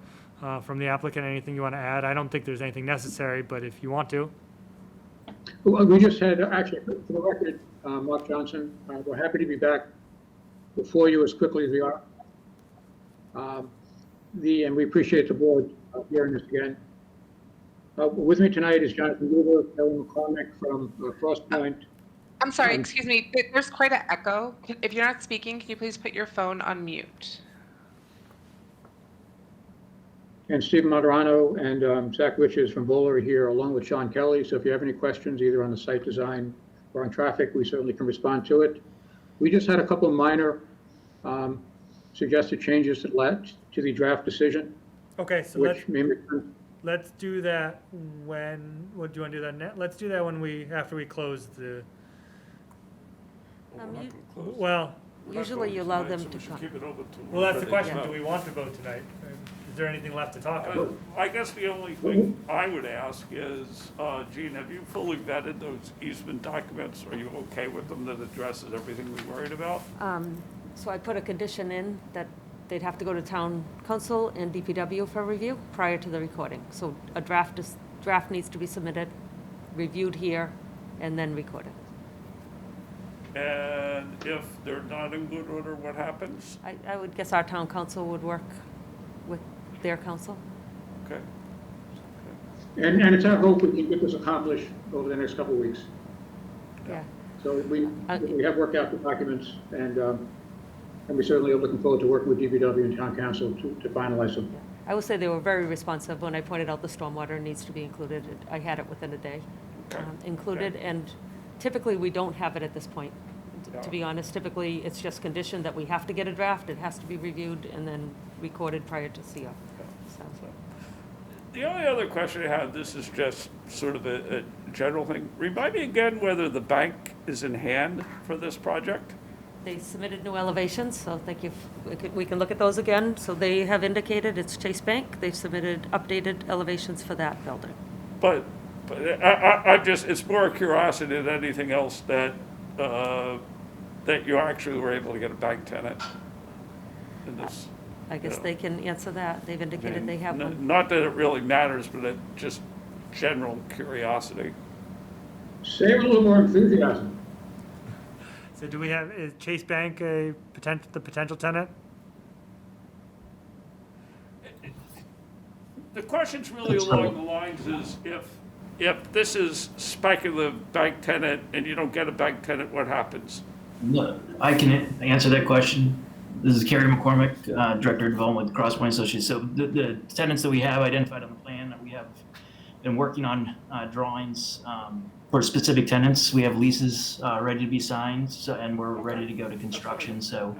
Speaker 1: from the applicant, anything you want to add? I don't think there's anything necessary, but if you want to.
Speaker 13: Well, we just had, actually, for the record, Mark Johnson, we're happy to be back before you as quickly as we are. And we appreciate the board hearing this again. With me tonight is Jonathan Gruber, Ellen McCormick from Frost Point.
Speaker 5: I'm sorry, excuse me, there's quite an echo. If you're not speaking, can you please put your phone on mute?
Speaker 13: And Steve Moderano and Zach Riches from Bowler are here, along with Sean Kelly. So if you have any questions, either on the site design or on traffic, we certainly can respond to it. We just had a couple of minor suggested changes that led to the draft decision.
Speaker 1: Okay, so let's do that when, what do you want to do that now? Let's do that after we close the, well.
Speaker 2: Usually you allow them to come.
Speaker 1: Well, that's the question, do we want to vote tonight? Is there anything left to talk about?
Speaker 4: I guess the only thing I would ask is, Gene, have you fully vetted those easement documents? Are you okay with them that addresses everything we worried about?
Speaker 2: So I put a condition in that they'd have to go to town council and DPW for review prior to the recording. So a draft needs to be submitted, reviewed here, and then recorded.
Speaker 4: And if they're not in good order, what happens?
Speaker 2: I would guess our town council would work with their council.
Speaker 4: Okay.
Speaker 13: And it's our hope we can get this accomplished over the next couple of weeks.
Speaker 2: Yeah.
Speaker 13: So we have worked out the documents, and we certainly are looking forward to working with DPW and town council to finalize them.
Speaker 2: I will say they were very responsive when I pointed out the stormwater needs to be included. I had it within a day included, and typically we don't have it at this point. To be honest, typically it's just conditioned that we have to get a draft, it has to be reviewed and then recorded prior to CO. So.
Speaker 4: The only other question I have, this is just sort of a general thing. Remind me again whether the bank is in hand for this project?
Speaker 2: They submitted new elevations, so thank you. We can look at those again. So they have indicated it's Chase Bank. They've submitted updated elevations for that building.
Speaker 4: But I'm just, it's more a curiosity than anything else that that you actually were able to get a bank tenant in this.
Speaker 2: I guess they can answer that. They've indicated they have one.
Speaker 4: Not that it really matters, but it just general curiosity.
Speaker 13: Say with a little more enthusiasm.
Speaker 1: So do we have, is Chase Bank the potential tenant?
Speaker 4: The question's really along the lines is if this is speculative bank tenant and you don't get a bank tenant, what happens?
Speaker 14: No, I can answer that question. This is Kerry McCormick, Director of Development with Crosspoint Associates. So the tenants that we have identified on the plan, we have been working on drawings for specific tenants. We have leases ready to be signed, and we're ready to go to construction. So,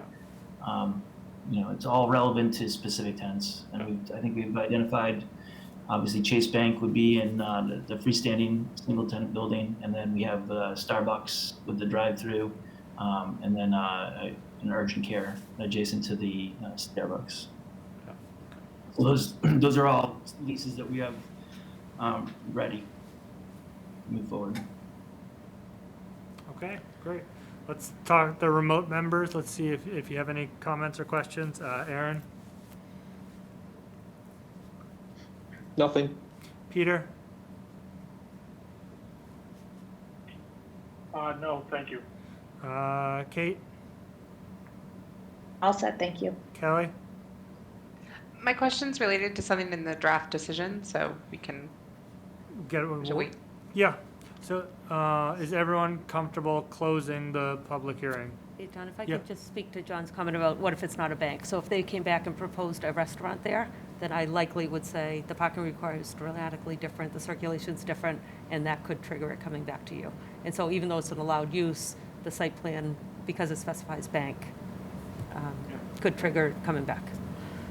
Speaker 14: it's all relevant to specific tenants. And I think we've identified, obviously, Chase Bank would be in the freestanding single tenant building. And then we have Starbucks with the drive-through, and then an urgent care adjacent to the Starbucks. So those are all leases that we have ready to move forward.
Speaker 1: Okay, great. Let's talk the remote members. Let's see if you have any comments or questions. Aaron?
Speaker 9: Nothing.
Speaker 1: Peter?
Speaker 6: No, thank you.
Speaker 1: Kate?
Speaker 8: All set, thank you.
Speaker 1: Kelly?
Speaker 5: My question's related to something in the draft decision, so we can, should we?
Speaker 1: Yeah. So, is everyone comfortable closing the public hearing?
Speaker 2: Hey, John, if I
Speaker 1: Yeah.
Speaker 2: could just speak to John's comment about what if it's not a bank? So if they came back and proposed a restaurant there, then I likely would say the parking requirement is dramatically different, the circulation's different, and that could trigger it coming back to you. And so even though it's an allowed use, the site plan, because it specifies bank, could trigger coming back.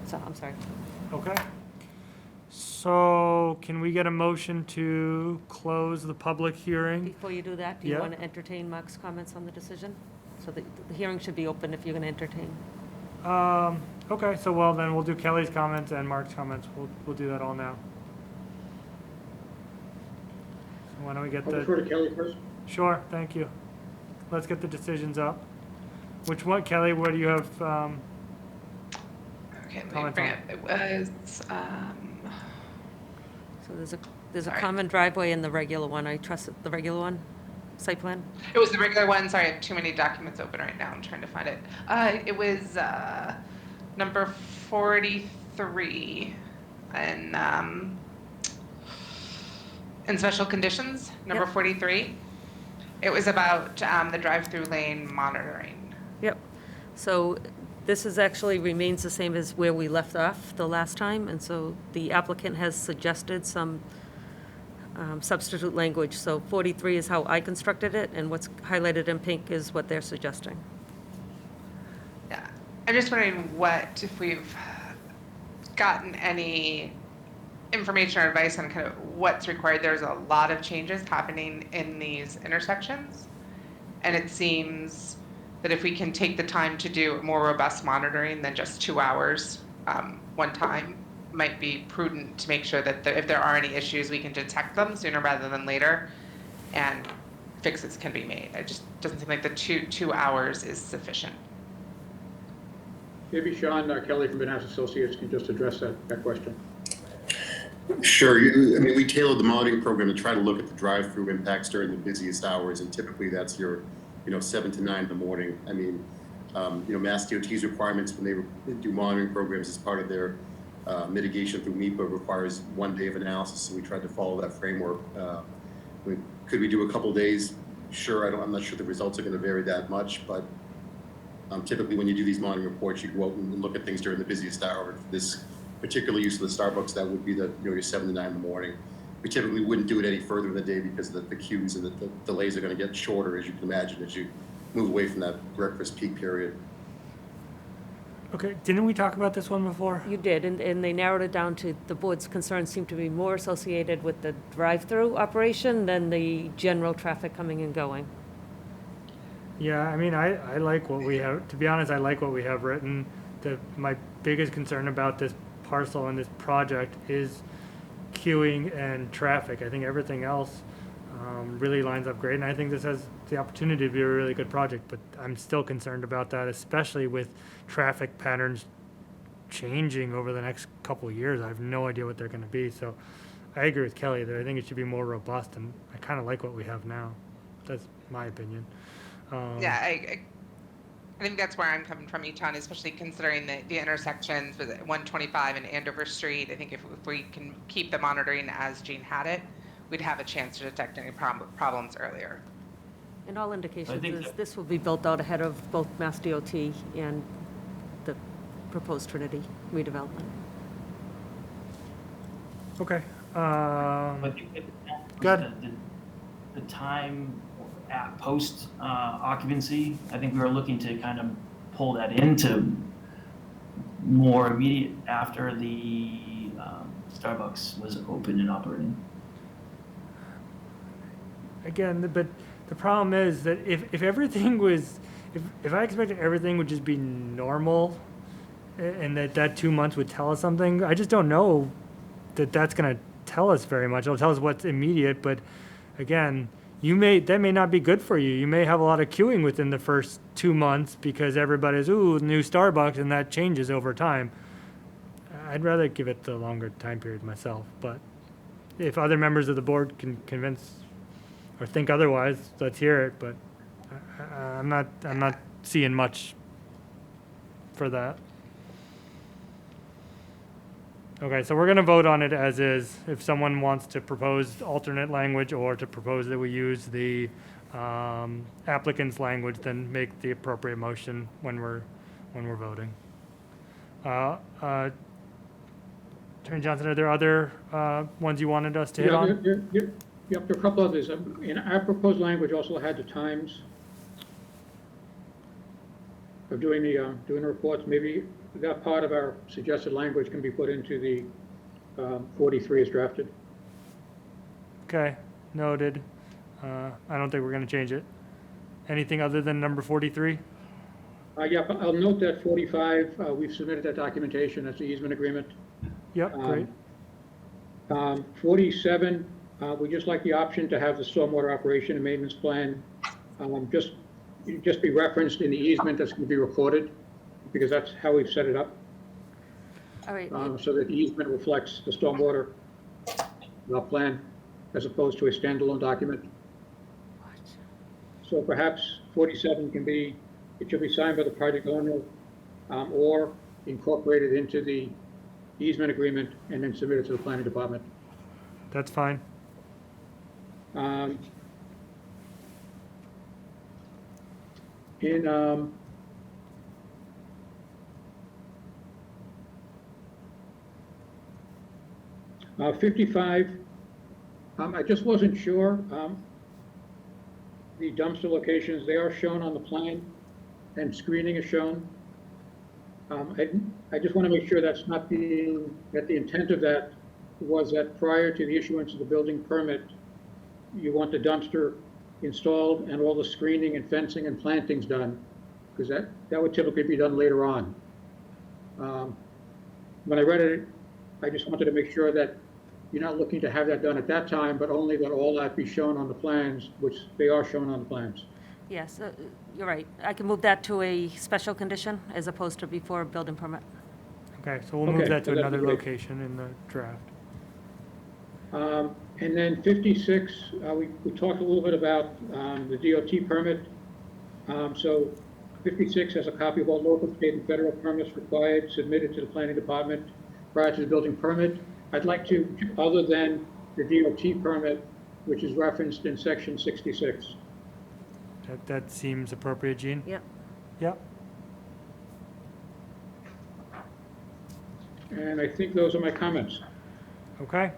Speaker 2: So, I'm sorry.
Speaker 1: Okay. So, can we get a motion to close the public hearing?
Speaker 2: Before you do that, do you
Speaker 1: Yeah.
Speaker 2: want to entertain Mark's comments on the decision? So the hearing should be open if you're going to entertain.
Speaker 1: Okay, so well, then we'll do Kelly's comments and Mark's comments. We'll do that all now. So why don't we get
Speaker 13: I'll defer to Kelly first.
Speaker 1: Sure, thank you. Let's get the decisions up. Which one, Kelly, what do you have,
Speaker 5: Okay, let me
Speaker 1: Comments
Speaker 5: bring
Speaker 1: on-
Speaker 5: it. It was,
Speaker 2: So there's a
Speaker 5: Sorry.
Speaker 2: common driveway in the regular one. I trust the regular one, site plan?
Speaker 5: it was the regular one. Sorry, I have too many documents open right now. I'm trying to find it. It was number 43 and in special conditions, number
Speaker 2: Yep.
Speaker 5: 43. It was about the drive-through lane monitoring.
Speaker 2: Yep. So this is actually remains the same as where we left off the last time, and so the applicant has suggested some substitute language. So 43 is how I constructed it, and what's highlighted in pink is what they're suggesting.
Speaker 5: Yeah, I'm just wondering if we've gotten any information or advice on kind of what's required. There's a lot of changes happening in these intersections, and it seems that if we can take the time to do more robust monitoring than just 2 hours one time, might be prudent to make sure that if there are any issues, we can detect them sooner rather than later, and fixes can be made. It just doesn't seem like the two hours is sufficient.
Speaker 13: Maybe Sean Kelly from Benaz Associates can just address that question.
Speaker 15: Sure. We tailored the monitoring program to try to look at the drive-through impacts during the busiest hours, and typically that's your, 7 to 9 in the morning. Mass DOT's requirements when they do monitoring programs as part of their mitigation through MEPA requires 1 day of analysis, so we tried to follow that framework. Could we do a couple days? Sure. I'm not sure the results are going to vary that much, but typically when you do these monitoring reports, you go out and look at things during the busiest hour. This particular use of the Starbucks, that would be your 7 to 9 in the morning. We typically wouldn't do it any further in the day because the queues and the delays are going to get shorter, as you can imagine, as you move away from that breakfast peak period.
Speaker 1: okay, didn't we talk about this one before?
Speaker 2: You did, and they narrowed it down to the board's concerns seem to be more associated with the drive-through operation than the general traffic coming and going.
Speaker 1: Yeah, I like what we have, to be honest, I like what we have written. My biggest concern about this parcel and this project is queuing and traffic. I think everything else really lines up great, and I think this has the opportunity to be a really good project, but I'm still concerned about that, especially with traffic patterns changing over the next couple of years. I have no idea what they're gonna be, so I agree with Kelly that I think it should be more robust, and I kinda like what we have now. That's my opinion.
Speaker 5: Yeah, I think that's where I'm coming from, Eton, especially considering the intersections with 125 and Andover Street. I think if we can keep the monitoring as Gene had it, we'd have a chance to detect any problems earlier.
Speaker 2: And all indications
Speaker 14: think
Speaker 2: is
Speaker 14: that-
Speaker 2: this will be built out ahead of both Mass DOT and the proposed Trinity redevelopment.
Speaker 1: Okay,
Speaker 14: But
Speaker 1: Go ahead.
Speaker 14: the time at post occupancy, I think we were looking to kind of pull that into more immediate after the Starbucks was open and operating.
Speaker 1: again, but the problem is that if everything was, if I expected everything would just be normal, and that 2 months would tell us something, I just don't know that that's gonna tell us very much. It'll tell us what's immediate, but again, that may not be good for you. You may have a lot of queuing within the first 2 months because everybody's, ooh, new Starbucks, and that changes over time. I'd rather give it the longer time period myself, but if other members of the board can convince or think otherwise, let's hear it, but I'm not seeing much for that. Okay, so we're gonna vote on it as is. If someone wants to propose alternate language or to propose that we use the applicant's language, then make the appropriate motion when we're voting. Attorney Johnson, are there other ones you wanted us to hit on?
Speaker 13: Yep, there are a couple others. In our proposed language also had the times of doing the reports. Maybe that part of our suggested language can be put into the 43 as drafted.
Speaker 1: Okay, noted. I don't think we're gonna change it. Anything other than number 43?
Speaker 13: Yeah, I'll note that 45, we've submitted that documentation, that's the easement agreement.
Speaker 1: Yep, great.
Speaker 13: 47, we just like the option to have the stormwater operation and maintenance plan just be referenced in the easement that's going to be recorded, because that's how we've set it up.
Speaker 2: All right,
Speaker 13: So that the easement reflects the stormwater plan as opposed to a standalone document. So perhaps 47 can be, it should be signed by the project owner or incorporated into the easement agreement and then submitted to the planning department.
Speaker 1: That's fine.
Speaker 13: In 55, I just wasn't sure. The dumpster locations, they are shown on the plan and screening is shown. I just want to make sure that's not being, that the intent of that was that prior to the issuance of the building permit, you want the dumpster installed and all the screening and fencing and plantings done, because that would typically be done later on. When I read it, I just wanted to make sure that you're not looking to have that done at that time, but only that all that be shown on the plans, which they are shown on the plans.
Speaker 2: yes, you're right. I can move that to a special condition as opposed to before a building permit.
Speaker 1: Okay, so we'll move that to
Speaker 13: that'd be
Speaker 1: another
Speaker 13: great.
Speaker 1: location in the draft.
Speaker 13: And then 56, we talked a little bit about the DOT permit. So 56 has a copy of all local, state, and federal permits required, submitted to the planning department prior to the building permit. I'd like to, other than the DOT permit, which is referenced in section 66.
Speaker 1: That seems appropriate, Gene?
Speaker 2: Yep.
Speaker 1: Yep.
Speaker 13: And I think those are my comments.
Speaker 1: Okay.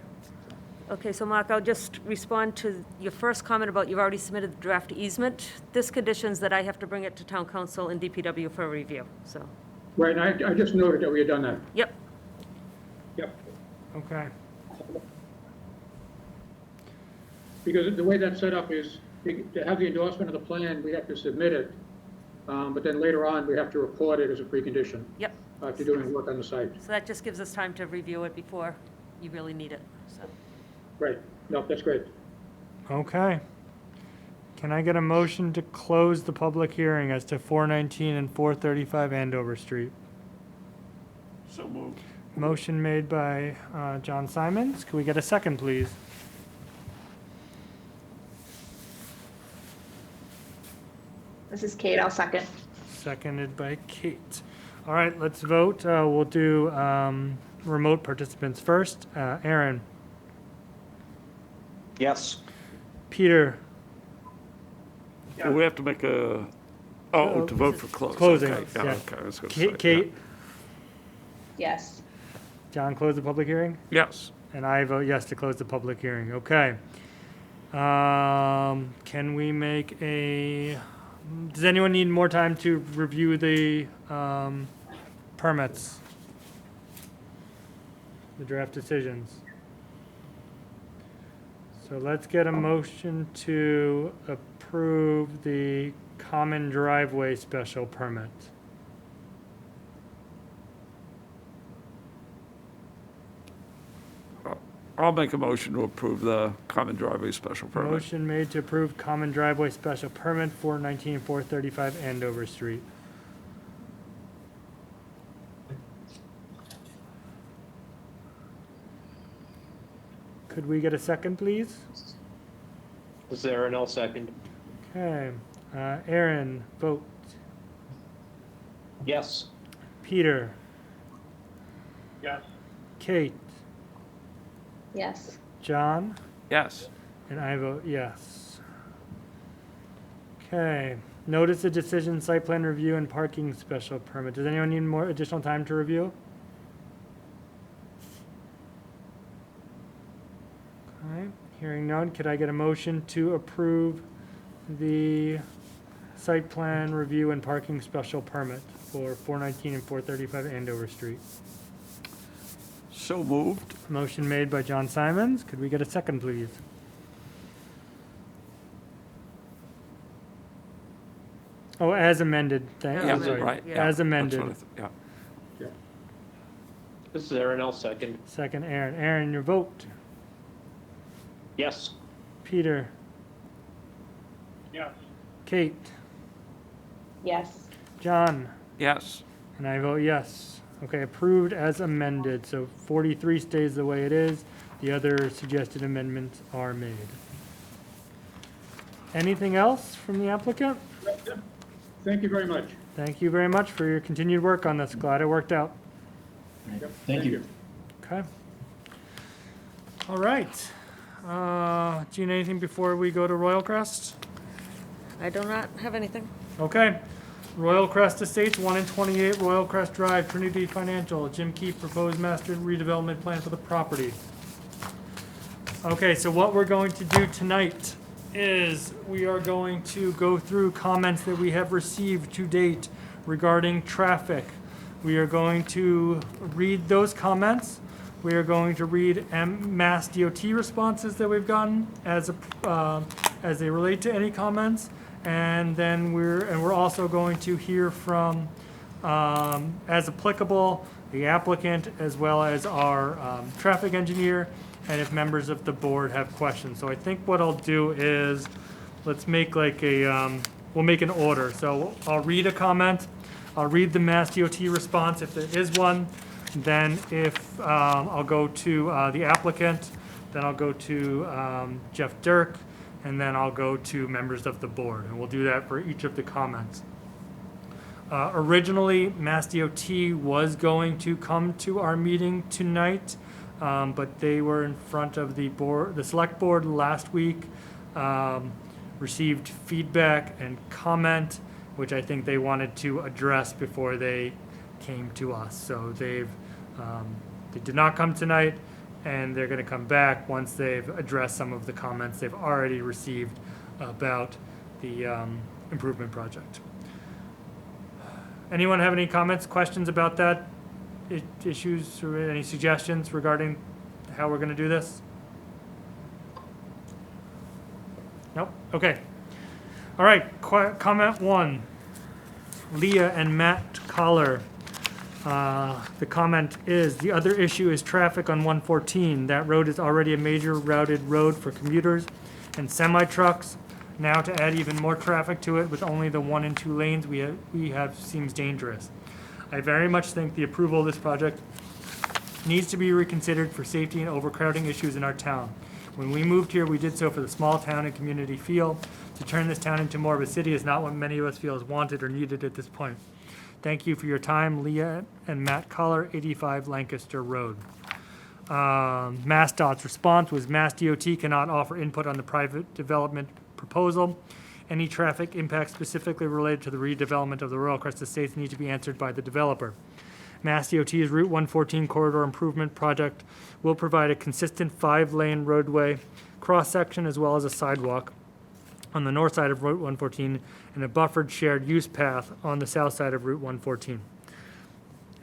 Speaker 2: Okay, so Mark, I'll just respond to your first comment about you've already submitted the draft easement. This conditions that I have to bring it to town council and DPW for a review, so,
Speaker 13: Right, and I just noted that we had done that.
Speaker 2: yep.
Speaker 13: Yep.
Speaker 1: Okay.
Speaker 13: Because the way that's set up is, to have the endorsement of the plan, we have to submit it, but then later on, we have to record it as a precondition.
Speaker 2: Yep.
Speaker 13: If you're doing work on the site.
Speaker 2: So that just gives us time to review it before you really need it, so.
Speaker 13: Right, no, that's great.
Speaker 1: Okay. Can I get a motion to close the public hearing as to 419 and 435 Andover Street?
Speaker 4: So moved.
Speaker 1: Motion made by John Simons. Can we get a second, please?
Speaker 8: This is Kate, I'll second.
Speaker 1: Seconded by Kate. All right, let's vote. We'll do remote participants first. Aaron,
Speaker 9: Yes.
Speaker 1: Peter,
Speaker 4: Well, we have to make a, to vote for close.
Speaker 1: Closing,
Speaker 4: Okay,
Speaker 1: yeah.
Speaker 4: okay, I was gonna say,
Speaker 1: Kate,
Speaker 8: Yes.
Speaker 1: John, close the public hearing?
Speaker 4: Yes.
Speaker 1: And I vote yes to close the public hearing. Okay. Can we make a, does anyone need more time to review the permits? The draft decisions? So let's get a motion to approve the common driveway special permit.
Speaker 4: I'll make a motion to approve the common driveway special permit.
Speaker 1: Motion made to approve common driveway special permit 419 435 Andover Street. Could we get a second, please?
Speaker 9: Is there an L second?
Speaker 1: Okay. Aaron, vote.
Speaker 9: Yes.
Speaker 1: Peter,
Speaker 6: Yes.
Speaker 1: Kate,
Speaker 8: Yes.
Speaker 1: John,
Speaker 4: Yes.
Speaker 1: and I vote yes. Okay. Notice of decision, site plan review, and parking special permit. Does anyone need more additional time to review? Okay. Hearing none, could I get a motion to approve the site plan review and parking special permit for 419 and 435 Andover Street?
Speaker 4: So moved.
Speaker 1: Motion made by John Simons. Could we get a second, please? Oh, as amended.
Speaker 2: As
Speaker 4: Yeah,
Speaker 2: amended,
Speaker 4: right.
Speaker 2: yeah.
Speaker 4: yeah,
Speaker 1: As
Speaker 4: that's
Speaker 1: amended.
Speaker 4: what I th- Yeah.
Speaker 9: This is Aaron L second.
Speaker 1: Second, Aaron. Aaron, your vote.
Speaker 9: Yes.
Speaker 1: Peter,
Speaker 6: Yes.
Speaker 1: Kate,
Speaker 8: Yes.
Speaker 1: John,
Speaker 4: Yes.
Speaker 1: and I vote yes. Okay, approved as amended. So 43 stays the way it is. The other suggested amendments are made. Anything else from the applicant?
Speaker 13: Thank you very much.
Speaker 1: Thank you very much for your continued work on this. Glad it worked out.
Speaker 14: Thank you.
Speaker 1: Okay. All right. Gene, anything before we go to Royal Crest?
Speaker 2: I do not have anything.
Speaker 1: Okay. Royal Crest Estates, 1 and 28 Royal Crest Drive, Trinity Financial. Jim Keefe, proposed master redevelopment plan for the property. Okay, so what we're going to do tonight is we are going to go through comments that we have received to date regarding traffic. We are going to read those comments. We are going to read Mass DOT responses that we've gotten as they relate to any comments. And then we're also going to hear from, as applicable, the applicant as well as our traffic engineer, and if members of the board have questions. So I think what I'll do is, let's make like we'll make an order. So I'll read a comment, I'll read the Mass DOT response if there is one, then if I'll go to the applicant, then I'll go to Jeff Dirk, and then I'll go to members of the board, and we'll do that for each of the comments. Originally, Mass DOT was going to come to our meeting tonight, but they were in front of the board, the select board last week, received feedback and comment, which I think they wanted to address before they came to us. So they did not come tonight, and they're going to come back once they've addressed some of the comments they've already received about the improvement project. Anyone have any comments, questions about that, issues, or any suggestions regarding how we're going to do this? Nope. Okay. All right. Comment 1. Leah and Matt Collar. The comment is, the other issue is traffic on 114. That road is already a major routed road for commuters and semi-trucks. Now to add even more traffic to it with only the 1 and 2 lanes we have seems dangerous. I very much think the approval of this project needs to be reconsidered for safety and overcrowding issues in our town. When we moved here, we did so for the small town and community feel. To turn this town into more of a city is not what many of us feel is wanted or needed at this point. Thank you for your time, Leah and Matt Collar, 85 Lancaster Road. MassDOT's response was Mass DOT cannot offer input on the private development proposal. Any traffic impacts specifically related to the redevelopment of the Royal Crest Estates need to be answered by the developer. Mass DOT's Route 114 corridor improvement project will provide a consistent 5-lane roadway cross-section as well as a sidewalk on the north side of Route 114 and a buffered shared use path on the south side of Route 114.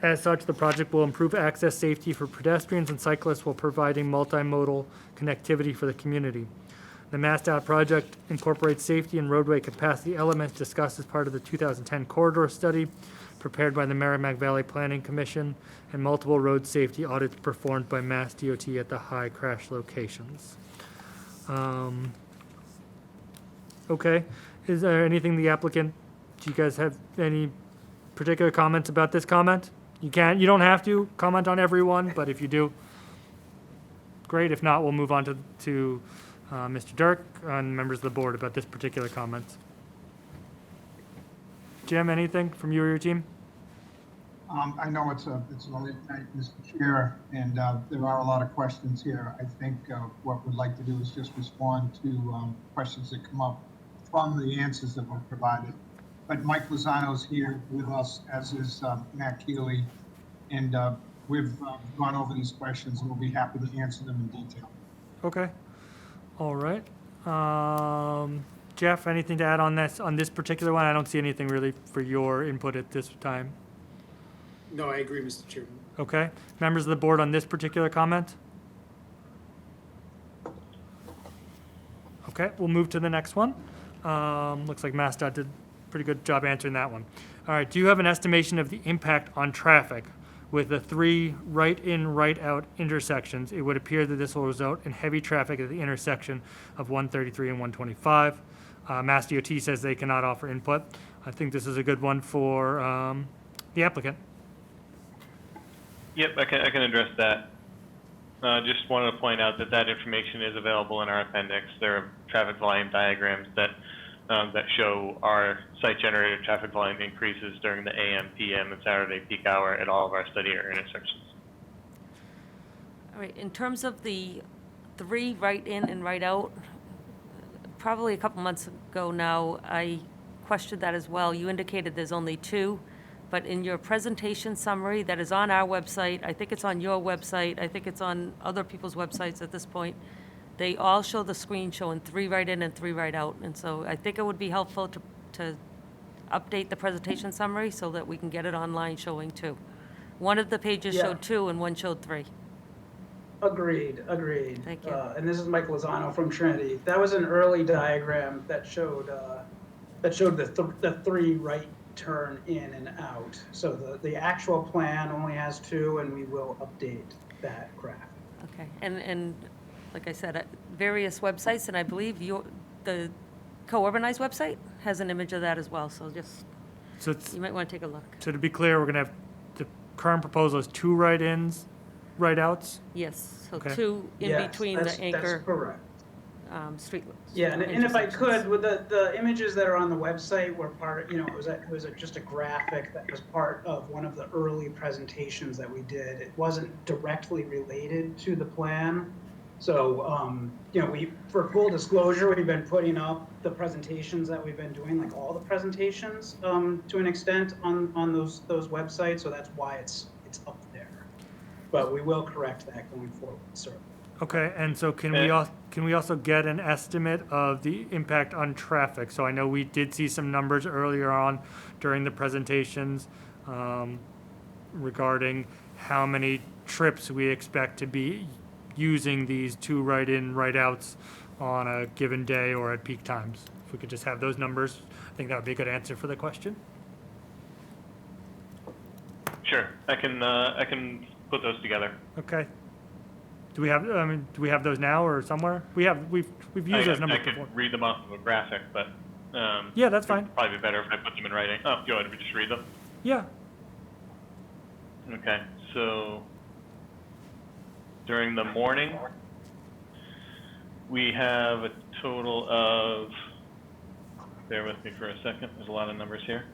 Speaker 1: As such, the project will improve access safety for pedestrians and cyclists while providing multimodal connectivity for the community. The MassDOT project incorporates safety and roadway capacity elements discussed as part of the 2010 corridor study prepared by the Merrimack Valley Planning Commission and multiple road safety audits performed by Mass DOT at the high crash locations. Okay, is there anything the applicant, do you guys have any particular comments about this comment? You don't have to comment on everyone, but if you do, great. If not, we'll move on to Mr. Dirk and members of the board about this particular comment. Jim, anything from you or your team?
Speaker 16: I know it's a late night, Mr. Chair, and there are a lot of questions here. I think what we'd like to do is just respond to questions that come up from the answers that were provided. But Mike Lozano's here with us, as is Matt Keeley, and we've gone over these questions and we'll be happy to answer them in detail.
Speaker 1: Okay. All right. Jeff, anything to add on this particular one? I don't see anything really for your input at this time.
Speaker 10: No, I agree, Mr. Chairman.
Speaker 1: Okay. Members of the board on this particular comment? Okay, we'll move to the next one. Looks like MassDOT did a pretty good job answering that one. All right, do you have an estimation of the impact on traffic? With the 3 right-in, right-out intersections, it would appear that this will result in heavy traffic at the intersection of 133 and 125. Mass DOT says they cannot offer input. I think this is a good one for the applicant.
Speaker 17: Yep, I can address that. Just wanted to point out that information is available in our appendix. There are traffic volume diagrams that show our site-generated traffic volume increases during the AM, PM, and Saturday peak hour at all of our study area intersections.
Speaker 2: All right, in terms of the 3 right in and right out, probably a couple months ago now, I questioned that as well. You indicated there's only 2, but in your presentation summary that is on our website, I think it's on your website, I think it's on other people's websites at this point, they all show the screen showing 3 right in and 3 right out. And so I think it would be helpful to update the presentation summary so that we can get it online showing 2. One of the pages showed 2 and one showed 3.
Speaker 18: Agreed.
Speaker 2: Thank you.
Speaker 18: And this is Mike Lozano from Trinity. That was an early diagram that showed the 3 right turn in and out. So the actual plan only has 2, and we will update that graph.
Speaker 2: Okay, and like I said, various websites, and I believe the Co-Urbanize website has an image of that as well, so you might want to take a look.
Speaker 1: So to be clear, we're going to have the current proposal is 2 right-ins, right-outs?
Speaker 2: Yes, so
Speaker 1: Okay.
Speaker 2: 2 in between the anchor.
Speaker 18: That's correct.
Speaker 2: Street.
Speaker 18: Yeah, and if I could, with the images that are on the website were part, it was just a graphic that was part of one of the early presentations that we did. It wasn't directly related to the plan. So, for full disclosure, we've been putting up the presentations that we've been doing, like all the presentations, to an extent on those websites. So that's why it's up there. But we will correct that going forward, certainly.
Speaker 1: Okay, and so can we also get an estimate of the impact on traffic? So I know we did see some numbers earlier on during the presentations regarding how many trips we expect to be using these 2 right-in, right-outs on a given day or at peak times. If we could just have those numbers, I think that would be a good answer for the question.
Speaker 17: Sure, I can put those together.
Speaker 1: Okay. Do we have, do we have those now or somewhere? We've used those numbers
Speaker 17: I
Speaker 1: before.
Speaker 17: could read them off of a graphic, but
Speaker 1: Yeah, that's fine.
Speaker 17: it'd probably be better if I put them in writing. Oh, go ahead, we just read them.
Speaker 1: Yeah.
Speaker 17: Okay, so during the morning, we have a total of, bear with me for a second, there's a lot of numbers here.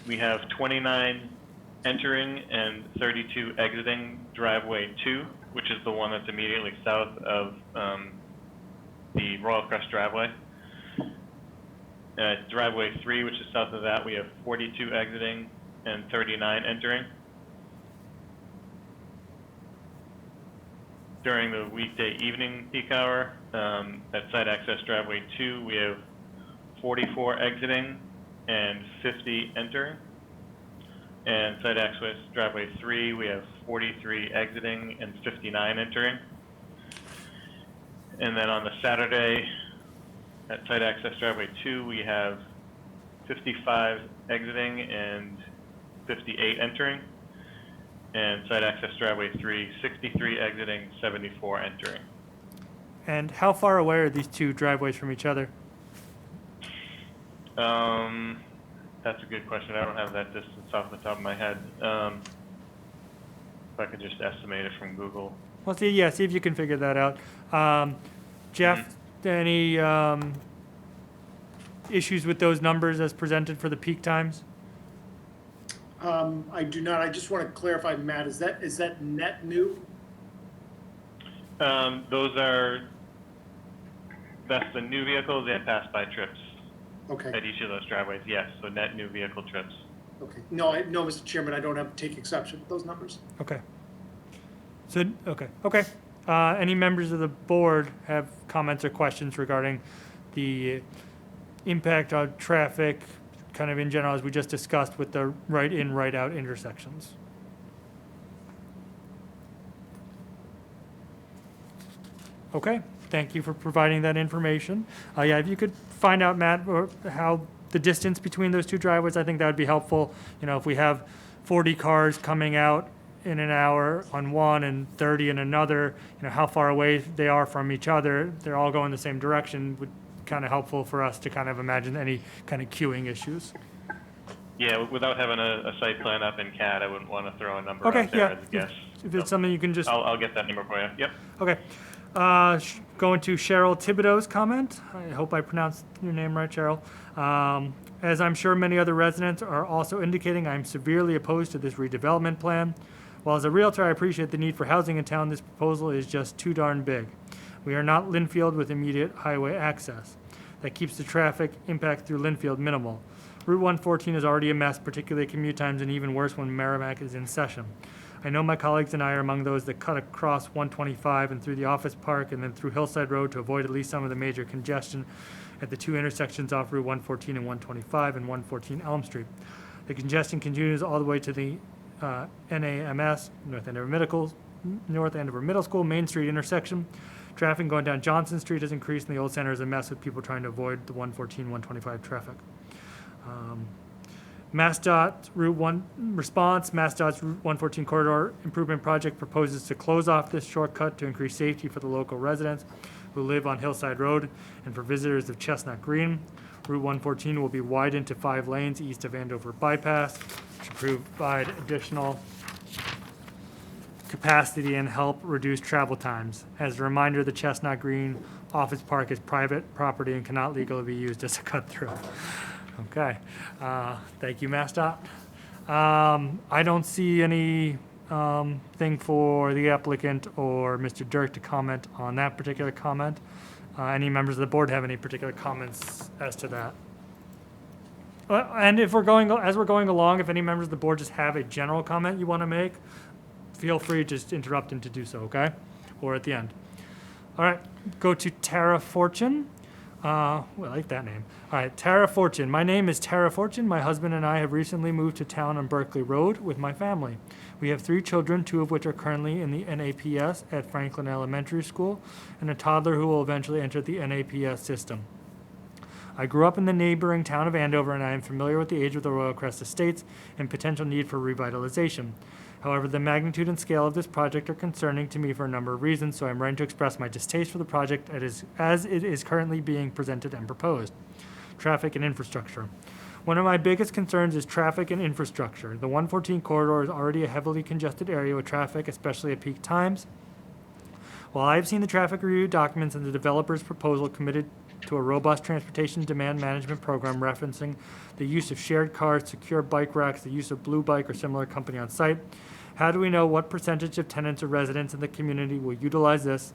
Speaker 17: We have 29 entering and 32 exiting driveway 2, which is the one that's immediately south of the Royal Crest driveway. Driveway 3, which is south of that, we have 42 exiting and 39 entering. During the weekday evening peak hour, at site access driveway 2, we have 44 exiting and 50 entering. And site access driveway 3, we have 43 exiting and 59 entering. And then on the Saturday, at site access driveway 2, we have 55 exiting and 58 entering. And site access driveway 3, 63 exiting, 74 entering.
Speaker 1: And how far away are these two driveways from each other?
Speaker 17: That's a good question. I don't have that distance off the top of my head. If I could just estimate it from Google.
Speaker 1: Well, see if you can figure that out. Jeff, any issues with those numbers as presented for the peak times?
Speaker 10: I do not. I just want to clarify, Matt, is that net new?
Speaker 17: That's the new vehicles and pass-by trips.
Speaker 10: Okay.
Speaker 17: At each of those driveways, yes, so net new vehicle trips.
Speaker 10: Okay. No, Mr. Chairman, I don't have to take exception to those numbers.
Speaker 1: Okay. So, okay. Any members of the board have comments or questions regarding the impact on traffic, kind of in general, as we just discussed with the right in, right out intersections? Okay, thank you for providing that information. Yeah, if you could find out, Matt, or how the distance between those two driveways, I think that would be helpful. You know, if we have 40 cars coming out in an hour on one and 30 in another, you know, how far away they are from each other, they're all going the same direction, would kind of helpful for us to kind of imagine any kind of queuing issues.
Speaker 17: Yeah, without having a site plan up in CAD, I wouldn't want to throw a number
Speaker 1: Okay,
Speaker 17: out there
Speaker 1: yeah.
Speaker 17: as a guess.
Speaker 1: If it's something you can just.
Speaker 17: I'll get that number for you. Yep.
Speaker 1: Okay. Going to Cheryl Thibodeau's comment. I hope I pronounced your name right, Cheryl. As I'm sure many other residents are also indicating, I'm severely opposed to this redevelopment plan. While as a realtor, I appreciate the need for housing in town, this proposal is just too darn big. We are not Linfield with immediate highway access. That keeps the traffic impact through Linfield minimal. Route 114 is already a mess, particularly at commute times, and even worse when Merrimack is in session. I know my colleagues and I are among those that cut across 125 and through the office park and then through Hillside Road to avoid at least some of the major congestion at the two intersections off Route 114 and 125 and 114 Elm Street. The congestion continues all the way to the NAMS, North Andover Middle School, Main Street intersection. Traffic going down Johnson Street has increased, and the old center is a mess with people trying to avoid the 114, 125 traffic. MassDOT Route 1 response, MassDOT's Route 114 corridor improvement project proposes to close off this shortcut to increase safety for the local residents who live on Hillside Road and for visitors of Chestnut Green. Route 114 will be widened to 5 lanes east of Andover Bypass to provide additional capacity and help reduce travel times. As a reminder, the Chestnut Green Office Park is private property and cannot legally be used as a cut-through. Okay, thank you, MassDOT. I don't see any thing for the applicant or Mr. Dirk to comment on that particular comment. Any members of the board have any particular comments as to that? And if as we're going along, if any members of the board just have a general comment you want to make, feel free to just interrupt and to do so, okay? Or at the end. All right, go to Tara Fortune. I like that name. All right, Tara Fortune. My name is Tara Fortune. My husband and I have recently moved to town on Berkeley Road with my family. We have 3 children, 2 of which are currently in the NAPS at Franklin Elementary School, and a toddler who will eventually enter the NAPS system. I grew up in the neighboring town of Andover, and I am familiar with the age of the Royal Crest Estates and potential need for revitalization. However, the magnitude and scale of this project are concerning to me for a number of reasons, so I'm writing to express my distaste for the project as it is currently being presented and proposed. Traffic and infrastructure. One of my biggest concerns is traffic and infrastructure. The 114 corridor is already a heavily congested area with traffic, especially at peak times. While I have seen the traffic review documents and the developer's proposal committed to a robust transportation demand management program referencing the use of shared cars, secure bike racks, the use of Blue Bike or similar company on site, how do we know what percentage of tenants or residents in the community will utilize this,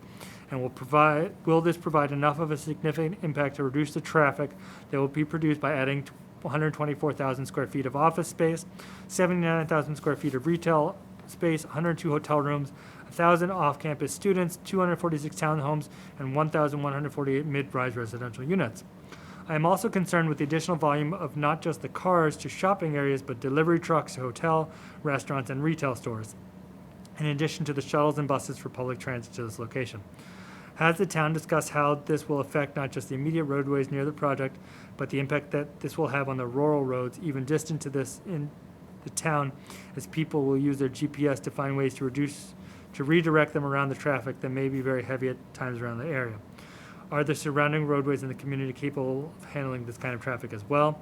Speaker 1: and will this provide enough of a significant impact to reduce the traffic that will be produced by adding 124,000 square feet of office space, 79,000 square feet of retail space, 102 hotel rooms, 1,000 off-campus students, 246 townhomes, and 1,148 mid-rise residential units. I am also concerned with the additional volume of not just the cars to shopping areas, but delivery trucks to hotel, restaurants, and retail stores, in addition to the shuttles and buses for public transit to this location. Has the town discussed how this will affect not just the immediate roadways near the project, but the impact that this will have on the rural roads, even distant to this in the town, as people will use their GPS to find ways to redirect them around the traffic that may be very heavy at times around the area? Are the surrounding roadways in the community capable of handling this kind of traffic as well?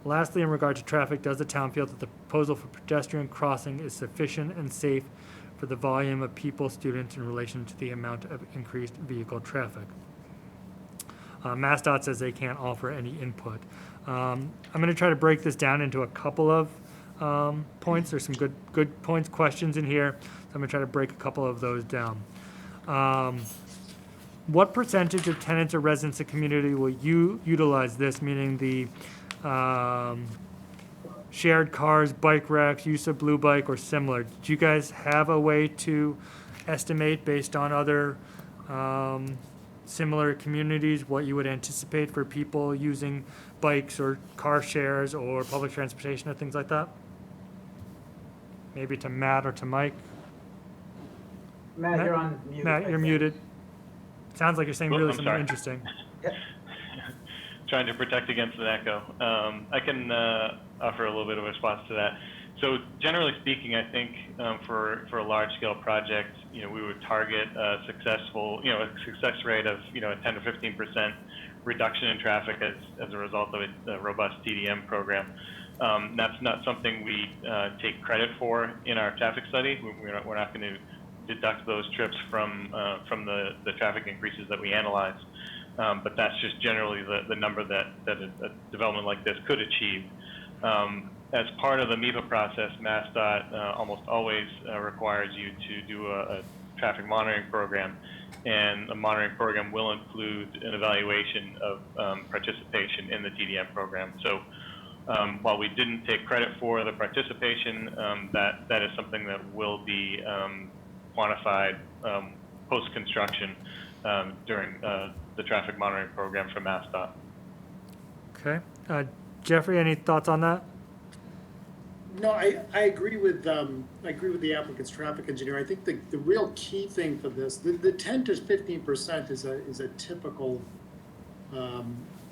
Speaker 1: Lastly, in regard to traffic, does the town feel that the proposal for pedestrian crossing is sufficient and safe for the volume of people, students, in relation to the amount of increased vehicle traffic? MassDOT says they can't offer any input. I'm going to try to break this down into a couple of points. There's some good points, questions in here. So I'm going to try to break a couple of those down. What percentage of tenants or residents of the community will utilize this, meaning the shared cars, bike racks, use of Blue Bike, or similar? Did you guys have a way to estimate based on other similar communities what you would anticipate for people using bikes or car shares or public transportation or things like that? Maybe to Matt or to Mike.
Speaker 18: Matt, you're on mute.
Speaker 1: Matt, you're muted. Sounds like you're saying really something
Speaker 17: sorry.
Speaker 1: interesting.
Speaker 17: Trying to protect against an echo. I can offer a little bit of a response to that. So generally speaking, I think for a large-scale project, we would target a success rate of a 10 to 15% reduction in traffic as a result of a robust TDM program. That's not something we take credit for in our traffic study. We're not going to deduct those trips from the traffic increases that we analyze. But that's just generally the number that a development like this could achieve. As part of the MEVA process, MassDOT almost always requires you to do a traffic monitoring program, and the monitoring program will include an evaluation of participation in the TDM program. So while we didn't take credit for the participation, that is something that will be quantified post-construction during the traffic monitoring program for MassDOT.
Speaker 1: Okay. Jeffrey, any thoughts on that?
Speaker 19: No, I agree with the applicant's traffic engineer. I think the real key thing for this, the 10 to 15% is a typical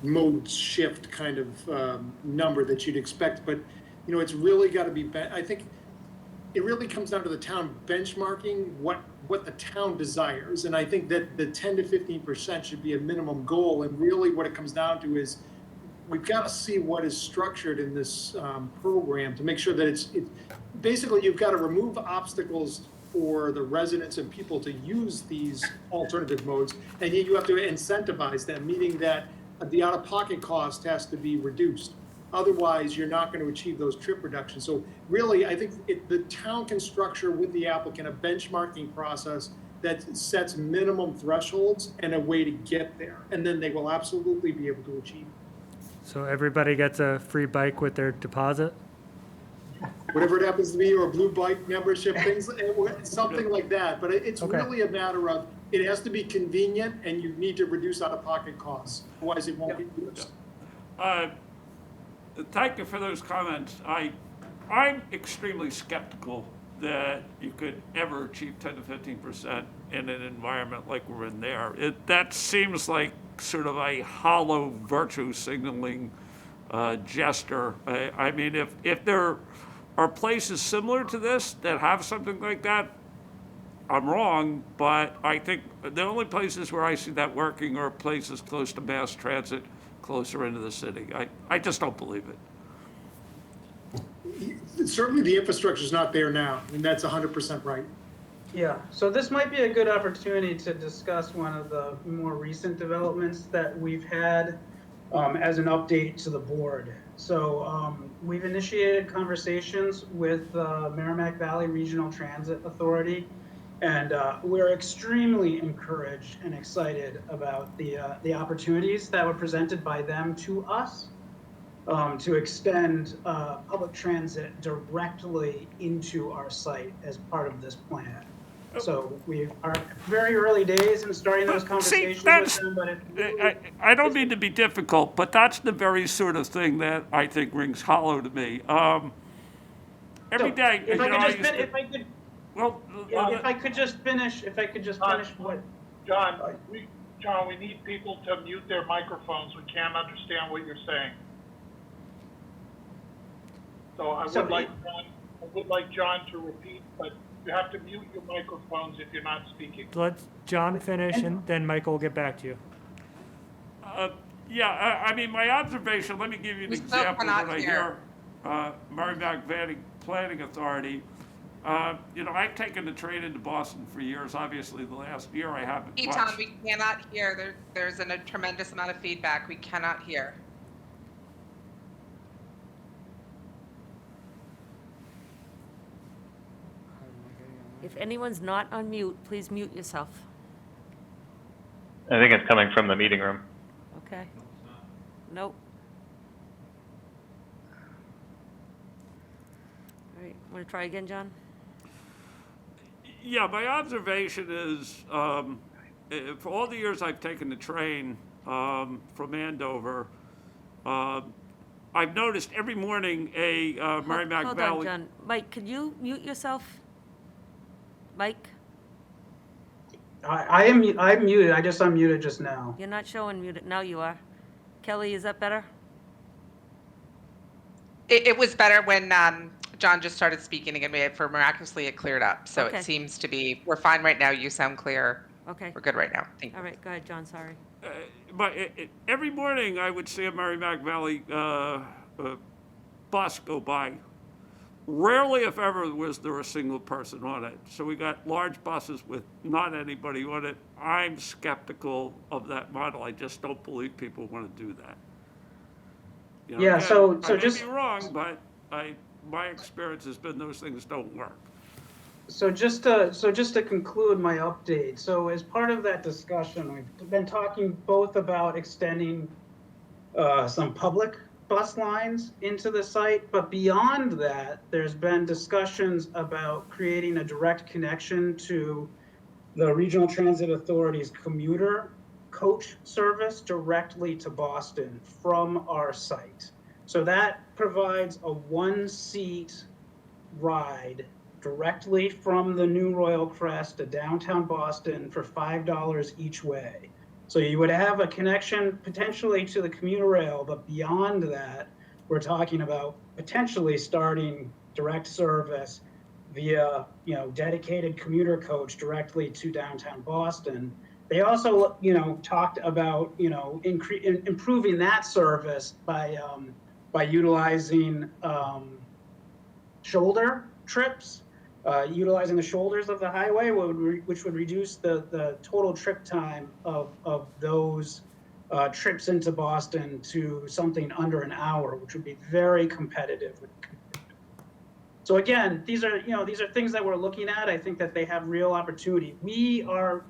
Speaker 19: mode shift kind of number that you'd expect, but it's really got to be. I think it really comes down to the town benchmarking what the town desires, and I think that the 10 to 15% should be a minimum goal. And really, what it comes down to is, we've got to see what is structured in this program to make sure that it's basically, you've got to remove obstacles for the residents and people to use these alternative modes, and yet you have to incentivize them, meaning that the out-of-pocket cost has to be reduced. Otherwise, you're not going to achieve those trip reductions. So really, I think the town can structure with the applicant a benchmarking process that sets minimum thresholds and a way to get there, and then they will absolutely be able to achieve.
Speaker 1: So everybody gets a free bike with their deposit?
Speaker 19: Whatever it happens to be, or a Blue Bike membership, something like that. But it's
Speaker 1: Okay.
Speaker 19: really a matter of, it has to be convenient, and you need to reduce out-of-pocket costs. Otherwise, it won't be used.
Speaker 4: Thank you for those comments. I'm extremely skeptical that you could ever achieve 10 to 15% in an environment like we're in there. That seems like like sort of a hollow virtue signaling gesture. I mean, if there are places similar to this that have something like that, I'm wrong, but I think the only places where I see that working are places close to mass transit, closer into the city. I just don't believe it.
Speaker 19: Certainly the infrastructure's not there now, and that's 100% right.
Speaker 18: Yeah, so this might be a good opportunity to discuss one of the more recent developments that we've had as an update to the board. So we've initiated conversations with Merrimack Valley Regional Transit Authority, and we're extremely encouraged and excited about the opportunities that were presented by them to us to extend public transit directly into our site as part of this plan. So we are very early days in starting those conversations with them, but it really,
Speaker 4: I don't mean to be difficult, but that's the very sort of thing that I think rings hollow to me. Every day,
Speaker 18: if I could just
Speaker 4: if
Speaker 18: I could just finish what
Speaker 6: John, we need people to mute their microphones. We can't understand what you're saying. So I would like John to repeat, but you have to mute your microphones if you're not speaking.
Speaker 1: Let John finish, and then Michael will get back to you.
Speaker 4: Yeah, I mean, my observation, let me give you an example when I hear Merrimack Valley Planning Authority. You know, I've taken the train into Boston for years. Obviously, the last year I haven't much.
Speaker 5: Tom, we cannot hear. There's a tremendous amount of feedback. We cannot hear.
Speaker 2: If anyone's not on mute, please mute yourself.
Speaker 17: I think it's coming from the meeting room.
Speaker 2: Okay? Nope. All right, want to try again, John?
Speaker 4: Yeah, my observation is, for all the years I've taken the train from Andover, I've noticed every morning a Merrimack
Speaker 2: Hold
Speaker 4: Valley.
Speaker 2: on, John. Mike, could you mute yourself? Mike?
Speaker 18: I'm muted. I just unmuted just now.
Speaker 2: You're not showing muted. Now you are. Kelly, is that better?
Speaker 5: It was better when John just started speaking again. Miraculously, it cleared up. So
Speaker 2: Okay.
Speaker 5: it seems to be, we're fine right now. You sound clear.
Speaker 2: Okay.
Speaker 5: We're good right now. Thank you.
Speaker 2: All right, go ahead, John, sorry.
Speaker 4: But every morning I would see a Merrimack Valley bus go by. Rarely, if ever, was there a single person on it. So we got large buses with not anybody on it. I'm skeptical of that model. I just don't believe people want to do that. You know,
Speaker 18: Yeah,
Speaker 4: again,
Speaker 18: so
Speaker 4: I may
Speaker 18: just
Speaker 4: be wrong, but my experience has been those things don't work.
Speaker 18: So just to conclude my update, so as part of that discussion, we've been talking both about extending some public bus lines into the site, but beyond that, there's been discussions about creating a direct connection to the Regional Transit Authority's commuter coach service directly to Boston from our site. So that provides a one-seat ride directly from the New Royal Crest to downtown Boston for $5 each way. So you would have a connection potentially to the commuter rail, but beyond that, we're talking about potentially starting direct service via, dedicated commuter coach directly to downtown Boston. They also, talked about, improving that service by utilizing shoulder trips. Utilizing the shoulders of the highway, which would reduce the total trip time of those trips into Boston to something under an hour, which would be very competitive. So again, these are things that we're looking at. I think that they have real opportunity. We are,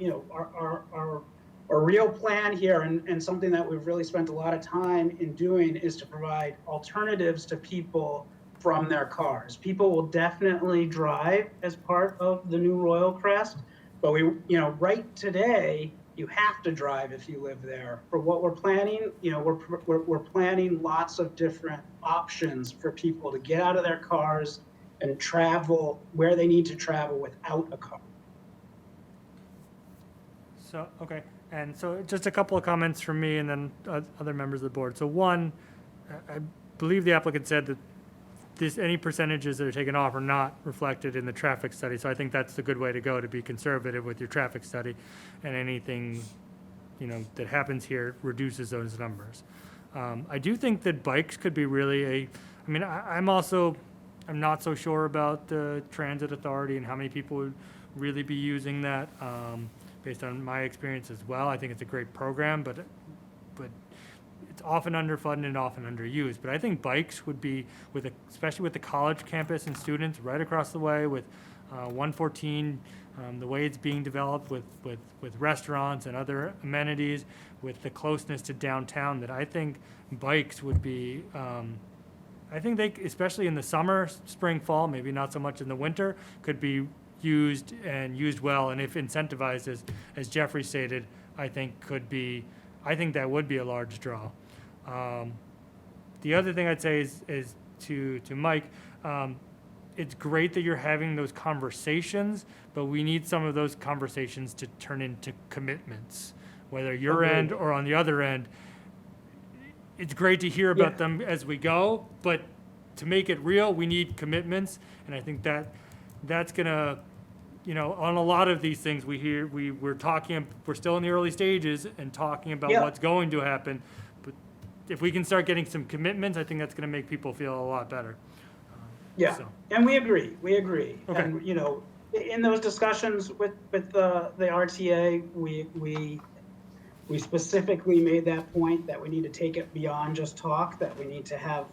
Speaker 18: our real plan here, and something that we've really spent a lot of time in doing, is to provide alternatives to people from their cars. People will definitely drive as part of the new Royal Crest, but right today, you have to drive if you live there. For what we're planning, we're planning lots of different options for people to get out of their cars and travel where they need to travel without a car.
Speaker 1: So, okay. And so just a couple of comments from me and then other members of the board. So one, I believe the applicant said that any percentages that are taken off are not reflected in the traffic study. So I think that's the good way to go, to be conservative with your traffic study. And anything, that happens here reduces those numbers. I do think that bikes could be really I'm not so sure about the transit authority and how many people would really be using that. Based on my experience as well, I think it's a great program, but it's often underfunded and often underused. But I think bikes would be, especially with the college campus and students right across the way, with 114, the way it's being developed with restaurants and other amenities, with the closeness to downtown, that I think bikes would be, I think they, especially in the summer, spring, fall, maybe not so much in the winter, could be used well, and if incentivized, as Jeffrey stated, I think that would be a large draw. The other thing I'd say is to Mike, it's great that you're having those conversations, but we need some of those conversations to turn into commitments, whether your end or on the other end. It's great to hear about them as we go, but to make it real, we need commitments, and I think that's gonna, on a lot of these things we're still in the early stages and talking about what's going to happen, but if we can start getting some commitments, I think that's gonna make people feel a lot better.
Speaker 18: And we agree.
Speaker 1: Okay.
Speaker 18: And, in those discussions with the RTA, we specifically made that point that we need to take it beyond just talk, that we need to have,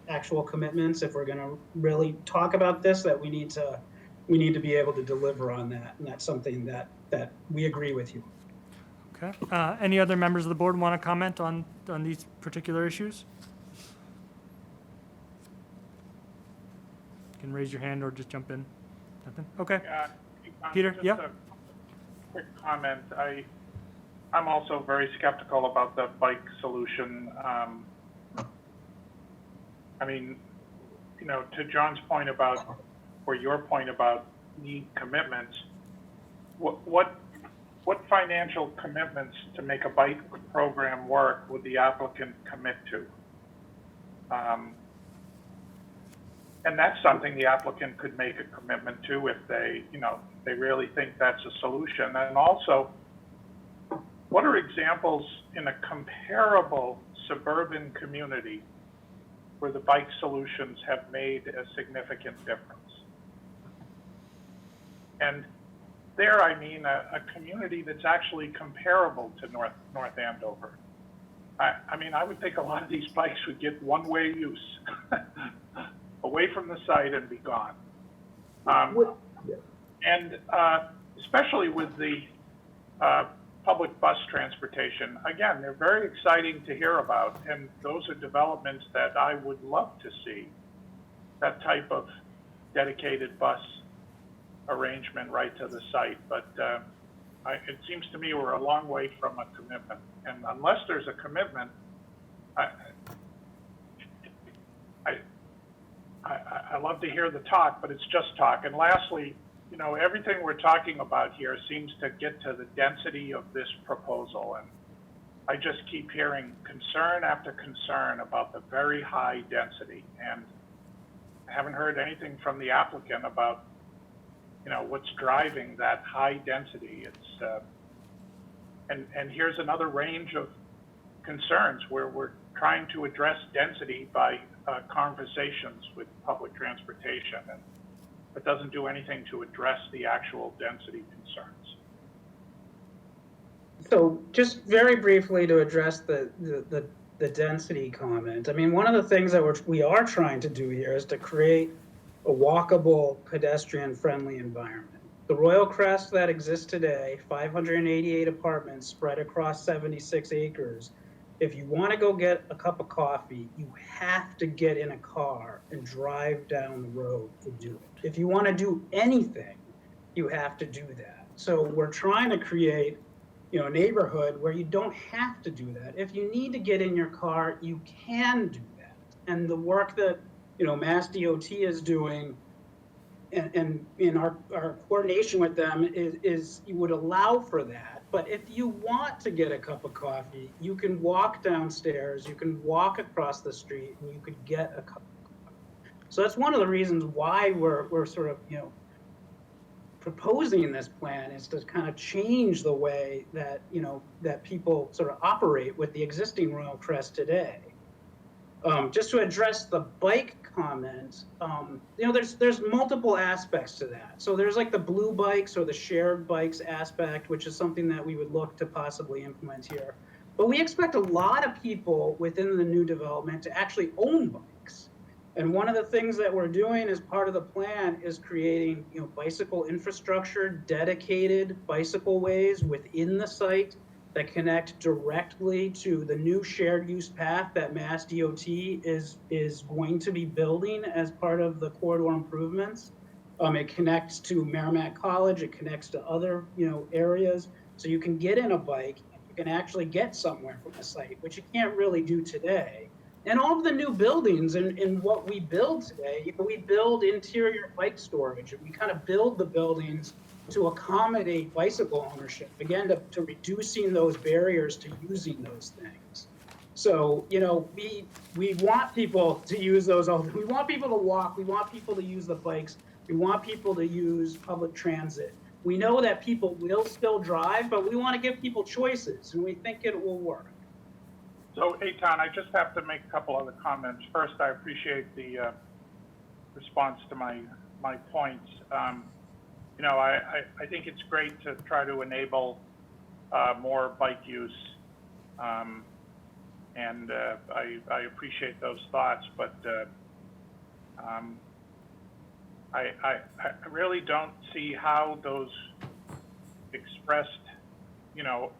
Speaker 18: actual commitments. If we're gonna really talk about this, that we need to be able to deliver on that. And that's something that we agree with you.
Speaker 1: Okay. Any other members of the board want to comment on these particular issues? You can raise your hand or just jump in. Nothing? Okay. Peter,
Speaker 6: just
Speaker 1: yeah?
Speaker 6: a quick comment. I'm also very skeptical about the bike solution. To John's point about, or your point about need commitments, what financial commitments to make a bike program work would the applicant commit to? And that's something the applicant could make a commitment to if they really think that's a solution. And also, what are examples in a comparable suburban community where the bike solutions have made a significant difference? And there, I mean a community that's actually comparable to North Andover. I would think a lot of these bikes would get one-way use away from the site and be gone. And especially with the public bus transportation, again, they're very exciting to hear about, and those are developments that I would love to see, that type of dedicated bus arrangement right to the site. But it seems to me we're a long way from a commitment. And unless there's a commitment, I love to hear the talk, but it's just talk. And lastly, everything we're talking about here seems to get to the density of this proposal. And I just keep hearing concern after concern about the very high density. And I haven't heard anything from the applicant about, what's driving that high density. It's, and here's another range of concerns where we're trying to address density by conversations with public transportation, and it doesn't do anything to address the actual density concerns.
Speaker 18: So just very briefly to address the density comment. One of the things that we are trying to do here is to create a walkable, pedestrian-friendly environment. The Royal Crest that exists today, 588 apartments spread across 76 acres. If you want to go get a cup of coffee, you have to get in a car and drive down the road to do it. If you want to do anything, you have to do that. So we're trying to create, a neighborhood where you don't have to do that. If you need to get in your car, you can do that. And the work that, Mass DOT is doing and in our coordination with them is you would allow for that. but if you want to get a cup of coffee, you can walk downstairs, you can walk across the street, and you could get a cup of coffee. So that's one of the reasons why we're sort of, proposing this plan, is to kind of change the way that, that people sort of operate with the existing Royal Crest today. Just to address the bike comment, there's multiple aspects to that. So there's like the blue bikes or the shared bikes aspect, which is something that we would look to possibly implement here. But we expect a lot of people within the new development to actually own bikes. And one of the things that we're doing as part of the plan is creating, bicycle infrastructure, dedicated bicycle ways within the site that connect directly to the new shared use path that Mass DOT is going to be building as part of the corridor improvements. It connects to Merrimack College, it connects to other, areas. So you can get in a bike, and you can actually get somewhere from the site, which you can't really do today. And all of the new buildings and what we build today, we build interior bike storage, and we kind of build the buildings to accommodate bicycle ownership, again, to reducing those barriers to using those things. So, we want people to use those, we want people to walk, we want people to use the bikes, we want people to use public transit. We know that people will still drive, but we want to give people choices, and we think it will work.
Speaker 6: So, Eitan, I just have to make a couple other comments. First, I appreciate the response to my points. I think it's great to try to enable more bike use, and I appreciate those thoughts, but I really don't see how those expressed,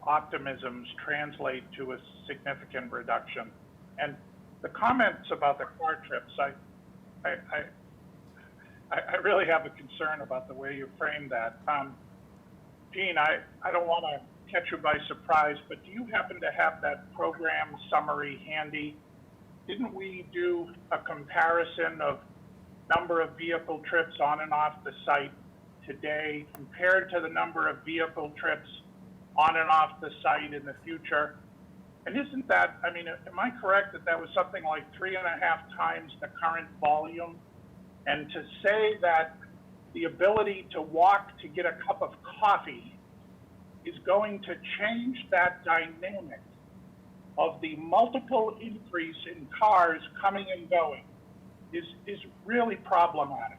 Speaker 6: optimisms translate to a significant reduction. And the comments about the car trips, I really have a concern about the way you framed that. Gene, I don't want to catch you by surprise, but do you happen to have that program summary handy? Didn't we do a comparison of number of vehicle trips on and off the site today compared to the number of vehicle trips on and off the site in the future? And isn't that, am I correct that that was something like 3.5 times the current volume? And to say that the ability to walk to get a cup of coffee is going to change that dynamic of the multiple increase in cars coming and going is really problematic.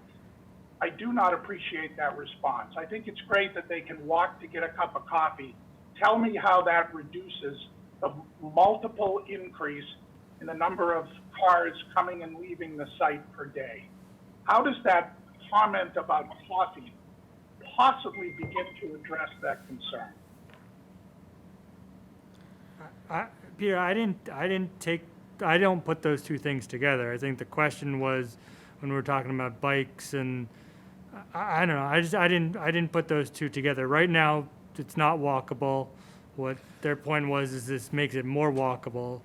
Speaker 6: I do not appreciate that response. I think it's great that they can walk to get a cup of coffee. Tell me how that reduces the multiple increase in the number of cars coming and leaving the site per day. How does that comment about coffee possibly begin to address that concern?
Speaker 1: Peter, I don't put those two things together. I think the question was when we were talking about bikes, and I don't know. I didn't put those two together. Right now, it's not walkable. What their point was is this makes it more walkable.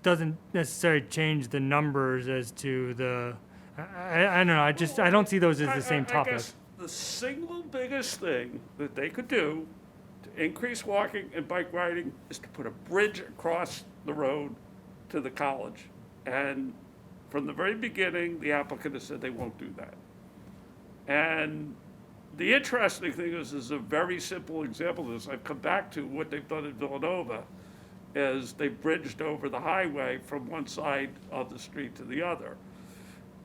Speaker 1: Doesn't necessarily change the numbers as to the. I don't know. I don't see those as the same topic.
Speaker 4: I guess the single biggest thing that they could do to increase walking and bike riding is to put a bridge across the road to the college. And from the very beginning, the applicant has said they won't do that. And the interesting thing is a very simple example of this. I've come back to what they've done in Villanova, is they've bridged over the highway from one side of the street to the other.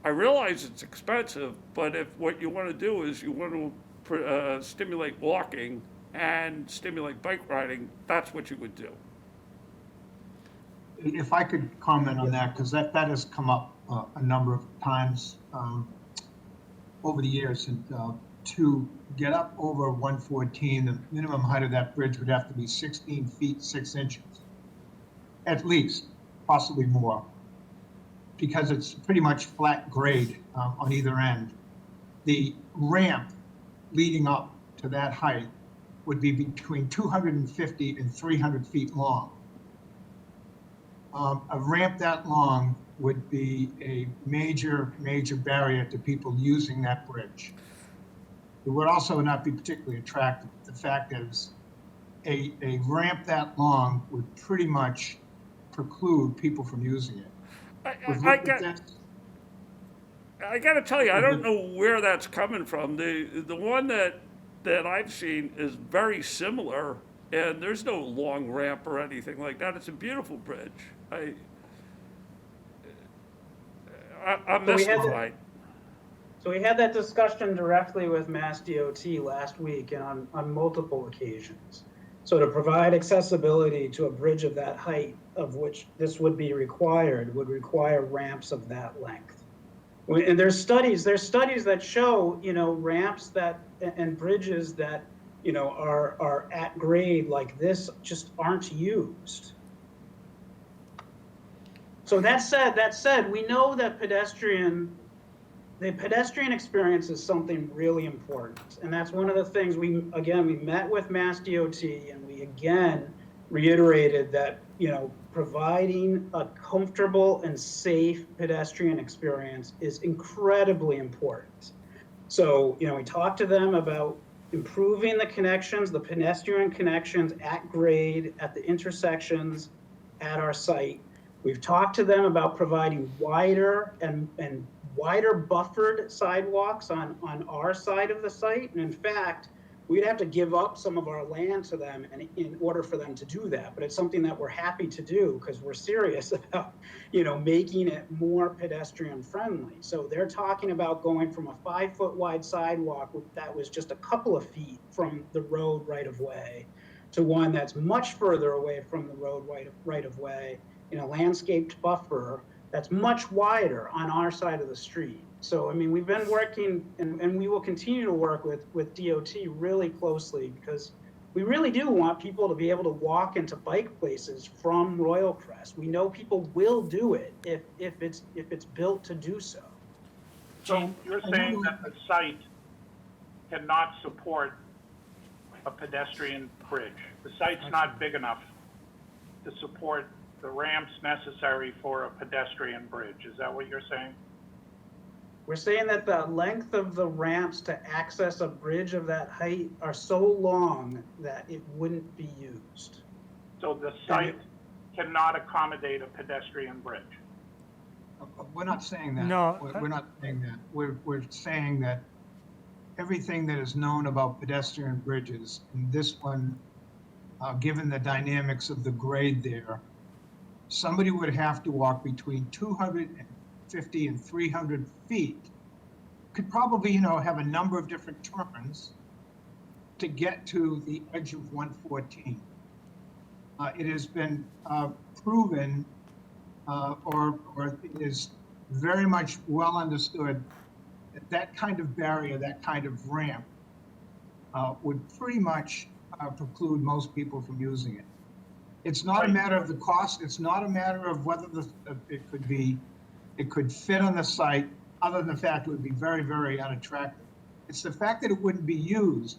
Speaker 4: I realize it's expensive, but if what you want to do is you want to stimulate walking and stimulate bike riding, that's what you would do.
Speaker 16: If I could comment on that, because that has come up a number of times over the years. And to get up over 114, the minimum height of that bridge would have to be 16 feet 6 inches, at least, possibly more, because it's pretty much flat grade on either end. The ramp leading up to that height would be between 250 and 300 feet long. A ramp that long would be a major barrier to people using that bridge. It would also not be particularly attractive. The fact is, a ramp that long would pretty much preclude people from using it. We've looked at that.
Speaker 4: I got to tell you, I don't know where that's coming from. The one that I've seen is very similar, and there's no long ramp or anything like that. It's a beautiful bridge. I'm
Speaker 18: So we had
Speaker 4: mystified.
Speaker 18: So we had that discussion directly with Mass DOT last week and on multiple occasions. So to provide accessibility to a bridge of that height, of which this would be required, would require ramps of that length. And there's studies that show, ramps that, and bridges that, are at grade like this just aren't used. So that said, we know that the pedestrian experience is something really important. And that's one of the things we met with Mass DOT and we again reiterated that, providing a comfortable and safe pedestrian experience is incredibly important. So, we talked to them about improving the connections, the pedestrian connections at grade, at the intersections, at our site. We've talked to them about providing wider and wider buffered sidewalks on our side of the site. And in fact, we'd have to give up some of our land to them in order for them to do that. But it's something that we're happy to do because we're serious about, making it more pedestrian friendly. So they're talking about going from a 5-foot wide sidewalk that was just a couple of feet from the road right of way to one that's much further away from the road right of way in a landscaped buffer that's much wider on our side of the street. So, we've been working and we will continue to work with DOT really closely because we really do want people to be able to walk into bike places from Royal Crest. We know people will do it if it's built to do so.
Speaker 6: So you're saying that the site cannot support a pedestrian bridge? The site's not big enough to support the ramps necessary for a pedestrian bridge. Is that what you're saying?
Speaker 18: We're saying that the length of the ramps to access a bridge of that height are so long that it wouldn't be used.
Speaker 6: So the site cannot accommodate a pedestrian bridge?
Speaker 16: We're not saying that.
Speaker 1: No.
Speaker 16: We're not saying that. We're saying that everything that is known about pedestrian bridges, and this one, given the dynamics of the grade there, somebody would have to walk between 250 and 300 feet. Could probably, have a number of different turns to get to the edge of 114. It has been proven, or it is very much well understood that that kind of barrier, that kind of ramp, would pretty much preclude most people from using it. It's not a matter of the cost. It's not a matter of whether it could fit on the site, other than the fact it would be very, very unattractive. It's the fact that it wouldn't be used.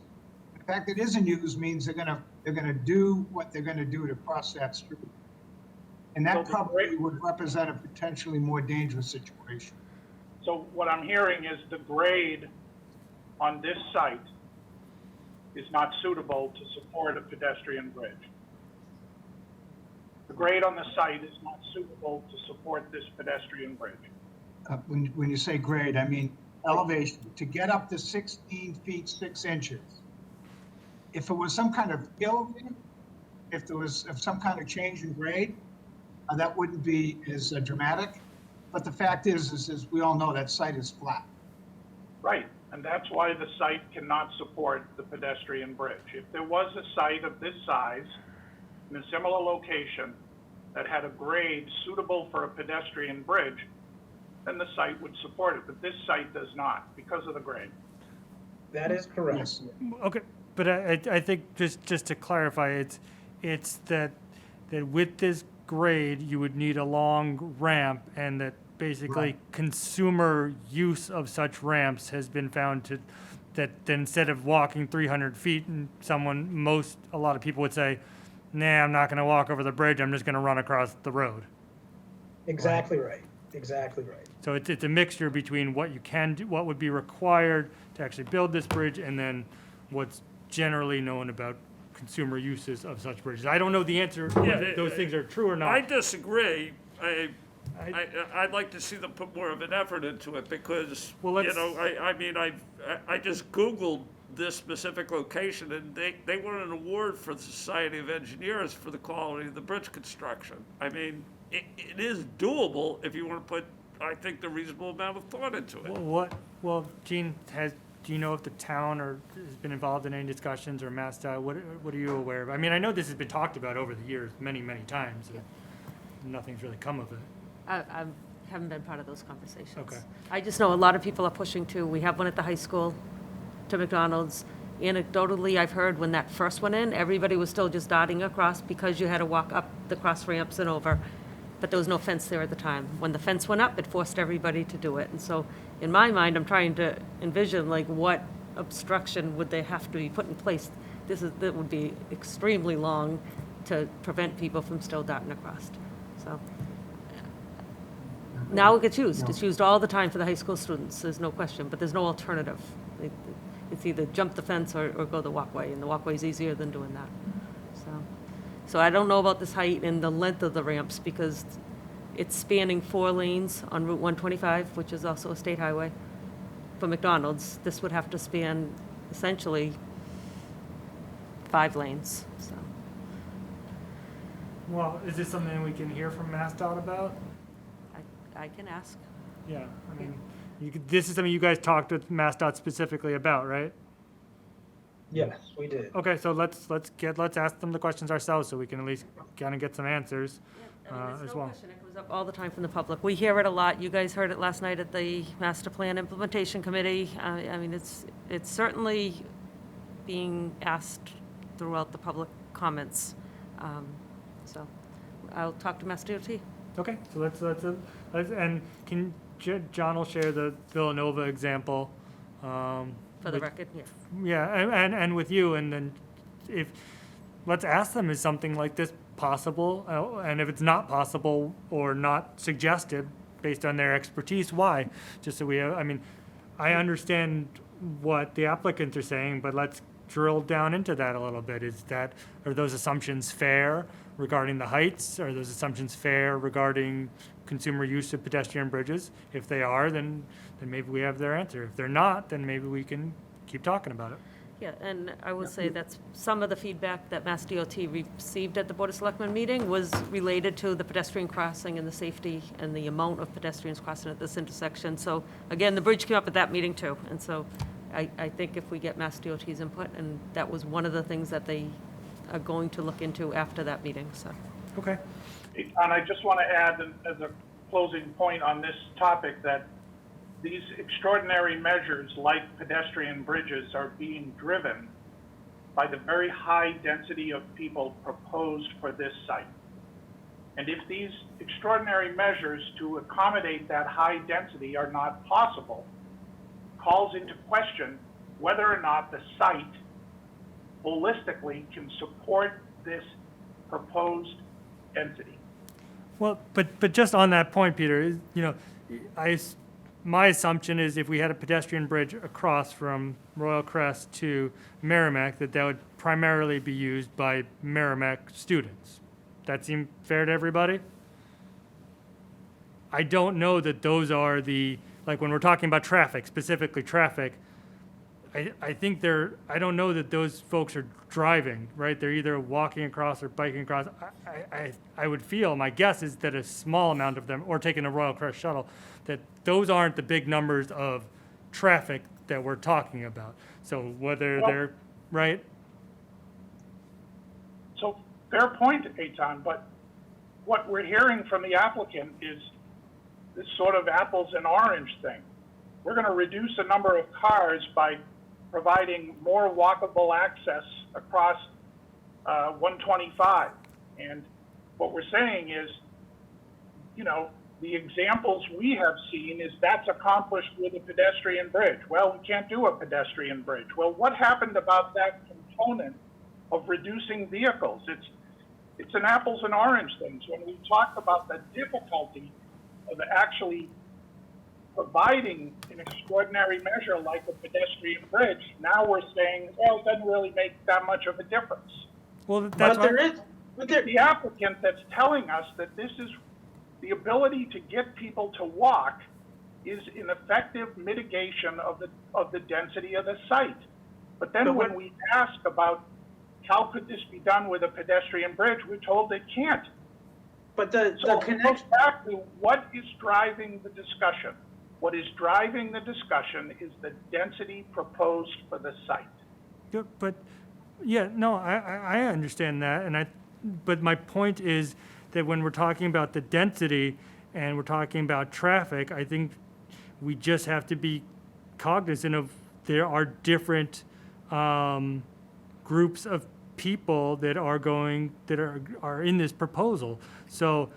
Speaker 16: The fact that it isn't used means they're gonna do what they're gonna do to cross that street. And that probably would represent a potentially more dangerous situation.
Speaker 6: So what I'm hearing is the grade on this site is not suitable to support a pedestrian bridge. The grade on the site is not suitable to support this pedestrian bridge.
Speaker 16: When you say grade, I mean elevation. To get up to 16 feet 6 inches, if it was some kind of hill, if some kind of change in grade, that wouldn't be as dramatic. But the fact is, as we all know, that site is flat.
Speaker 6: Right, and that's why the site cannot support the pedestrian bridge. If there was a site of this size in a similar location that had a grade suitable for a pedestrian bridge, then the site would support it. But this site does not because of the grade.
Speaker 18: That is correct.
Speaker 1: Okay, but I think just to clarify, it's that with this grade, you would need a long ramp, and that basically consumer use of such ramps has been found that instead of walking 300 feet, and a lot of people would say, nah, I'm not going to walk over the bridge. I'm just going to run across the road.
Speaker 18: Exactly right. Exactly right.
Speaker 1: So it's a mixture between what you can do, what would be required to actually build this bridge, and then what's generally known about consumer uses of such bridges. I don't know the answer,
Speaker 4: Yeah,
Speaker 1: if those things are true or not.
Speaker 4: I disagree. I'd like to see them put more of an effort into it because,
Speaker 1: Well,
Speaker 4: you know, I mean, I just Googled this specific location and they won an award for the Society of Engineers for the quality of the bridge construction. I mean, it is doable if you want to put, I think, the reasonable amount of thought into it.
Speaker 1: Well, Gene, do you know if the town has been involved in any discussions or MassDOT? What are you aware of? I mean, I know this has been talked about over the years, many, many times, and nothing's really come of it.
Speaker 2: I haven't been part of those conversations.
Speaker 1: Okay.
Speaker 2: I just know a lot of people are pushing to, we have one at the high school, to McDonald's. Anecdotally, I've heard when that first went in, everybody was still just darting across because you had to walk up the cross ramps and over, but there was no fence there at the time. When the fence went up, it forced everybody to do it. And so, in my mind, I'm trying to envision, like, what obstruction would they have to be put in place? That would be extremely long to prevent people from still darting across, so. Now it gets used. It's used all the time for the high school students, there's no question, but there's no alternative. It's either jump the fence or go the walkway, and the walkway's easier than doing that. So I don't know about this height and the length of the ramps, because it's spanning 4 lanes on Route 125, which is also a state highway. For McDonald's, this would have to span essentially 5 lanes, so.
Speaker 1: Well, is this something we can hear from MassDOT about?
Speaker 2: I can ask.
Speaker 1: Yeah, I mean, this is something you guys talked with MassDOT specifically about, right?
Speaker 20: Yes, we did.
Speaker 1: Okay, so let's ask them the questions ourselves so we can at least kind of get some answers as well.
Speaker 2: Question. It comes up all the time from the public. We hear it a lot. You guys heard it last night at the Master Plan Implementation Committee. I mean, it's certainly being asked throughout the public comments. So I'll talk to Mass DOT.
Speaker 1: Okay, so let's and John will share the Villanova example.
Speaker 2: For the record, yeah.
Speaker 1: Yeah, and with you, and then let's ask them, is something like this possible? And if it's not possible or not suggested based on their expertise, why? Just so we have, I mean, I understand what the applicants are saying, but let's drill down into that a little bit. Are those assumptions fair regarding the heights? Are those assumptions fair regarding consumer use of pedestrian bridges? If they are, then maybe we have their answer. If they're not, then maybe we can keep talking about it.
Speaker 2: Yeah, and I will say that's some of the feedback that Mass DOT received at the Board of Selectmen meeting was related to the pedestrian crossing and the safety and the amount of pedestrians crossing at this intersection. So again, the bridge came up at that meeting too. And so I think if we get Mass DOT's input, and that was one of the things that they are going to look into after that meeting, so.
Speaker 1: Okay.
Speaker 6: And I just want to add as a closing point on this topic that these extraordinary measures like pedestrian bridges are being driven by the very high density of people proposed for this site. And if these extraordinary measures to accommodate that high density are not possible, calls into question whether or not the site holistically can support this proposed density.
Speaker 1: Well, but just on that point, Peter, my assumption is if we had a pedestrian bridge across from Royal Crest to Merrimack, that would primarily be used by Merrimack students. That seem fair to everybody? I don't know that those are like when we're talking about traffic, specifically traffic, I think I don't know that those folks are driving, right? They're either walking across or biking across. I would feel, my guess is that a small amount of them, or taking a Royal Crest shuttle, that those aren't the big numbers of traffic that we're talking about. So whether they're, right?
Speaker 6: So fair point, Eitan, but what we're hearing from the applicant is this sort of apples and orange thing. We're going to reduce the number of cars by providing more walkable access across 125. And what we're saying is, the examples we have seen is that's accomplished with a pedestrian bridge. Well, we can't do a pedestrian bridge. Well, what happened about that component of reducing vehicles? It's an apples and orange thing. So when we talk about the difficulty of actually providing an extraordinary measure like a pedestrian bridge, now we're saying, well, it doesn't really make that much of a difference.
Speaker 1: Well, that's
Speaker 6: But there is, the applicant that's telling us that this is, the ability to get people to walk is an effective mitigation of the density of the site. But then when we ask about how could this be done with a pedestrian bridge, we're told they can't.
Speaker 18: But the connection.
Speaker 6: Back to what is driving the discussion. What is driving the discussion is the density proposed for the site.
Speaker 1: Yeah, but, yeah, no, I understand that, but my point is that when we're talking about the density and we're talking about traffic, I think we just have to be cognizant of there are different groups of people that are in this proposal. So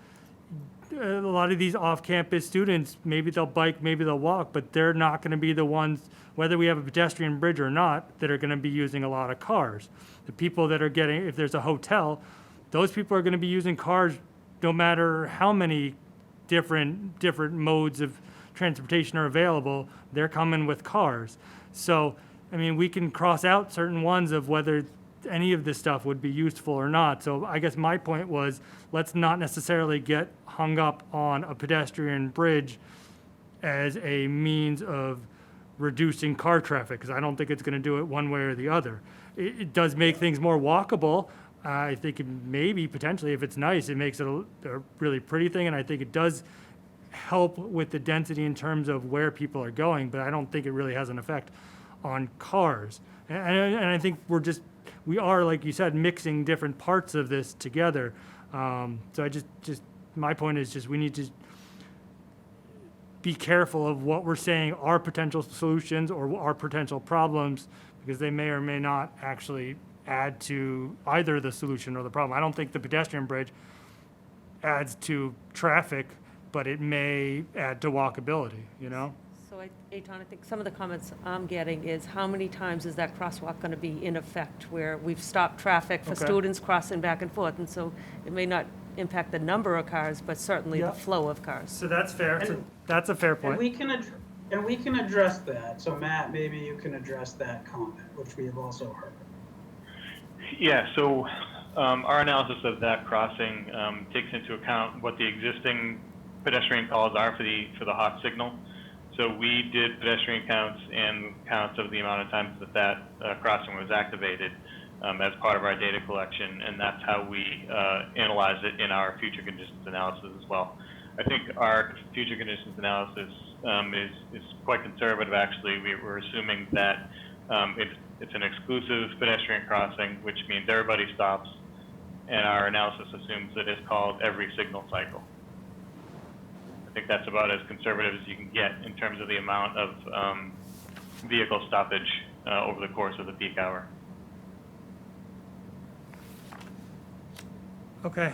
Speaker 1: a lot of these off-campus students, maybe they'll bike, maybe they'll walk, but they're not going to be the ones, whether we have a pedestrian bridge or not, that are going to be using a lot of cars. The people that are getting, if there's a hotel, those people are going to be using cars no matter how many different modes of transportation are available. They're coming with cars. So, I mean, we can cross out certain ones of whether any of this stuff would be useful or not. So I guess my point was, let's not necessarily get hung up on a pedestrian bridge as a means of reducing car traffic, because I don't think it's going to do it one way or the other. It does make things more walkable. I think maybe potentially, if it's nice, it makes it a really pretty thing, and I think it does help with the density in terms of where people are going, but I don't think it really has an effect on cars. And I think we are, like you said, mixing different parts of this together. So I just my point is just we need to be careful of what we're saying are potential solutions or are potential problems, because they may or may not actually add to either the solution or the problem. I don't think the pedestrian bridge adds to traffic, but it may add to walkability, you know?
Speaker 2: So, Eitan, I think some of the comments I'm getting is how many times is that crosswalk going to be in effect where we've stopped traffic for students crossing back and forth? And so it may not impact the number of cars, but certainly the flow of cars.
Speaker 1: So that's fair. So that's a fair point.
Speaker 18: And we can address that. So Matt, maybe you can address that comment, which we have also heard.
Speaker 17: Yeah, so our analysis of that crossing takes into account what the existing pedestrian calls are for the hot signal. So we did pedestrian counts and counts of the amount of times that crossing was activated as part of our data collection, and that's how we analyze it in our future conditions analysis as well. I think our future conditions analysis is quite conservative, actually. We're assuming that it's an exclusive pedestrian crossing, which means everybody stops, and our analysis assumes that it's called every signal cycle. I think that's about as conservative as you can get in terms of the amount of vehicle stoppage over the course of the peak hour.
Speaker 1: Okay,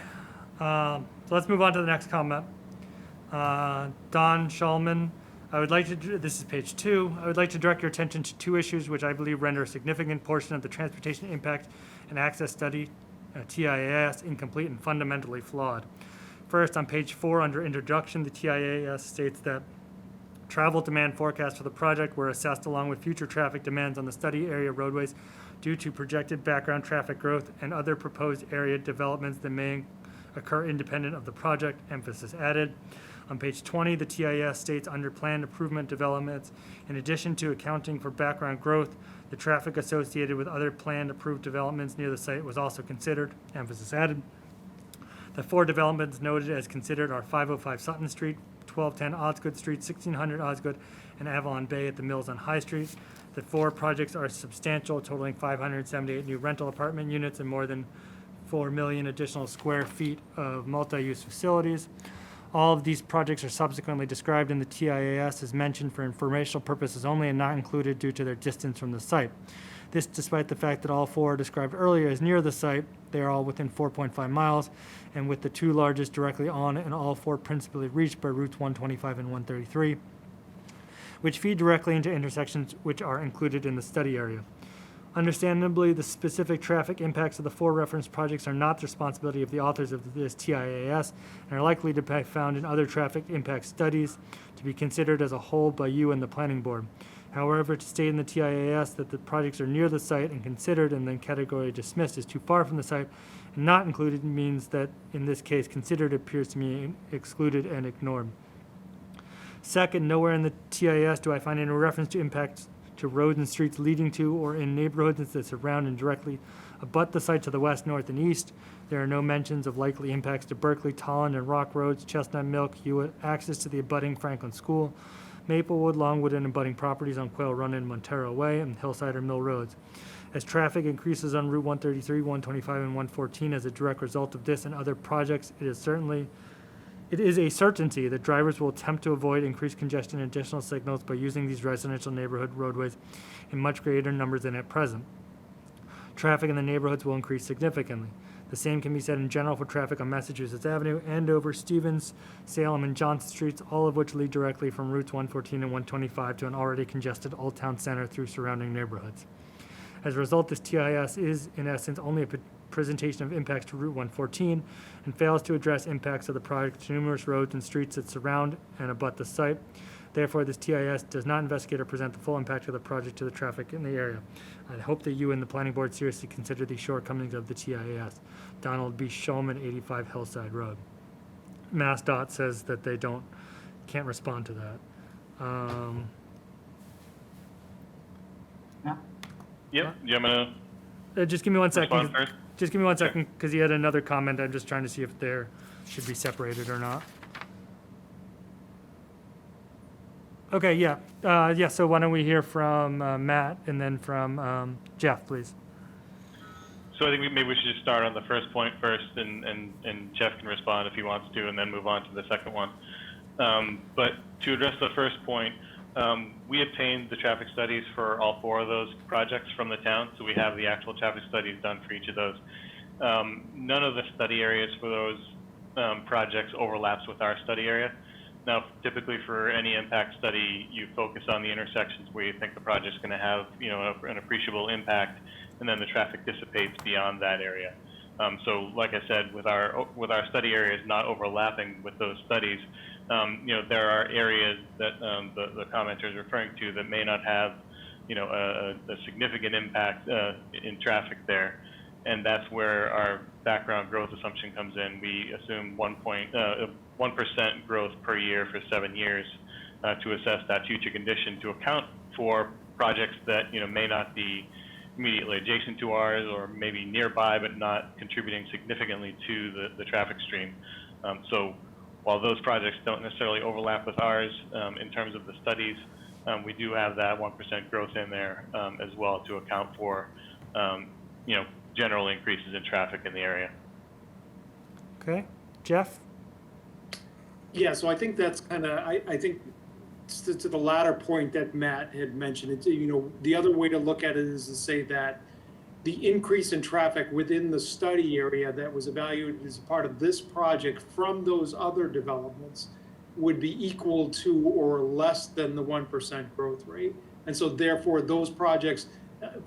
Speaker 1: so let's move on to the next comment. Don Schulman, this is page 2. I would like to direct your attention to 2 issues which I believe render a significant portion of the transportation impact and access study, TIAS, incomplete and fundamentally flawed. First, on page 4, under introduction, the TIAS states that travel demand forecasts for the project were assessed along with future traffic demands on the study area roadways due to projected background traffic growth and other proposed area developments that may occur independent of the project, emphasis added. On page 20, the TIS states under planned improvement developments, in addition to accounting for background growth, the traffic associated with other planned approved developments near the site was also considered, emphasis added. The 4 developments noted as considered are 505 Sutton Street, 1210 Osgood Street, 1600 Osgood, and Avalon Bay at the Mills on High Street. The 4 projects are substantial, totaling 578 new rental apartment units and more than 4 million additional square feet of multi-use facilities. All of these projects are subsequently described in the TIAS as mentioned for informational purposes only and not included due to their distance from the site. This despite the fact that all 4 described earlier as near the site, they are all within 4.5 miles, and with the 2 largest directly on and all 4 principally reached by routes 125 and 133, which feed directly into intersections which are included in the study area. Understandably, the specific traffic impacts of the 4 referenced projects are not the responsibility of the authors of this TIAS and are likely to be found in other traffic impact studies to be considered as a whole by you and the Planning Board. However, to state in the TIAS that the projects are near the site and considered and then category dismissed is too far from the site and not included means that, in this case, considered appears to me excluded and ignored. Second, nowhere in the TIS do I find any reference to impacts to roads and streets leading to or in neighborhoods that surround and directly abut the site to the west, north, and east. There are no mentions of likely impacts to Berkeley, Tolland, and Rock Roads, Chestnut Milk, Hewitt, access to the abutting Franklin School, Maplewood, Longwood, and abutting properties on Quail Run and Montero Way, and Hillside or Mill Roads. As traffic increases on Route 133, 125, and 114 as a direct result of this and other projects, it is a certainty that drivers will attempt to avoid increased congestion and additional signals by using these residential neighborhood roadways in much greater numbers than at present. Traffic in the neighborhoods will increase significantly. The same can be said in general for traffic on Massachusetts Avenue, Andover, Stevens, Salem, and Johnson Streets, all of which lead directly from routes 114 and 125 to an already congested Old Town Center through surrounding neighborhoods. As a result, this TIS is, in essence, only a presentation of impacts to Route 114 and fails to address impacts of the project to numerous roads and streets that surround and abut the site. Therefore, this TIS does not investigate or present the full impact of the project to the traffic in the area. I hope that you and the planning board seriously consider the shortcomings of the TIS. Donald B. Shulman, 85 Hillside Road. MassDOT says that they can't respond to that.
Speaker 17: Yep, do you want to
Speaker 1: Just give me 1 second.
Speaker 17: respond first?
Speaker 1: Just give me 1 second, because he had another comment. I'm just trying to see if they should be separated or not. Okay, yeah. So why don't we hear from Matt and then from Jeff, please.
Speaker 17: So I think maybe we should just start on the first point first, and Jeff can respond if he wants to, and then move on to the second one. But to address the first point, we obtained the traffic studies for all 4 of those projects from the town, so we have the actual traffic studies done for each of those. None of the study areas for those projects overlaps with our study area. Now, typically for any impact study, you focus on the intersections where you think the project's going to have, an appreciable impact, and then the traffic dissipates beyond that area. So, like I said, with our study areas not overlapping with those studies, there are areas that the commenter is referring to that may not have, a significant impact in traffic there, and that's where our background growth assumption comes in. We assume 1% growth per year for 7 years to assess that future condition to account for projects that may not be immediately adjacent to ours or maybe nearby but not contributing significantly to the traffic stream. So while those projects don't necessarily overlap with ours in terms of the studies, we do have that 1% growth in there as well to account for general increases in traffic in the area.
Speaker 1: Okay, Jeff?
Speaker 19: Yeah, so I think that's kind of, I think to the latter point that Matt had mentioned, it's, the other way to look at it is to say that the increase in traffic within the study area that was evaluated as part of this project from those other developments would be equal to or less than the 1% growth rate. And so therefore those projects,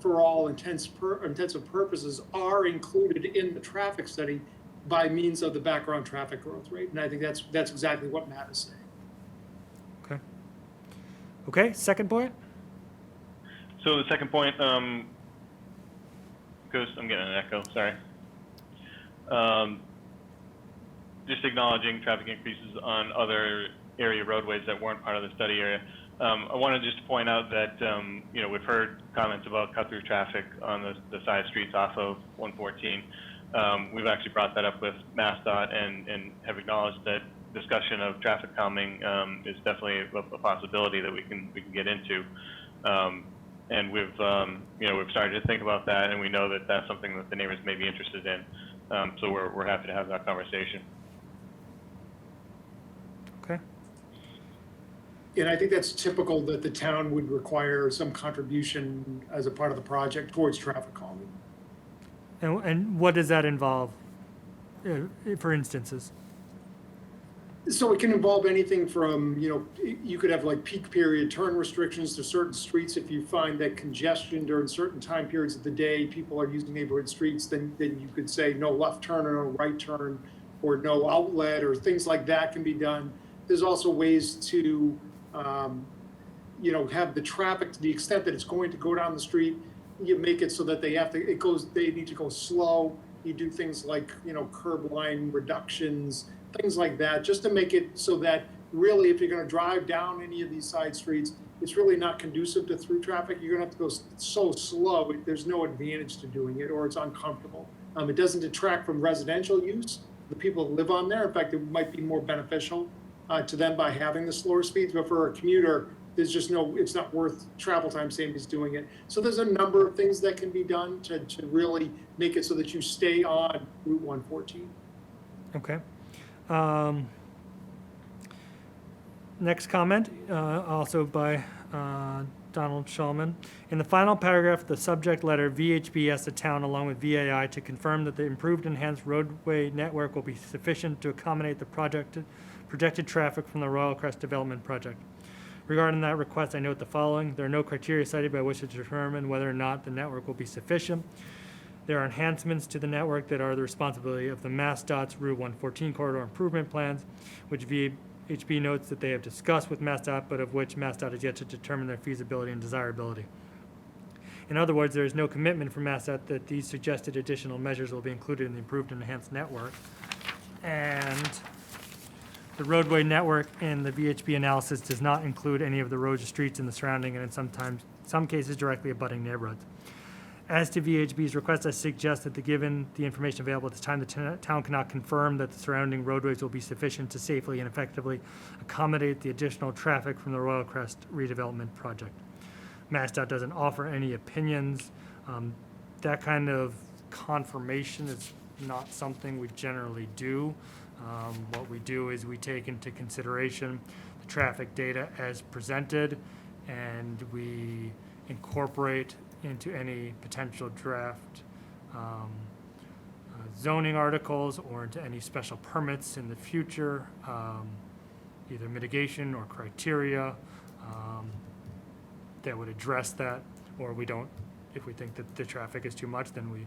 Speaker 19: for all intensive purposes, are included in the traffic study by means of the background traffic growth rate. And I think that's exactly what Matt is saying.
Speaker 1: Okay, second point?
Speaker 17: So the second point goes, I'm getting an echo, sorry. Just acknowledging traffic increases on other area roadways that weren't part of the study area. I wanted just to point out that, we've heard comments about cut-through traffic on the side streets off of 114. We've actually brought that up with MassDOT and have acknowledged that discussion of traffic calming is definitely a possibility that we can get into. And we've started to think about that, and we know that that's something that the neighbors may be interested in. So we're happy to have that conversation.
Speaker 1: Okay.
Speaker 19: And I think that's typical that the town would require some contribution as a part of the project towards traffic calming.
Speaker 1: And what does that involve, for instances?
Speaker 19: So it can involve anything from, you could have like peak period turn restrictions to certain streets. If you find that congestion during certain time periods of the day, people are using neighborhood streets, then you could say no left turn or no right turn or no outlet or things like that can be done. There's also ways to have the traffic to the extent that it's going to go down the street. You make it so that they need to go slow. You do things like, curb line reductions, things like that, just to make it so that really, if you're going to drive down any of these side streets, it's really not conducive to through traffic. You're going to have to go so slow. There's no advantage to doing it, or it's uncomfortable. It doesn't detract from residential use. The people that live on there, in fact, it might be more beneficial to them by having the slower speeds. But for a commuter, it's not worth travel time savings doing it. So there's a number of things that can be done to really make it so that you stay on Route 114.
Speaker 1: Okay. Next comment, also by Donald Shulman. In the final paragraph, the subject letter, VHB asks the town along with VAI to confirm that the improved enhanced roadway network will be sufficient to accommodate the projected traffic from the Royal Crest Development Project. Regarding that request, I note the following. There are no criteria cited by which to determine whether or not the network will be sufficient. There are enhancements to the network that are the responsibility of the MassDOT's Route 114 corridor improvement plans, which VHB notes that they have discussed with MassDOT, but of which MassDOT has yet to determine their feasibility and desirability. In other words, there is no commitment from MassDOT that these suggested additional measures will be included in the improved and enhanced network. And the roadway network in the VHB analysis does not include any of the roads or streets in the surrounding and in some cases directly abutting neighborhoods. As to VHB's request, I suggest that given the information available at this time, the town cannot confirm that the surrounding roadways will be sufficient to safely and effectively accommodate the additional traffic from the Royal Crest redevelopment project. MassDOT doesn't offer any opinions. That kind of confirmation is not something we generally do. What we do is we take into consideration the traffic data as presented, and we incorporate into any potential draft zoning articles or into any special permits in the future, either mitigation or criteria that would address that, or we don't. If we think that the traffic is too much, then we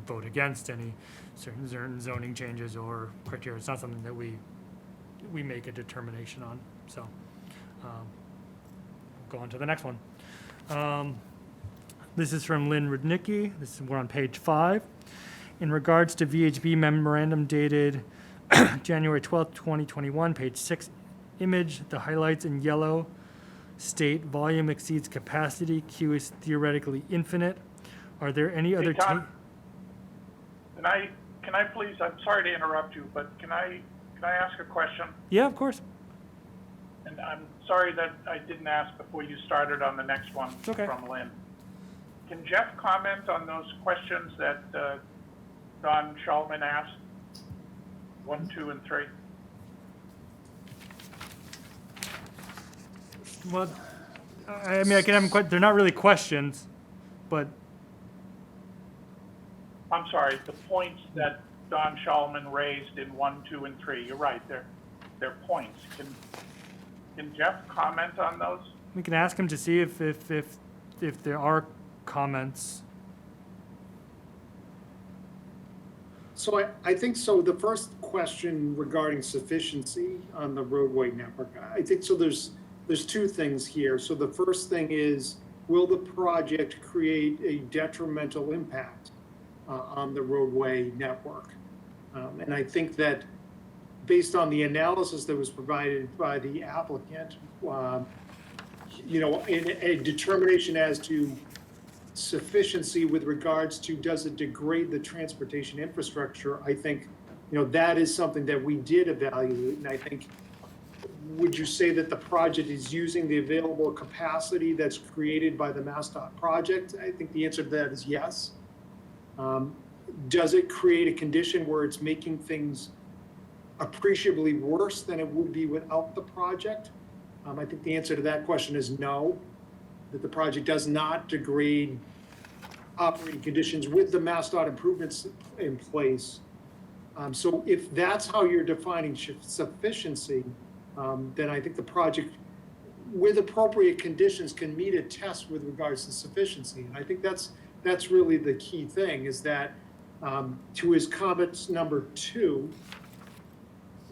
Speaker 1: vote against any certain zoning changes or criteria. It's not something that we make a determination on. So go on to the next one. This is from Lynn Rudnicki. We're on page 5. In regards to VHB memorandum dated January 12th, 2021, page 6 image, the highlights in yellow state volume exceeds capacity, Q is theoretically infinite. Are there any other...
Speaker 6: Tom, can I please, I'm sorry to interrupt you, but can I ask a question?
Speaker 1: Yeah, of course.
Speaker 6: And I'm sorry that I didn't ask before you started on the next one
Speaker 1: okay.
Speaker 6: From Lynn. Can Jeff comment on those questions that Don Shulman asked? 1, 2, and 3.
Speaker 1: Well, I mean, I can have them. They're not really questions, but
Speaker 6: I'm sorry. The points that Don Shulman raised in 1, 2, and 3. You're right. They're points. Can Jeff comment on those?
Speaker 1: We can ask him to see if there are comments.
Speaker 19: So I think so. The first question regarding sufficiency on the roadway network, I think so. There's two things here. So the first thing is, will the project create a detrimental impact on the roadway network? And I think that based on the analysis that was provided by the applicant, in a determination as to sufficiency with regards to does it degrade the transportation infrastructure, I think, that is something that we did evaluate. And I think, would you say that the project is using the available capacity that's created by the MassDOT project? I think the answer to that is yes. Does it create a condition where it's making things appreciably worse than it would be without the project? I think the answer to that question is no, that the project does not degrade operating conditions with the MassDOT improvements in place. So if that's how you're defining sufficiency, then I think the project, with appropriate conditions, can meet a test with regards to sufficiency. And I think that's really the key thing, is that to his comments number 2,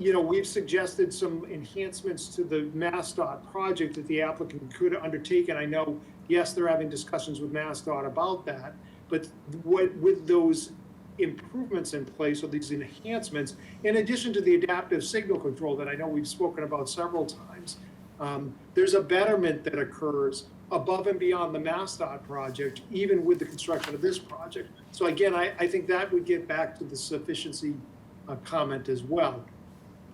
Speaker 19: we've suggested some enhancements to the MassDOT project that the applicant could undertake. And I know, yes, they're having discussions with MassDOT about that, but with those improvements in place or these enhancements, in addition to the adaptive signal control that I know we've spoken about several times, there's a betterment that occurs above and beyond the MassDOT project, even with the construction of this project. So again, I think that would get back to the sufficiency comment as well.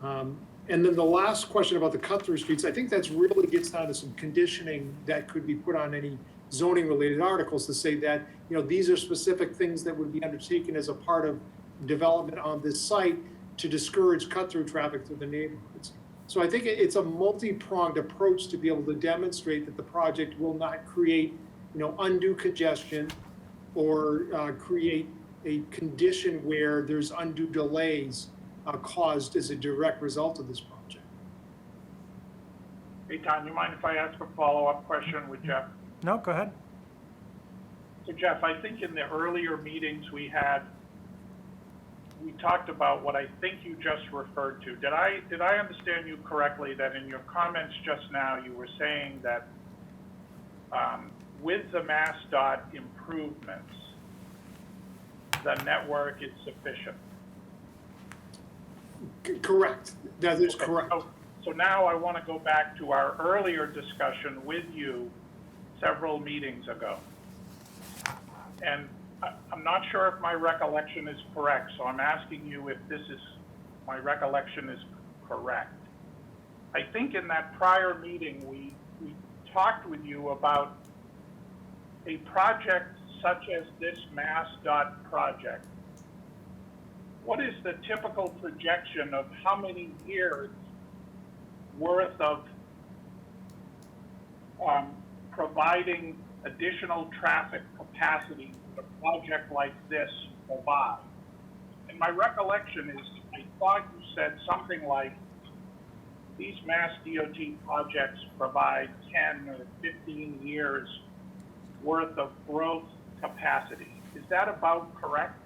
Speaker 19: And then the last question about the cut-through streets, I think that's really gets down to some conditioning that could be put on any zoning related articles to say that, these are specific things that would be undertaken as a part of development on this site to discourage cut-through traffic through the neighborhoods. So I think it's a multi-pronged approach to be able to demonstrate that the project will not create, undue congestion or create a condition where there's undue delays caused as a direct result of this project.
Speaker 6: Hey, Tom, you mind if I ask a follow-up question with Jeff?
Speaker 1: No, go ahead.
Speaker 6: So Jeff, I think in the earlier meetings we had, we talked about what I think you just referred to. Did I understand you correctly that in your comments just now you were saying that with the MassDOT improvements, the network is sufficient?
Speaker 19: Correct. That is correct.
Speaker 6: So now I want to go back to our earlier discussion with you several meetings ago. And I'm not sure if my recollection is correct, so I'm asking you if my recollection is correct. I think in that prior meeting, we talked with you about a project such as this MassDOT project. What is the typical projection of how many years worth of providing additional traffic capacity that a project like this provide? And my recollection is, I thought you said something like, these Mass DOT projects provide 10 or 15 years worth of growth capacity. Is that about correct?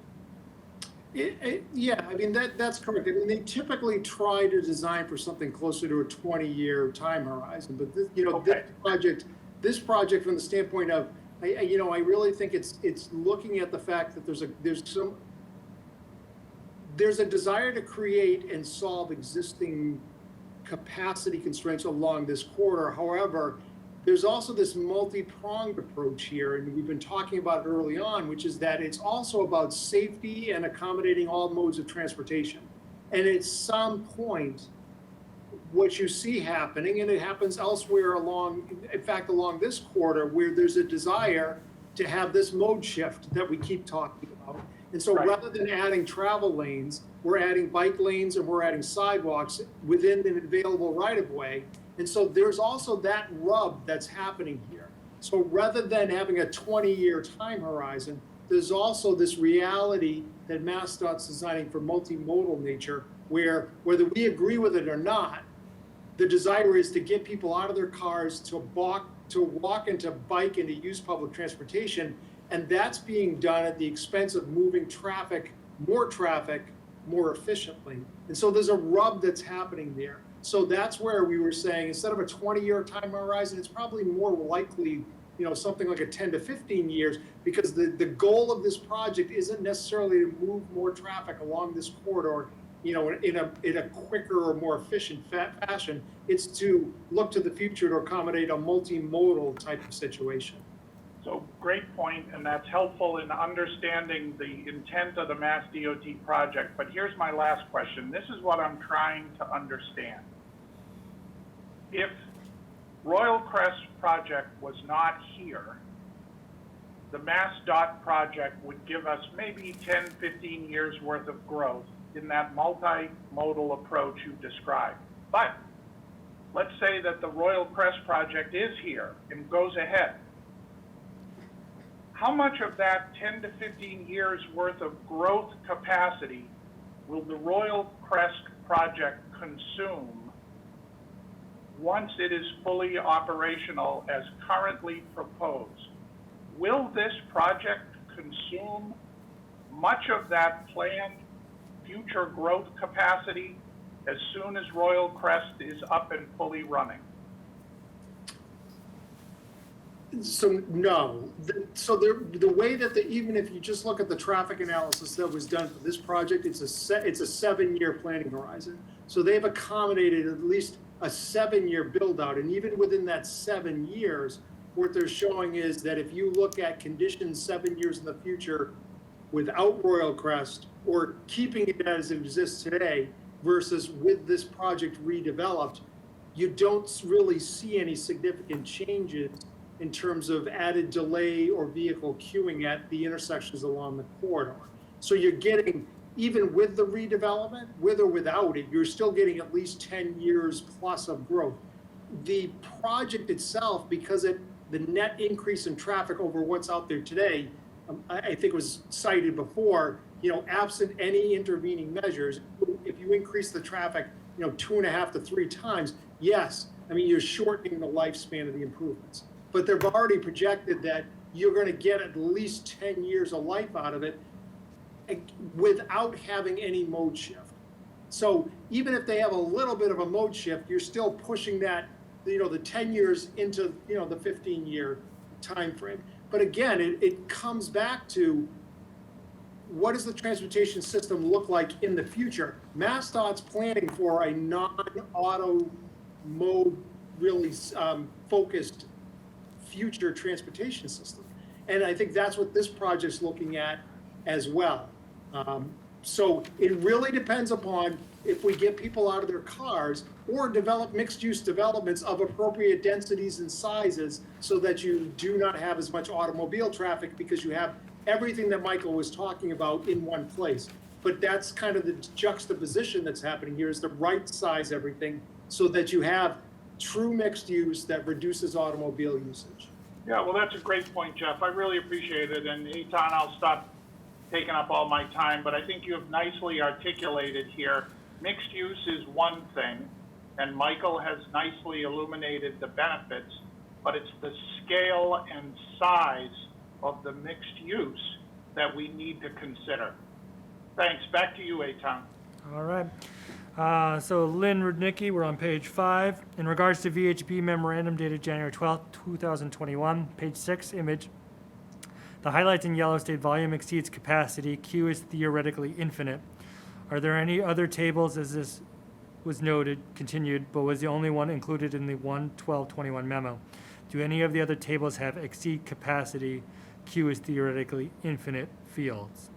Speaker 19: Yeah, I mean, that's correct. I mean, they typically try to design for something closer to a 20-year time horizon, but this, this project from the standpoint of, I really think it's looking at the fact that there's a desire to create and solve existing capacity constraints along this corridor. However, there's also this multi-pronged approach here, and we've been talking about it early on, which is that it's also about safety and accommodating all modes of transportation. And at some point, what you see happening, and it happens elsewhere along this corridor, where there's a desire to have this mode shift that we keep talking about. And so rather than adding travel lanes, we're adding bike lanes and we're adding sidewalks within an available right-of-way. And so there's also that rub that's happening here. So rather than having a 20-year time horizon, there's also this reality that MassDOT's designing for multimodal nature, where whether we agree with it or not, the desire is to get people out of their cars, to walk and to bike and to use public transportation. And that's being done at the expense of moving traffic more efficiently. And so there's a rub that's happening there. So that's where we were saying, instead of a 20-year time horizon, it's probably more likely, something like a 10 to 15 years, because the goal of this project isn't necessarily to move more traffic along this corridor, in a quicker or more efficient fashion. It's to look to the future to accommodate a multimodal type of situation.
Speaker 6: So great point, and that's helpful in understanding the intent of the Mass DOT project. But here's my last question. This is what I'm trying to understand. If Royal Crest project was not here, the Mass DOT project would give us maybe 10, 15 years worth of growth in that multimodal approach you described. But let's say that the Royal Crest project is here and goes ahead. How much of that 10 to 15 years worth of growth capacity will the Royal Crest project consume once it is fully operational as currently proposed? Will this project consume much of that planned future growth capacity as soon as Royal Crest is up and fully running?
Speaker 19: So no, so the way that even if you just look at the traffic analysis that was done for this project, it's a 7-year planning horizon. So they've accommodated at least a 7-year build out. And even within that 7 years, what they're showing is that if you look at conditions 7 years in the future without Royal Crest or keeping it as it exists today versus with this project redeveloped, you don't really see any significant changes in terms of added delay or vehicle queuing at the intersections along the corridor. So you're getting, even with the redevelopment, with or without it, you're still getting at least 10 years plus of growth. The project itself, because the net increase in traffic over what's out there today, I think was cited before, absent any intervening measures, if you increase the traffic, 2.5 to 3 times, yes, I mean, you're shortening the lifespan of the improvements. But they've already projected that you're going to get at least 10 years of life out of it without having any mode shift. So even if they have a little bit of a mode shift, you're still pushing that, the 10 years into, the 15-year time frame. But again, it comes back to what does the transportation system look like in the future? MassDOT's planning for a non-auto mode really focused future transportation system. And I think that's what this project's looking at as well. So it really depends upon if we get people out of their cars or develop mixed-use developments of appropriate densities and sizes so that you do not have as much automobile traffic because you have everything that Michael was talking about in one place. But that's kind of the juxtaposition that's happening here, is to right size everything so that you have true mixed use that reduces automobile usage.
Speaker 6: Yeah, well, that's a great point, Jeff. I really appreciate it. And Eitan, I'll stop taking up all my time, but I think you have nicely articulated here. Mixed use is one thing, and Michael has nicely illuminated the benefits, but it's the scale and size of the mixed use that we need to consider. Thanks. Back to you, Eitan.
Speaker 1: All right. So Lynn Rudnicki, we're on page 5. In regards to VHB memorandum dated January 12th, 2021, page 6, image. The highlights in yellow state volume exceeds capacity. Q is theoretically infinite. Are there any other tables, as this was noted, continued, but was the only one included in the 1/12/21 memo? Do any of the other tables have exceed capacity? Q is theoretically infinite fields.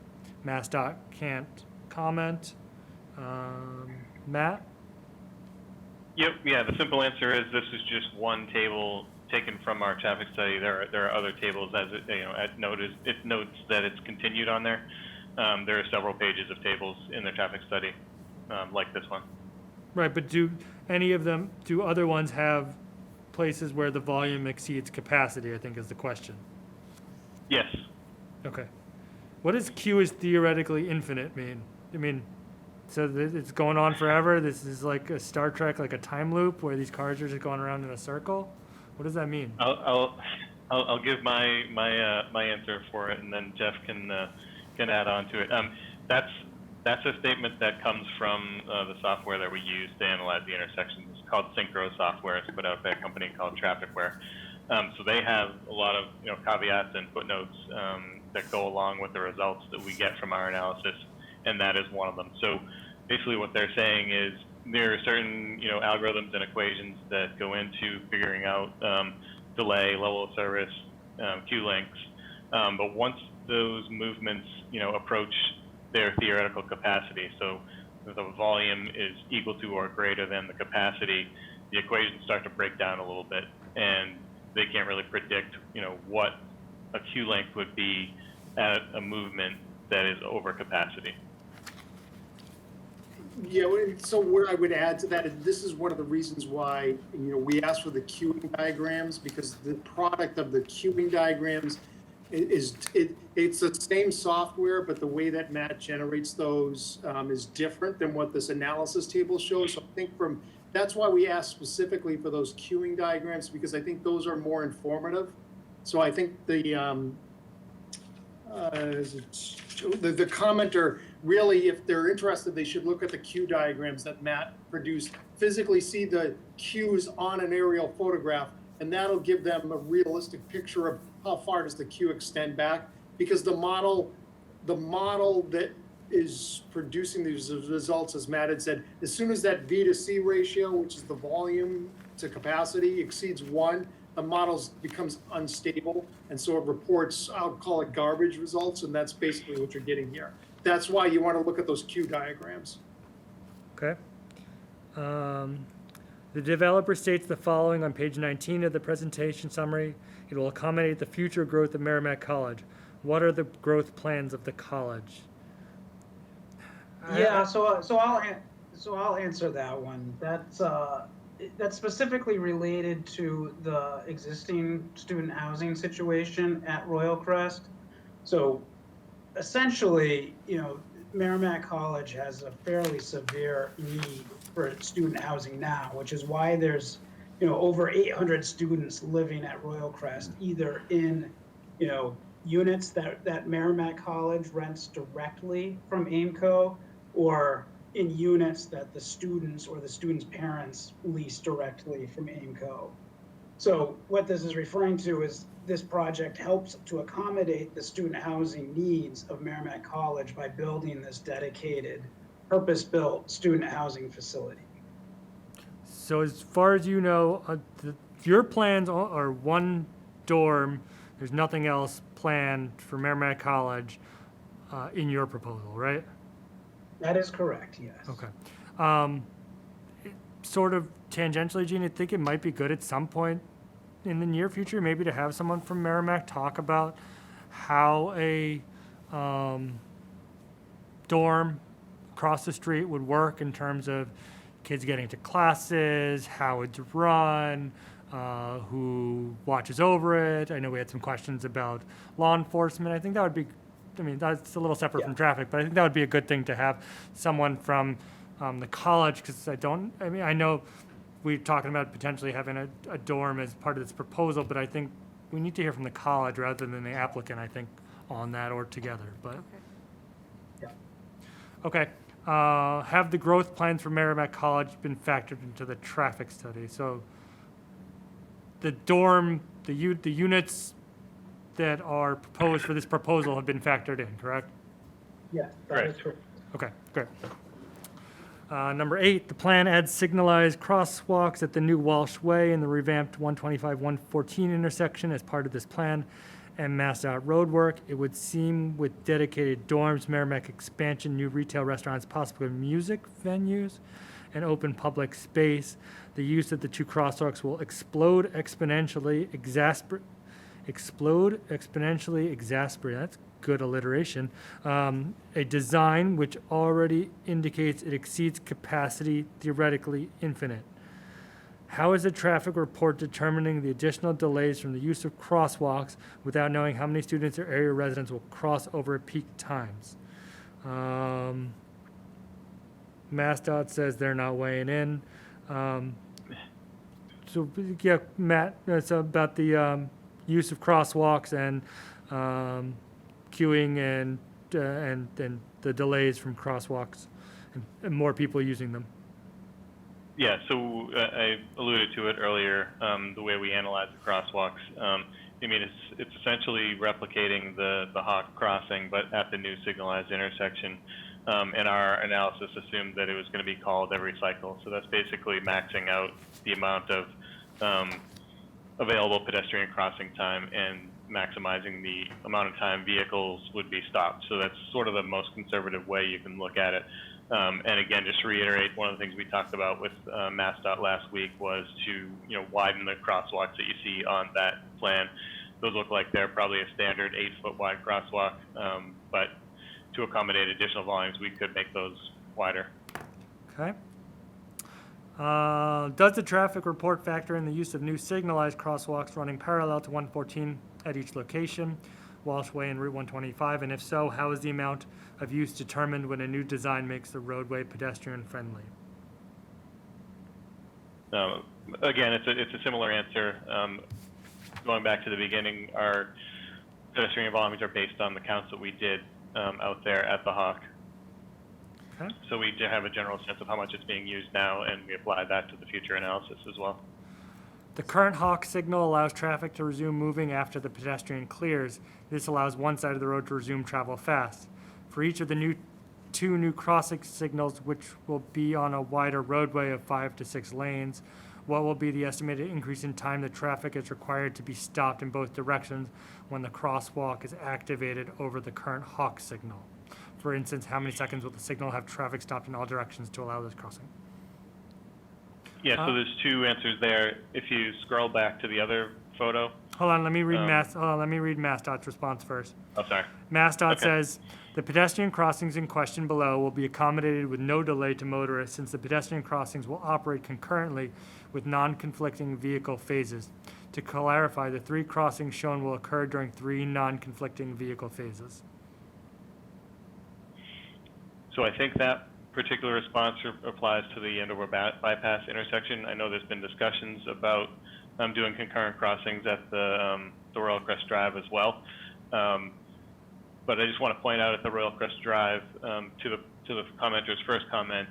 Speaker 1: MassDOT can't comment. Matt?
Speaker 17: Yep, yeah, the simple answer is this is just one table taken from our traffic study. There are other tables, as it notes that it's continued on there. There are several pages of tables in the traffic study, like this one.
Speaker 1: Right, but do other ones have places where the volume exceeds capacity, I think is the question.
Speaker 17: Yes.
Speaker 1: Okay. What does Q is theoretically infinite mean? I mean, so it's going on forever? This is like a Star Trek, like a time loop where these cars are just going around in a circle? What does that mean?
Speaker 17: I'll give my answer for it, and then Jeff can add on to it. That's a statement that comes from the software that we use to analyze the intersections. It's called Synchro software. It's put out by a company called Trafficware. So they have a lot of caveats and footnotes that go along with the results that we get from our analysis, and that is one of them. So basically what they're saying is there are certain algorithms and equations that go into figuring out delay, level of service, queue lengths. But once those movements approach their theoretical capacity, so the volume is equal to or greater than the capacity, the equations start to break down a little bit, and they can't really predict what a queue length would be at a movement that is over capacity.
Speaker 19: Yeah, so what I would add to that is this is one of the reasons why we asked for the queuing diagrams, because the product of the queuing diagrams it's the same software, but the way that Matt generates those is different than what this analysis table shows. So I think that's why we asked specifically for those queuing diagrams, because I think those are more informative. So I think the commenter really, if they're interested, they should look at the queue diagrams that Matt produced, physically see the queues on an aerial photograph, and that'll give them a realistic picture of how far does the queue extend back, because the model that is producing these results, as Matt had said, as soon as that V to C ratio, which is the volume to capacity, exceeds 1, the model becomes unstable, and so it reports, I'll call it garbage results, and that's basically what you're getting here. That's why you want to look at those queue diagrams.
Speaker 1: Okay. The developer states the following on page 19 of the presentation summary. It will accommodate the future growth of Merrimack College. What are the growth plans of the college?
Speaker 18: Yeah, so I'll answer that one. That's specifically related to the existing student housing situation at Royal Crest. So essentially, Merrimack College has a fairly severe need for student housing now, which is why there's, over 800 students living at Royal Crest, either in, units that Merrimack College rents directly from Aimco, or in units that the students or the students' parents lease directly from Aimco. So what this is referring to is this project helps to accommodate the student housing needs of Merrimack College by building this dedicated, purpose-built student housing facility.
Speaker 1: So as far as you know, your plans are one dorm. There's nothing else planned for Merrimack College in your proposal, right?
Speaker 18: That is correct, yes.
Speaker 1: Okay. Sort of tangentially, Gene, I think it might be good at some point in the near future, maybe to have someone from Merrimack talk about how a dorm across the street would work in terms of kids getting to classes, how it's run, who watches over it. I know we had some questions about law enforcement. I think that would be, that's a little separate from traffic, but I think that would be a good thing to have someone from the college, because I know we're talking about potentially having a dorm as part of this proposal, but I think we need to hear from the college rather than the applicant, I think, on that or together, but. Okay. Have the growth plans for Merrimack College been factored into the traffic study? So the dorm, the units that are proposed for this proposal have been factored in, correct?
Speaker 18: Yeah, that is correct.
Speaker 1: Okay, great. Number 8, the plan adds signalized crosswalks at the new Walsh Way and the revamped 125-114 intersection as part of this plan and MassDOT road work. It would seem with dedicated dorms, Merrimack expansion, new retail restaurants, possibly music venues, and open public space, the use of the 2 crosswalks will explode exponentially, exasperate, that's good alliteration, a design which already indicates it exceeds capacity, theoretically infinite. How is the traffic report determining the additional delays from the use of crosswalks without knowing how many students or area residents will cross over at peak times? MassDOT says they're not weighing in. So yeah, Matt, it's about the use of crosswalks and queuing and the delays from crosswalks and more people using them.
Speaker 17: Yeah, so I alluded to it earlier, the way we analyze the crosswalks. It's essentially replicating the Hawk crossing, but at the new signalized intersection. And our analysis assumed that it was going to be called every cycle. So that's basically maxing out the amount of available pedestrian crossing time and maximizing the amount of time vehicles would be stopped. So that's sort of the most conservative way you can look at it. And again, just to reiterate, one of the things we talked about with MassDOT last week was to widen the crosswalks that you see on that plan. Those look like they're probably a standard 8-foot wide crosswalk, but to accommodate additional volumes, we could make those wider.
Speaker 1: Okay. Does the traffic report factor in the use of new signalized crosswalks running parallel to 114 at each location, Walsh Way and Route 125? And if so, how is the amount of use determined when a new design makes the roadway pedestrian friendly?
Speaker 17: Again, it's a similar answer. Going back to the beginning, our pedestrian volumes are based on the counts that we did out there at the Hawk.
Speaker 1: Okay.
Speaker 17: So we do have a general sense of how much it's being used now, and we apply that to the future analysis as well.
Speaker 1: The current hawk signal allows traffic to resume moving after the pedestrian clears. This allows one side of the road to resume travel fast. For each of the two new crossing signals, which will be on a wider roadway of 5 to 6 lanes, what will be the estimated increase in time that traffic is required to be stopped in both directions when the crosswalk is activated over the current hawk signal? For instance, how many seconds will the signal have traffic stopped in all directions to allow this crossing?
Speaker 17: Yeah, so there's two answers there. If you scroll back to the other photo.
Speaker 1: Hold on, let me read MassDOT's response first.
Speaker 17: Oh, sorry.
Speaker 1: MassDOT
Speaker 17: Okay.
Speaker 1: says, the pedestrian crossings in question below will be accommodated with no delay to motorists since the pedestrian crossings will operate concurrently with non-conflicting vehicle phases. To clarify, the 3 crossings shown will occur during 3 non-conflicting vehicle phases.
Speaker 17: So I think that particular response applies to the Andover bypass intersection. I know there's been discussions about doing concurrent crossings at the Royal Crest Drive as well. But I just want to point out at the Royal Crest Drive, to the commenter's first comment,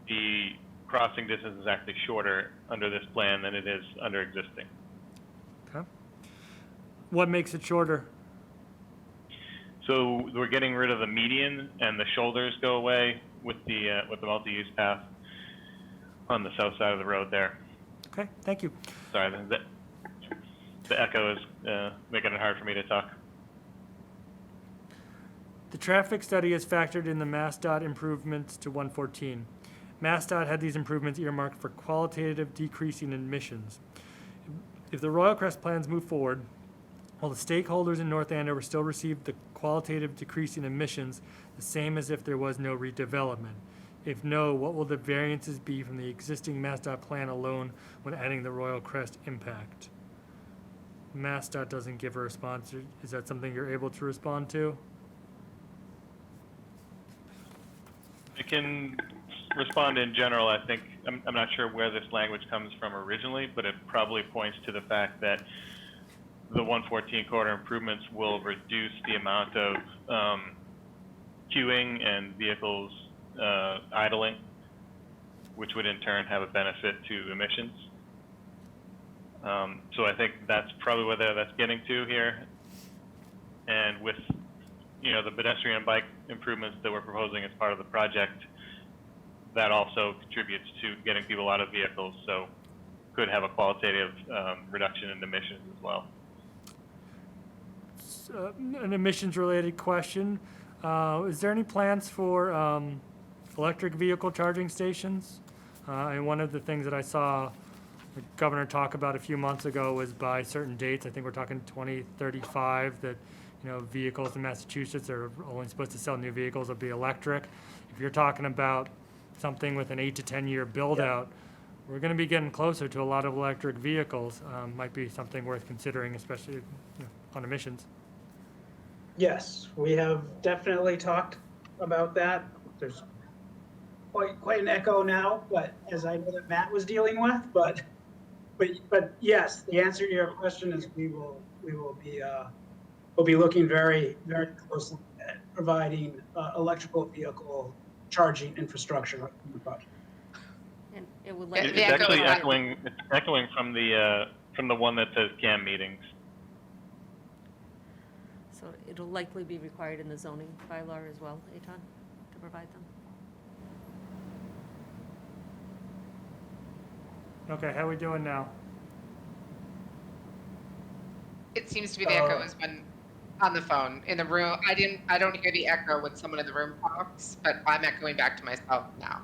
Speaker 17: the crossing distance is actually shorter under this plan than it is under existing.
Speaker 1: Okay. What makes it shorter?
Speaker 17: So we're getting rid of the median, and the shoulders go away with the multi-use path on the south side of the road there.
Speaker 1: Okay, thank you.
Speaker 17: Sorry, the echo is making it hard for me to talk.
Speaker 1: The traffic study has factored in the MassDOT improvements to 114. MassDOT had these improvements earmarked for qualitative decrease in emissions. If the Royal Crest plans move forward, will the stakeholders in North Andover still receive the qualitative decrease in emissions the same as if there was no redevelopment? If no, what will the variances be from the existing MassDOT plan alone when adding the Royal Crest impact? MassDOT doesn't give a response. Is that something you're able to respond to?
Speaker 17: I can respond in general. I think, I'm not sure where this language comes from originally, but it probably points to the fact that the 114 corridor improvements will reduce the amount of queuing and vehicles idling, which would in turn have a benefit to emissions. So I think that's probably where that's getting to here. And with, the pedestrian and bike improvements that we're proposing as part of the project, that also contributes to getting people out of vehicles, so could have a qualitative reduction in emissions as well.
Speaker 1: An emissions-related question. Is there any plans for electric vehicle charging stations? And one of the things that I saw the governor talk about a few months ago was by certain dates, I think we're talking 2035, that vehicles in Massachusetts are only supposed to sell new vehicles will be electric. If you're talking about something with an 8 to 10 year build out, we're going to be getting closer to a lot of electric vehicles. Might be something worth considering, especially on emissions.
Speaker 18: Yes, we have definitely talked about that. There's quite an echo now, but as I know that Matt was dealing with, but yes, the answer to your question is we'll be looking very, very closely at providing electrical vehicle charging infrastructure in the project.
Speaker 2: And it would
Speaker 17: It's actually echoing from the one that says CAM meetings.
Speaker 2: So it'll likely be required in the zoning bylaw as well, Eitan, to provide them.
Speaker 1: Okay, how are we doing now?
Speaker 5: It seems to be the echo is when on the phone. In the room, I don't hear the echo when someone in the room talks, but I'm echoing back to myself now.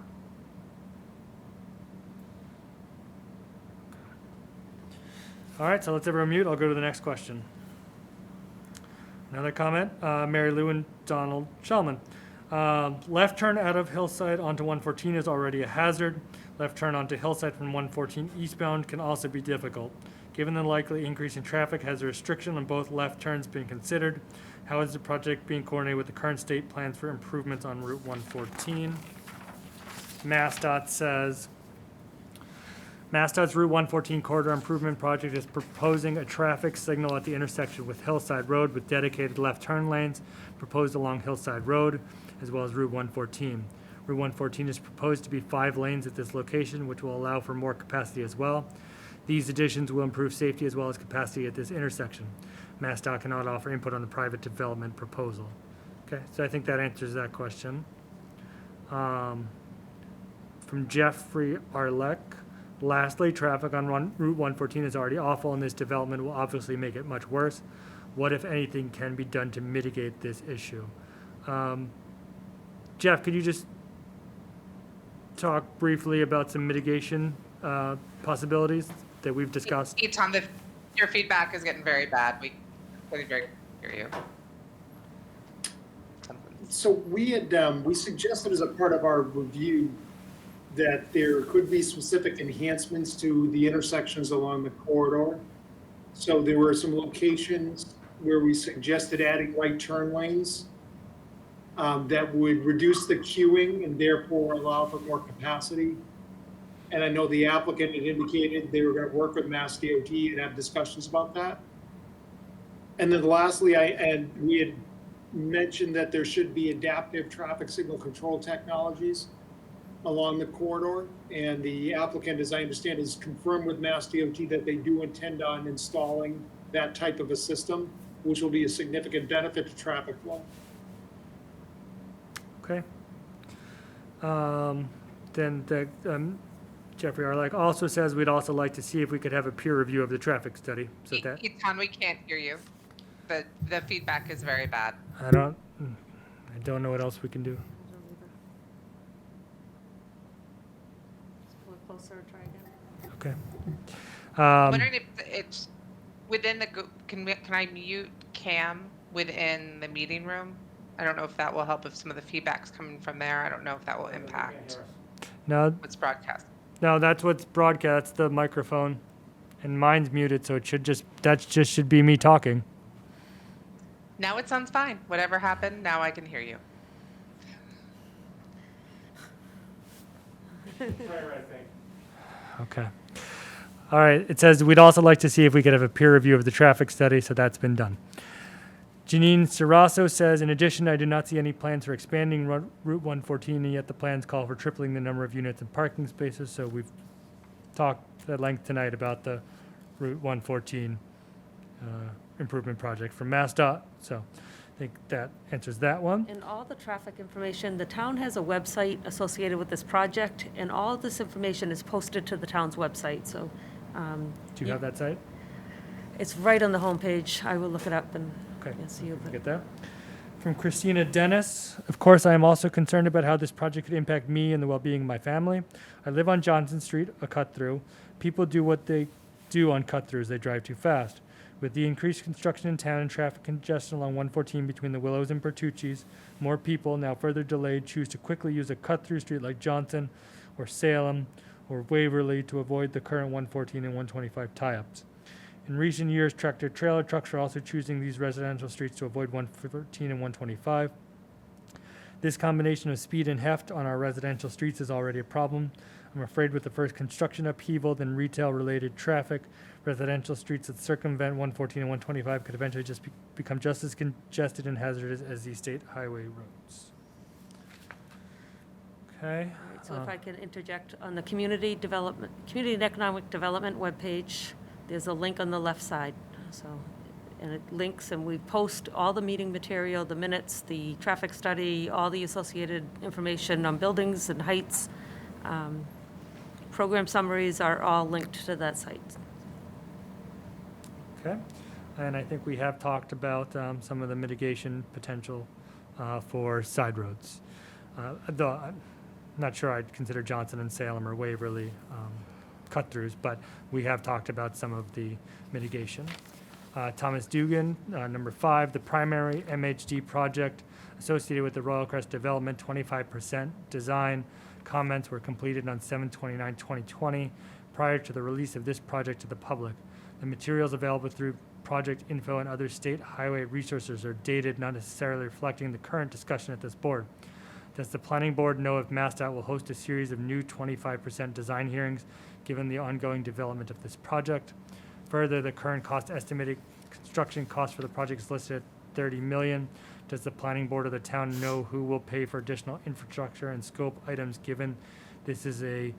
Speaker 1: All right, so let's everyone mute. I'll go to the next question. Another comment, Mary Lou and Donald Shellman. Left turn out of Hillside onto 114 is already a hazard. Left turn onto Hillside from 114 eastbound can also be difficult. Given the likely increase in traffic, has a restriction on both left turns been considered? How is the project being coordinated with the current state plans for improvements on Route 114? MassDOT says, MassDOT's Route 114 corridor improvement project is proposing a traffic signal at the intersection with Hillside Road with dedicated left turn lanes proposed along Hillside Road, as well as Route 114. Route 114 is proposed to be 5 lanes at this location, which will allow for more capacity as well. These additions will improve safety as well as capacity at this intersection. MassDOT cannot offer input on the private development proposal. Okay, so I think that answers that question. From Jeffrey Arlek, lastly, traffic on Route 114 is already awful, and this development will obviously make it much worse. What, if anything, can be done to mitigate this issue? Jeff, could you just talk briefly about some mitigation possibilities that we've discussed?
Speaker 5: Tom, your feedback is getting very bad. We couldn't very hear you.
Speaker 19: So we had, we suggested as a part of our review that there could be specific enhancements to the intersections along the corridor. So there were some locations where we suggested adding right turn lanes that would reduce the queuing and therefore allow for more capacity. And I know the applicant had indicated they were going to work with Mass DOT and have discussions about that. And then lastly, we had mentioned that there should be adaptive traffic signal control technologies along the corridor. And the applicant, as I understand, has confirmed with Mass DOT that they do intend on installing that type of a system, which will be a significant benefit to traffic flow.
Speaker 1: Okay. Jeffrey Arlek also says we'd also like to see if we could have a peer review of the traffic study. So that
Speaker 5: Tom, we can't hear you. The feedback is very bad.
Speaker 1: I don't know what else we can do.
Speaker 2: Just pull it closer and try again.
Speaker 1: Okay.
Speaker 5: I'm wondering if it's within the, can I mute Cam within the meeting room? I don't know if that will help if some of the feedback's coming from there. I don't know if that will impact
Speaker 1: No,
Speaker 5: what's broadcast.
Speaker 1: no, that's what's broadcast, the microphone, and mine's muted, so it should should be me talking.
Speaker 5: Now it sounds fine. Whatever happened, now I can hear you.
Speaker 1: Okay. All right. It says we'd also like to see if we could have a peer review of the traffic study, so that's been done. Janine Sarasso says, in addition, I do not see any plans for expanding Route 114, and yet the plans call for tripling the number of units and parking spaces. So we've talked at length tonight about the Route 114 improvement project from MassDOT. So I think that answers that one.
Speaker 2: And all the traffic information, the town has a website associated with this project, and all of this information is posted to the town's website, so.
Speaker 1: Do you have that site?
Speaker 2: It's right on the homepage. I will look it up and
Speaker 1: Okay.
Speaker 2: you'll see it.
Speaker 1: Get that? From Christina Dennis, of course, I am also concerned about how this project could impact me and the well-being of my family. I live on Johnson Street, a cut-through. People do what they do on cut-throughs. They drive too fast. With the increased construction in town and traffic congestion along 114 between the Willows and Bertucci's, more people, now further delayed, choose to quickly use a cut-through street like Johnson or Salem or Waverly to avoid the current 114 and 125 tie-ups. In recent years, tractor-trailer trucks are also choosing these residential streets to avoid 114 and 125. This combination of speed and heft on our residential streets is already a problem. I'm afraid with the first construction upheaval, then retail-related traffic, residential streets that circumvent 114 and 125 could eventually just become just as congested and hazardous as these state highway roads. Okay.
Speaker 2: So if I can interject, on the Community and Economic Development webpage, there's a link on the left side, so, and it links, and we post all the meeting material, the minutes, the traffic study, all the associated information on buildings and heights. Program summaries are all linked to that site.
Speaker 1: Okay. And I think we have talked about some of the mitigation potential for side roads. Though I'm not sure I'd consider Johnson and Salem or Waverly cut-throughs, but we have talked about some of the mitigation. Thomas Dugan, number 5, the primary MHD project associated with the Royal Crest development, 25% design comments were completed on 7/29/2020 prior to the release of this project to the public. The materials available through project info and other state highway resources are dated, not necessarily reflecting the current discussion at this board. Does the planning board know if MassDOT will host a series of new 25% design hearings given the ongoing development of this project? Further, the current estimated construction cost for the project is listed 30 million. Does the planning board of the town know who will pay for additional infrastructure and scope items given this is a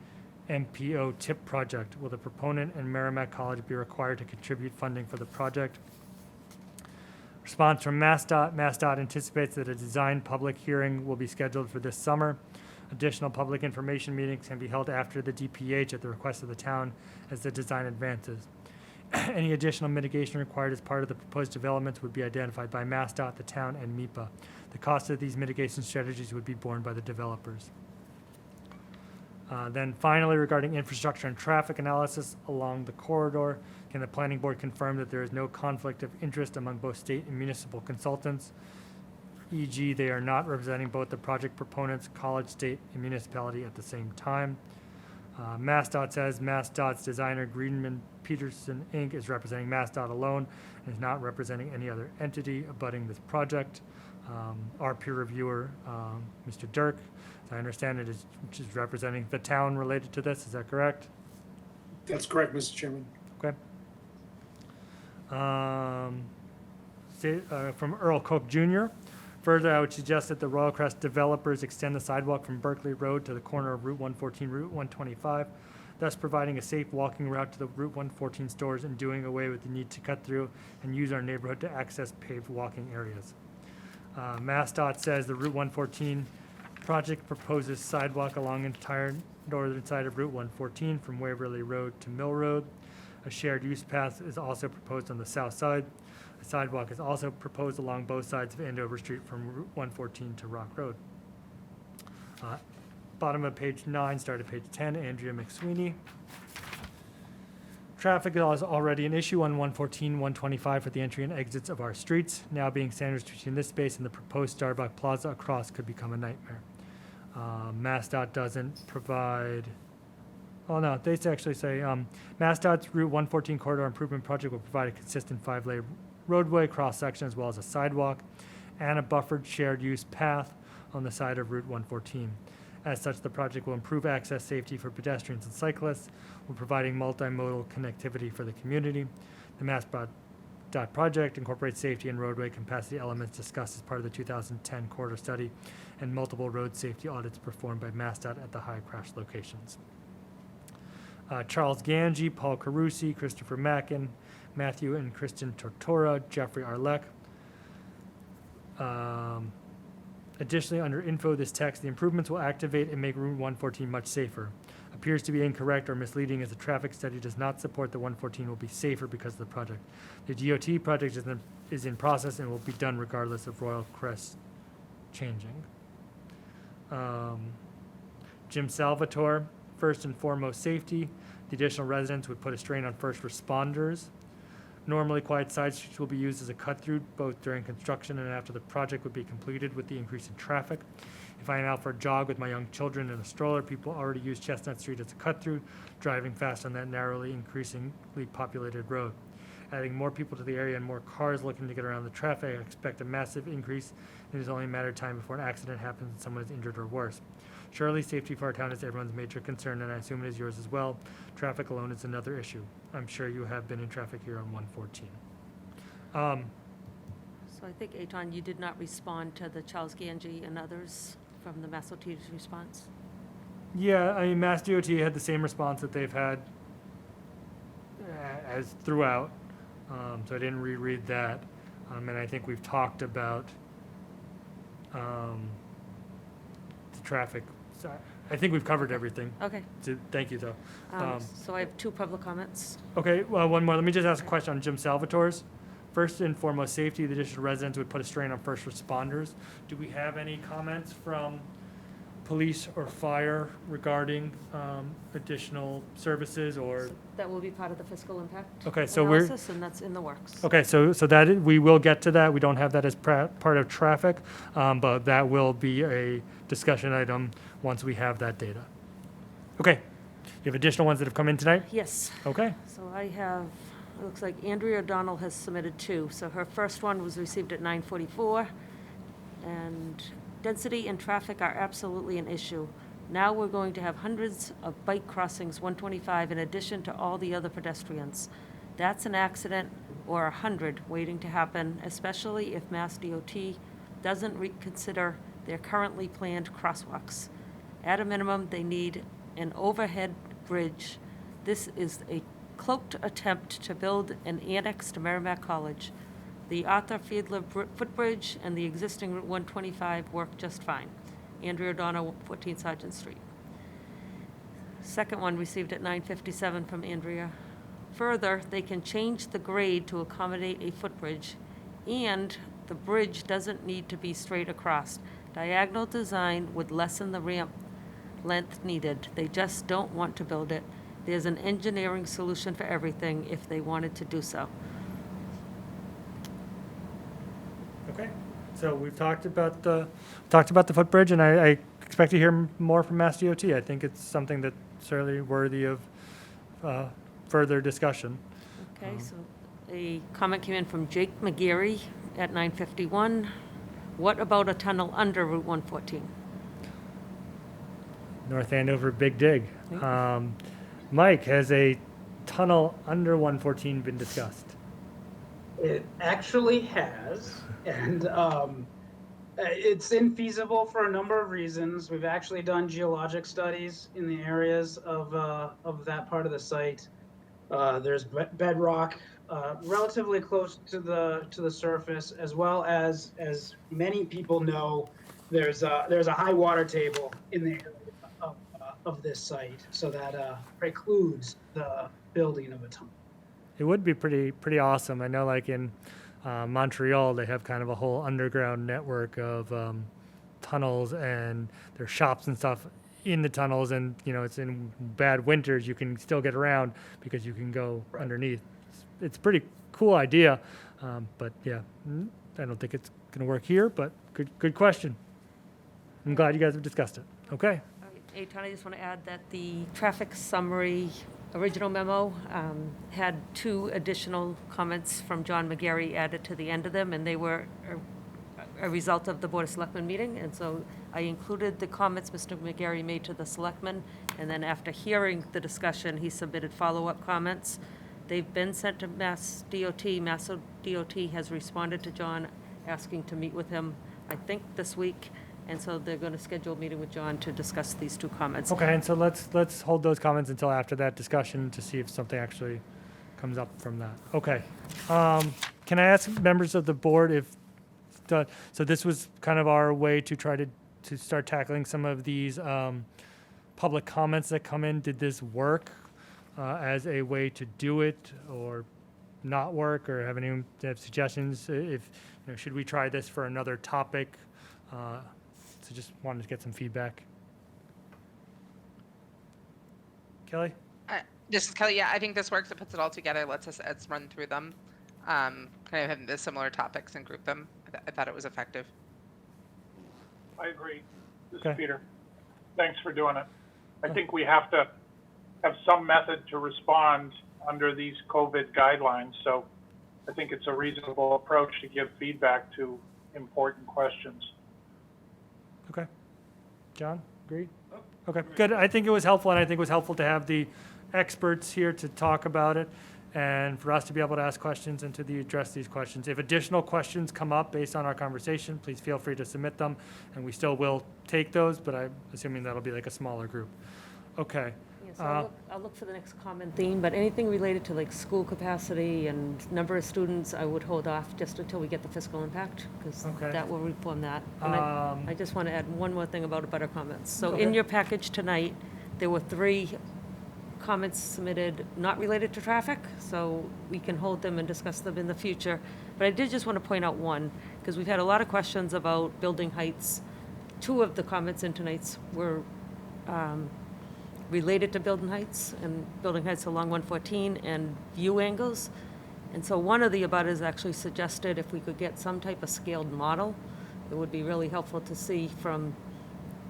Speaker 1: MPO tip project? Will the proponent and Merrimack College be required to contribute funding for the project? Response from MassDOT. MassDOT anticipates that a design public hearing will be scheduled for this summer. Additional public information meetings can be held after the DPH at the request of the town as the design advances. Any additional mitigation required as part of the proposed developments would be identified by MassDOT, the town, and MEPA. The cost of these mitigation strategies would be borne by the developers. Then finally, regarding infrastructure and traffic analysis along the corridor, can the planning board confirm that there is no conflict of interest among both state and municipal consultants? E.g., they are not representing both the project proponents, college, state, and municipality at the same time. MassDOT says MassDOT's designer Greenman Peterson Inc. is representing MassDOT alone and is not representing any other entity abutting this project. Our peer reviewer, Mr. Dirk, as I understand it, is representing the town related to this. Is that correct?
Speaker 19: That's correct, Mr. Chairman.
Speaker 1: Okay. From Earl Cook Jr. Further, I would suggest that the Royal Crest developers extend the sidewalk from Berkeley Road to the corner of Route 114, Route 125, thus providing a safe walking route to the Route 114 stores and doing away with the need to cut through and use our neighborhood to access paved walking areas. MassDOT says the Route 114 project proposes sidewalk along the entire northern side of Route 114 from Waverly Road to Mill Road. A shared use path is also proposed on the south side. A sidewalk is also proposed along both sides of Andover Street from Route 114 to Rock Road. Bottom of page 9, start at page 10, Andrea McSweeney. Traffic is already an issue on 114, 125 for the entry and exits of our streets. Now being sandwiched between this space and the proposed Starbucks Plaza across could become a nightmare. MassDOT doesn't provide, oh no, they actually say, MassDOT's Route 114 corridor improvement project will provide a consistent 5-lane roadway cross-section as well as a sidewalk and a buffered shared use path on the side of Route 114. As such, the project will improve access safety for pedestrians and cyclists while providing multimodal connectivity for the community. The MassDOT project incorporates safety and roadway capacity elements discussed as part of the 2010 corridor study and multiple road safety audits performed by MassDOT at the high crash locations. Charles Ganji, Paul Carusi, Christopher Mackin, Matthew and Kristen Tortora, Jeffrey Arlek. Additionally, under info this text, the improvements will activate and make Route 114 much safer. Appears to be incorrect or misleading as the traffic study does not support that 114 will be safer because of the project. The DOT project is in process and will be done regardless of Royal Crest changing. Jim Salvatore, first and foremost safety. The additional residents would put a strain on first responders. Normally, quiet side streets will be used as a cut-through both during construction and after the project would be completed with the increase in traffic. If I am out for a jog with my young children in a stroller, people already use Chestnut Street as a cut-through, driving fast on that narrowly, increasingly populated road. Adding more people to the area and more cars looking to get around the traffic, I expect a massive increase. It is only a matter of time before an accident happens and someone is injured or worse. Surely safety for our town is everyone's major concern, and I assume it is yours as well. Traffic alone is another issue. I'm sure you have been in traffic here on 114.
Speaker 2: So I think, Eitan, you did not respond to the Charles Ganji and others from the MassDOT's response?
Speaker 1: Yeah, I mean, MassDOT had the same response that they've had as throughout, so I didn't reread that. And I think we've talked about the traffic. So I think we've covered everything.
Speaker 2: Okay.
Speaker 1: So, thank you, though.
Speaker 2: So I have 2 public comments.
Speaker 1: Okay, well, one more. Let me just ask a question on Jim Salvatore's. First and foremost, safety. The additional residents would put a strain on first responders. Do we have any comments from police or fire regarding additional services or?
Speaker 2: That will be part of the fiscal impact
Speaker 1: Okay, so
Speaker 2: analysis, and that's in the works.
Speaker 1: Okay, so that we will get to that. We don't have that as part of traffic, but that will be a discussion item once we have that data. Okay, you have additional ones that have come in tonight?
Speaker 2: Yes.
Speaker 1: Okay.
Speaker 2: So I have, it looks like Andrea O'Donnell has submitted 2. So her first one was received at 9:44, and density and traffic are absolutely an issue. Now we're going to have hundreds of bike crossings 125 in addition to all the other pedestrians. That's an accident or 100 waiting to happen, especially if Mass DOT doesn't reconsider their currently planned crosswalks. At a minimum, they need an overhead bridge. This is a cloaked attempt to build an annex to Merrimack College. The Arthur Fiedler footbridge and the existing Route 125 work just fine. Andrea O'Donnell, 14 Sergeant Street. Second one received at 9:57 from Andrea. Further, they can change the grade to accommodate a footbridge, and the bridge doesn't need to be straight across. Diagonal design would lessen the ramp length needed. They just don't want to build it. There's an engineering solution for everything if they wanted to do so.
Speaker 1: Okay, so we've talked about the footbridge, and I expect to hear more from Mass DOT. I think it's something that's certainly worthy of further discussion.
Speaker 2: Okay, so a comment came in from Jake McGarry at 9:51. What about a tunnel under Route 114?
Speaker 1: North Andover, big dig. Mike, has a tunnel under 114 been discussed?
Speaker 18: It actually has, and it's infeasible for a number of reasons. We've actually done geologic studies in the areas of that part of the site. There's bedrock relatively close to the surface, as well as many people know, there's a high water table in the area of this site, so that precludes the building of a tunnel.
Speaker 1: It would be pretty awesome. I know, like in Montreal, they have kind of a whole underground network of tunnels, and there's shops and stuff in the tunnels, and it's in bad winters you can still get around because you can go underneath. It's a pretty cool idea, but yeah, I don't think it's going to work here. But good question. I'm glad you guys have discussed it. Okay.
Speaker 2: Hey, Tony, I just want to add that the traffic summary original memo had 2 additional comments from John McGarry added to the end of them, and they were a result of the Board of Selectmen meeting. And so I included the comments Mr. McGarry made to the selectmen, and then after hearing the discussion, he submitted follow-up comments. They've been sent to Mass DOT. Mass DOT has responded to John asking to meet with him, I think, this week. And so they're going to schedule a meeting with John to discuss these 2 comments.
Speaker 1: Okay, and so let's hold those comments until after that discussion to see if something actually comes up from that. Okay. Can I ask members of the board if, so this was kind of our way to try to start tackling some of these public comments that come in. Did this work as a way to do it, or not work, or have any suggestions? If should we try this for another topic? So just wanted to get some feedback. Kelly?
Speaker 5: This is Kelly. Yeah, I think this works. It puts it all together. Lets us run through them, kind of have the similar topics and group them. I thought it was effective.
Speaker 6: I agree. This
Speaker 1: Okay.
Speaker 6: is Peter. Thanks for doing it. I think we have to have some method to respond under these COVID guidelines. So I think it's a reasonable approach to give feedback to important questions.
Speaker 1: Okay. John, agreed? Okay, good. I think it was helpful, and I think it was helpful to have the experts here to talk about it and for us to be able to ask questions and to address these questions. If additional questions come up based on our conversation, please feel free to submit them, and we still will take those, but I'm assuming that'll be like a smaller group. Okay.
Speaker 2: Yeah, so I'll look for the next common theme, but anything related to like school capacity and number of students, I would hold off just until we get the fiscal impact, because
Speaker 1: Okay.
Speaker 2: that will reform that. And I just want to add one more thing about abutter comments. So in
Speaker 1: Okay.
Speaker 2: your package tonight, there were 3 comments submitted not related to traffic, so we can hold them and discuss them in the future. But I did just want to point out one, because we've had a lot of questions about building heights. 2 of the comments in tonight's were related to building heights along 114 and view angles. And so one of the abutters actually suggested if we could get some type of scaled model, it would be really helpful to see from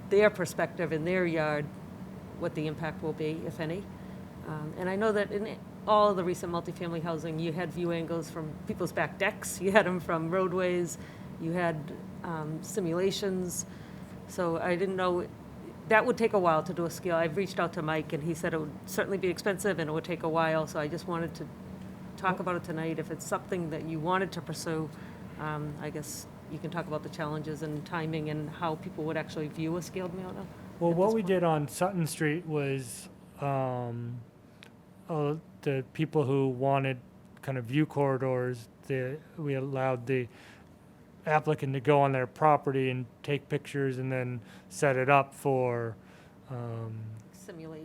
Speaker 2: their perspective in their yard what the impact will be, if any. And I know that in all of the recent multifamily housing, you had view angles from people's back decks, you had them from roadways, you had simulations. So I didn't know, that would take a while to do a scale. I've reached out to Mike, and he said it would certainly be expensive and it would take a while, so I just wanted to talk about it tonight. If it's something that you wanted to pursue, I guess you can talk about the challenges and timing and how people would actually view a scaled Miota.
Speaker 1: Well,
Speaker 2: at
Speaker 1: what
Speaker 2: this
Speaker 1: we
Speaker 2: point.
Speaker 1: did on Sutton Street was, the people who wanted kind of view corridors, we allowed the applicant to go on their property and take pictures and then set it up for,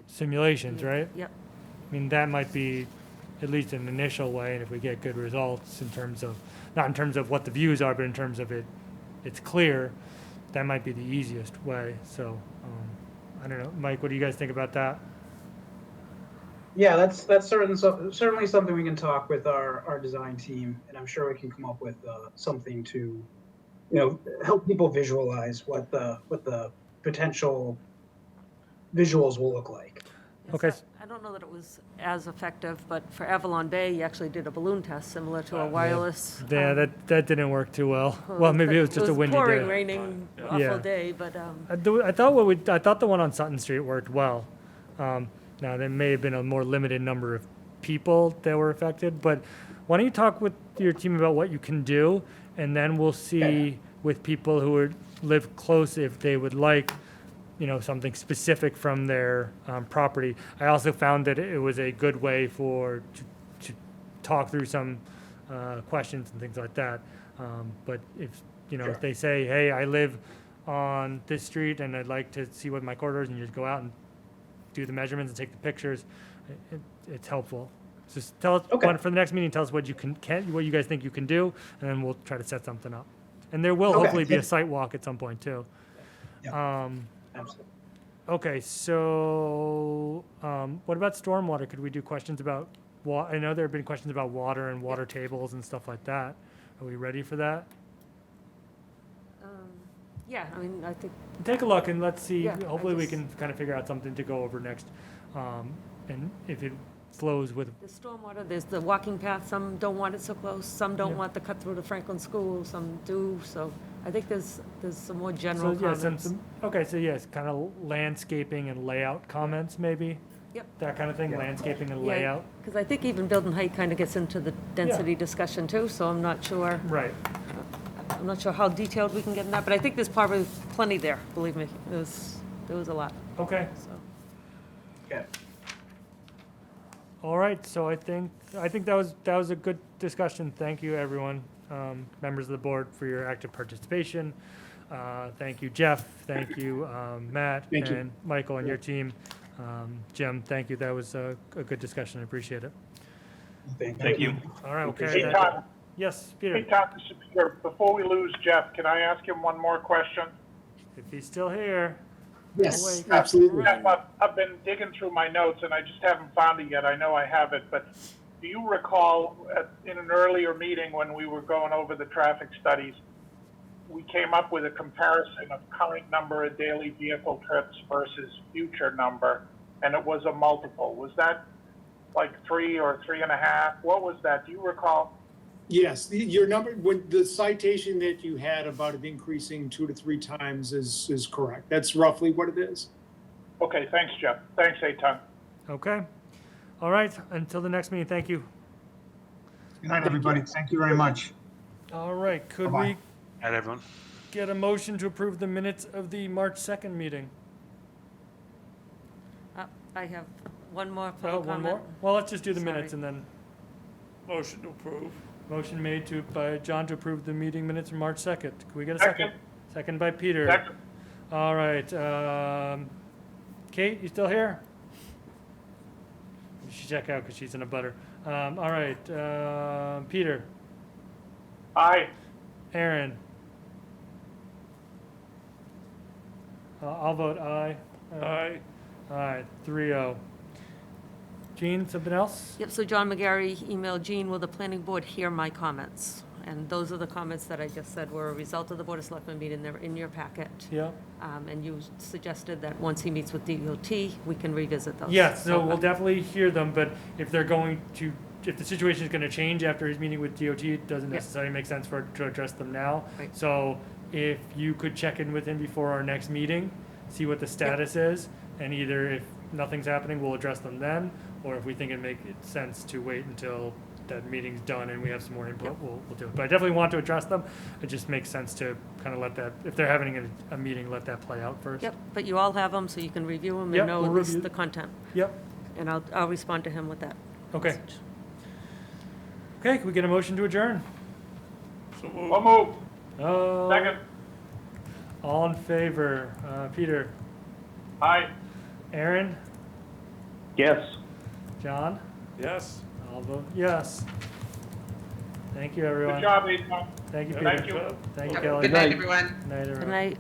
Speaker 1: simulations, right?
Speaker 2: Yep.
Speaker 1: I mean, that might be at least an initial way, and if we get good results in terms of, not in terms of what the views are, but in terms of it's clear, that might be the easiest way. So, I don't know. Mike, what do you guys think about that?
Speaker 18: Yeah, that's certainly something we can talk with our design team, and I'm sure we can come up with something to, help people visualize what the potential visuals will look like.
Speaker 2: Yes,
Speaker 1: Okay.
Speaker 2: I don't know that it was as effective, but for Avalon Bay, you actually did a balloon test similar to a wireless.
Speaker 1: Yeah, that didn't work too well. Well, maybe it was just a windy
Speaker 2: pouring,
Speaker 1: day.
Speaker 2: raining,
Speaker 1: Yeah.
Speaker 2: awful day, but
Speaker 1: I thought the one on Sutton Street worked well. Now, there may have been a more limited number of people that were affected, but why don't you talk with your team about what you can do, and then we'll see with people who live close if they would like, something specific from their property. I also found that it was a good way to talk through some questions and things like that. But if they say, hey, I live on this street and I'd like to see what my corridor is, and you just go out and do the measurements and take the pictures, it's helpful. Just tell us, for the next meeting, tell us what you what you guys think you can do, and then we'll try to set something up. And there will hopefully be a site walk at some point too.
Speaker 18: Absolutely.
Speaker 1: Okay, so what about stormwater? Could we do questions about I know there have been questions about water and water tables and stuff like that. Are we ready for that?
Speaker 2: yeah, I mean, I think.
Speaker 1: Take a look and let's see.
Speaker 2: Yeah,
Speaker 1: Hopefully we can kind of figure out something to go over next. And if it flows with,
Speaker 2: The stormwater, there's the walking path, some don't want it so close, some don't want the cut through to Franklin School, some do, so I think there's some more general comments.
Speaker 1: Okay, so yes, kind of landscaping and layout comments maybe?
Speaker 2: Yep.
Speaker 1: That kind of thing, landscaping and layout?
Speaker 2: Because I think even building height kind of gets into the density discussion too, so I'm not sure.
Speaker 1: Right.
Speaker 2: I'm not sure how detailed we can get in that, but I think there's probably plenty there, believe me. There was a lot.
Speaker 1: Okay.
Speaker 2: So.
Speaker 18: Okay.
Speaker 1: All right, so I think that was a good discussion. Thank you, everyone, members of the board, for your active participation. Thank you, Jeff. Thank you, Matt and Michael and your team. Jim, thank you. That was a good discussion. I appreciate it.
Speaker 6: Thank you.
Speaker 1: All right, okay.
Speaker 6: Hey, Todd.
Speaker 1: Yes, Peter.
Speaker 6: Hey, Todd, this is Peter. Before we lose Jeff, can I ask him one more question?
Speaker 1: If he's still here.
Speaker 19: Yes, absolutely.
Speaker 6: Jeff, I've been digging through my notes and I just haven't found it yet. I know I have it, but do you recall in an earlier meeting when we were going over the traffic studies, we came up with a comparison of current number of daily vehicle trips versus future number, and it was a multiple. Was that like 3 or 3.5? What was that? Do you recall?
Speaker 19: Yes, your number, when the citation that you had about it increasing 2 to 3 times is correct. That's roughly what it is.
Speaker 6: Okay, thanks, Jeff. Thanks, Eitan.
Speaker 1: Okay. All right, until the next meeting, thank you.
Speaker 16: Good night, everybody. Thank you very much.
Speaker 1: All right, could
Speaker 16: Bye-bye.
Speaker 1: we
Speaker 21: Night, everyone.
Speaker 1: get a motion to approve the minutes of the March 2nd meeting?
Speaker 2: I have one more
Speaker 1: Oh,
Speaker 2: public
Speaker 1: one
Speaker 2: comment.
Speaker 1: more? Well, let's just do the
Speaker 2: Sorry.
Speaker 1: minutes and then,
Speaker 4: Motion to approve.
Speaker 1: motion made by John to approve the meeting minutes from March 2nd. Can we get a second? Second by Peter.
Speaker 6: Second.
Speaker 1: All right, Kate, you still here? She check out because she's in a butter. All right, Peter,
Speaker 6: Aye.
Speaker 1: Aaron. I'll vote aye.
Speaker 4: Aye.
Speaker 1: All right, 3-0. Gene, something else?
Speaker 2: Yep, so John McGarry emailed Jean, will the planning board hear my comments? And those are the comments that I just said were a result of the Board of Selectmen meeting. They're in your packet.
Speaker 1: Yeah.
Speaker 2: And you suggested that once he meets with DOT, we can revisit those.
Speaker 1: Yes, so we'll definitely hear them, but if the situation is going to change after his meeting with DOT, it doesn't necessarily make sense to address them now.
Speaker 2: Right.
Speaker 1: So if you could check in with him before our next meeting, see what the status is, and either if nothing's happening, we'll address them then, or if we think it makes sense to wait until that meeting's done and we have some more input, we'll do it. But I definitely want to address them. It just makes sense to kind of let that, if they're having a meeting, let that play out first.
Speaker 2: Yep, but you all have them, so you can review them
Speaker 1: Yep,
Speaker 2: and know
Speaker 1: we'll
Speaker 2: at least
Speaker 1: review.
Speaker 2: the content.
Speaker 1: Yep,
Speaker 2: And I'll respond to him with that.
Speaker 1: okay.
Speaker 2: message.
Speaker 1: Okay, can we get a motion to adjourn?
Speaker 6: So moved.
Speaker 1: Oh.
Speaker 6: Second.
Speaker 1: All in favor? Peter?
Speaker 6: Aye.
Speaker 1: Aaron?
Speaker 6: Yes.
Speaker 1: John?
Speaker 4: Yes.
Speaker 1: I'll vote yes. Thank you, everyone.
Speaker 6: Good job, Ethan.
Speaker 1: Thank you, Peter.
Speaker 6: Thank you.
Speaker 1: Thank you,
Speaker 5: Yep.
Speaker 1: Kelly.
Speaker 5: Good night, everyone.
Speaker 1: Night, everyone.
Speaker 2: Good night.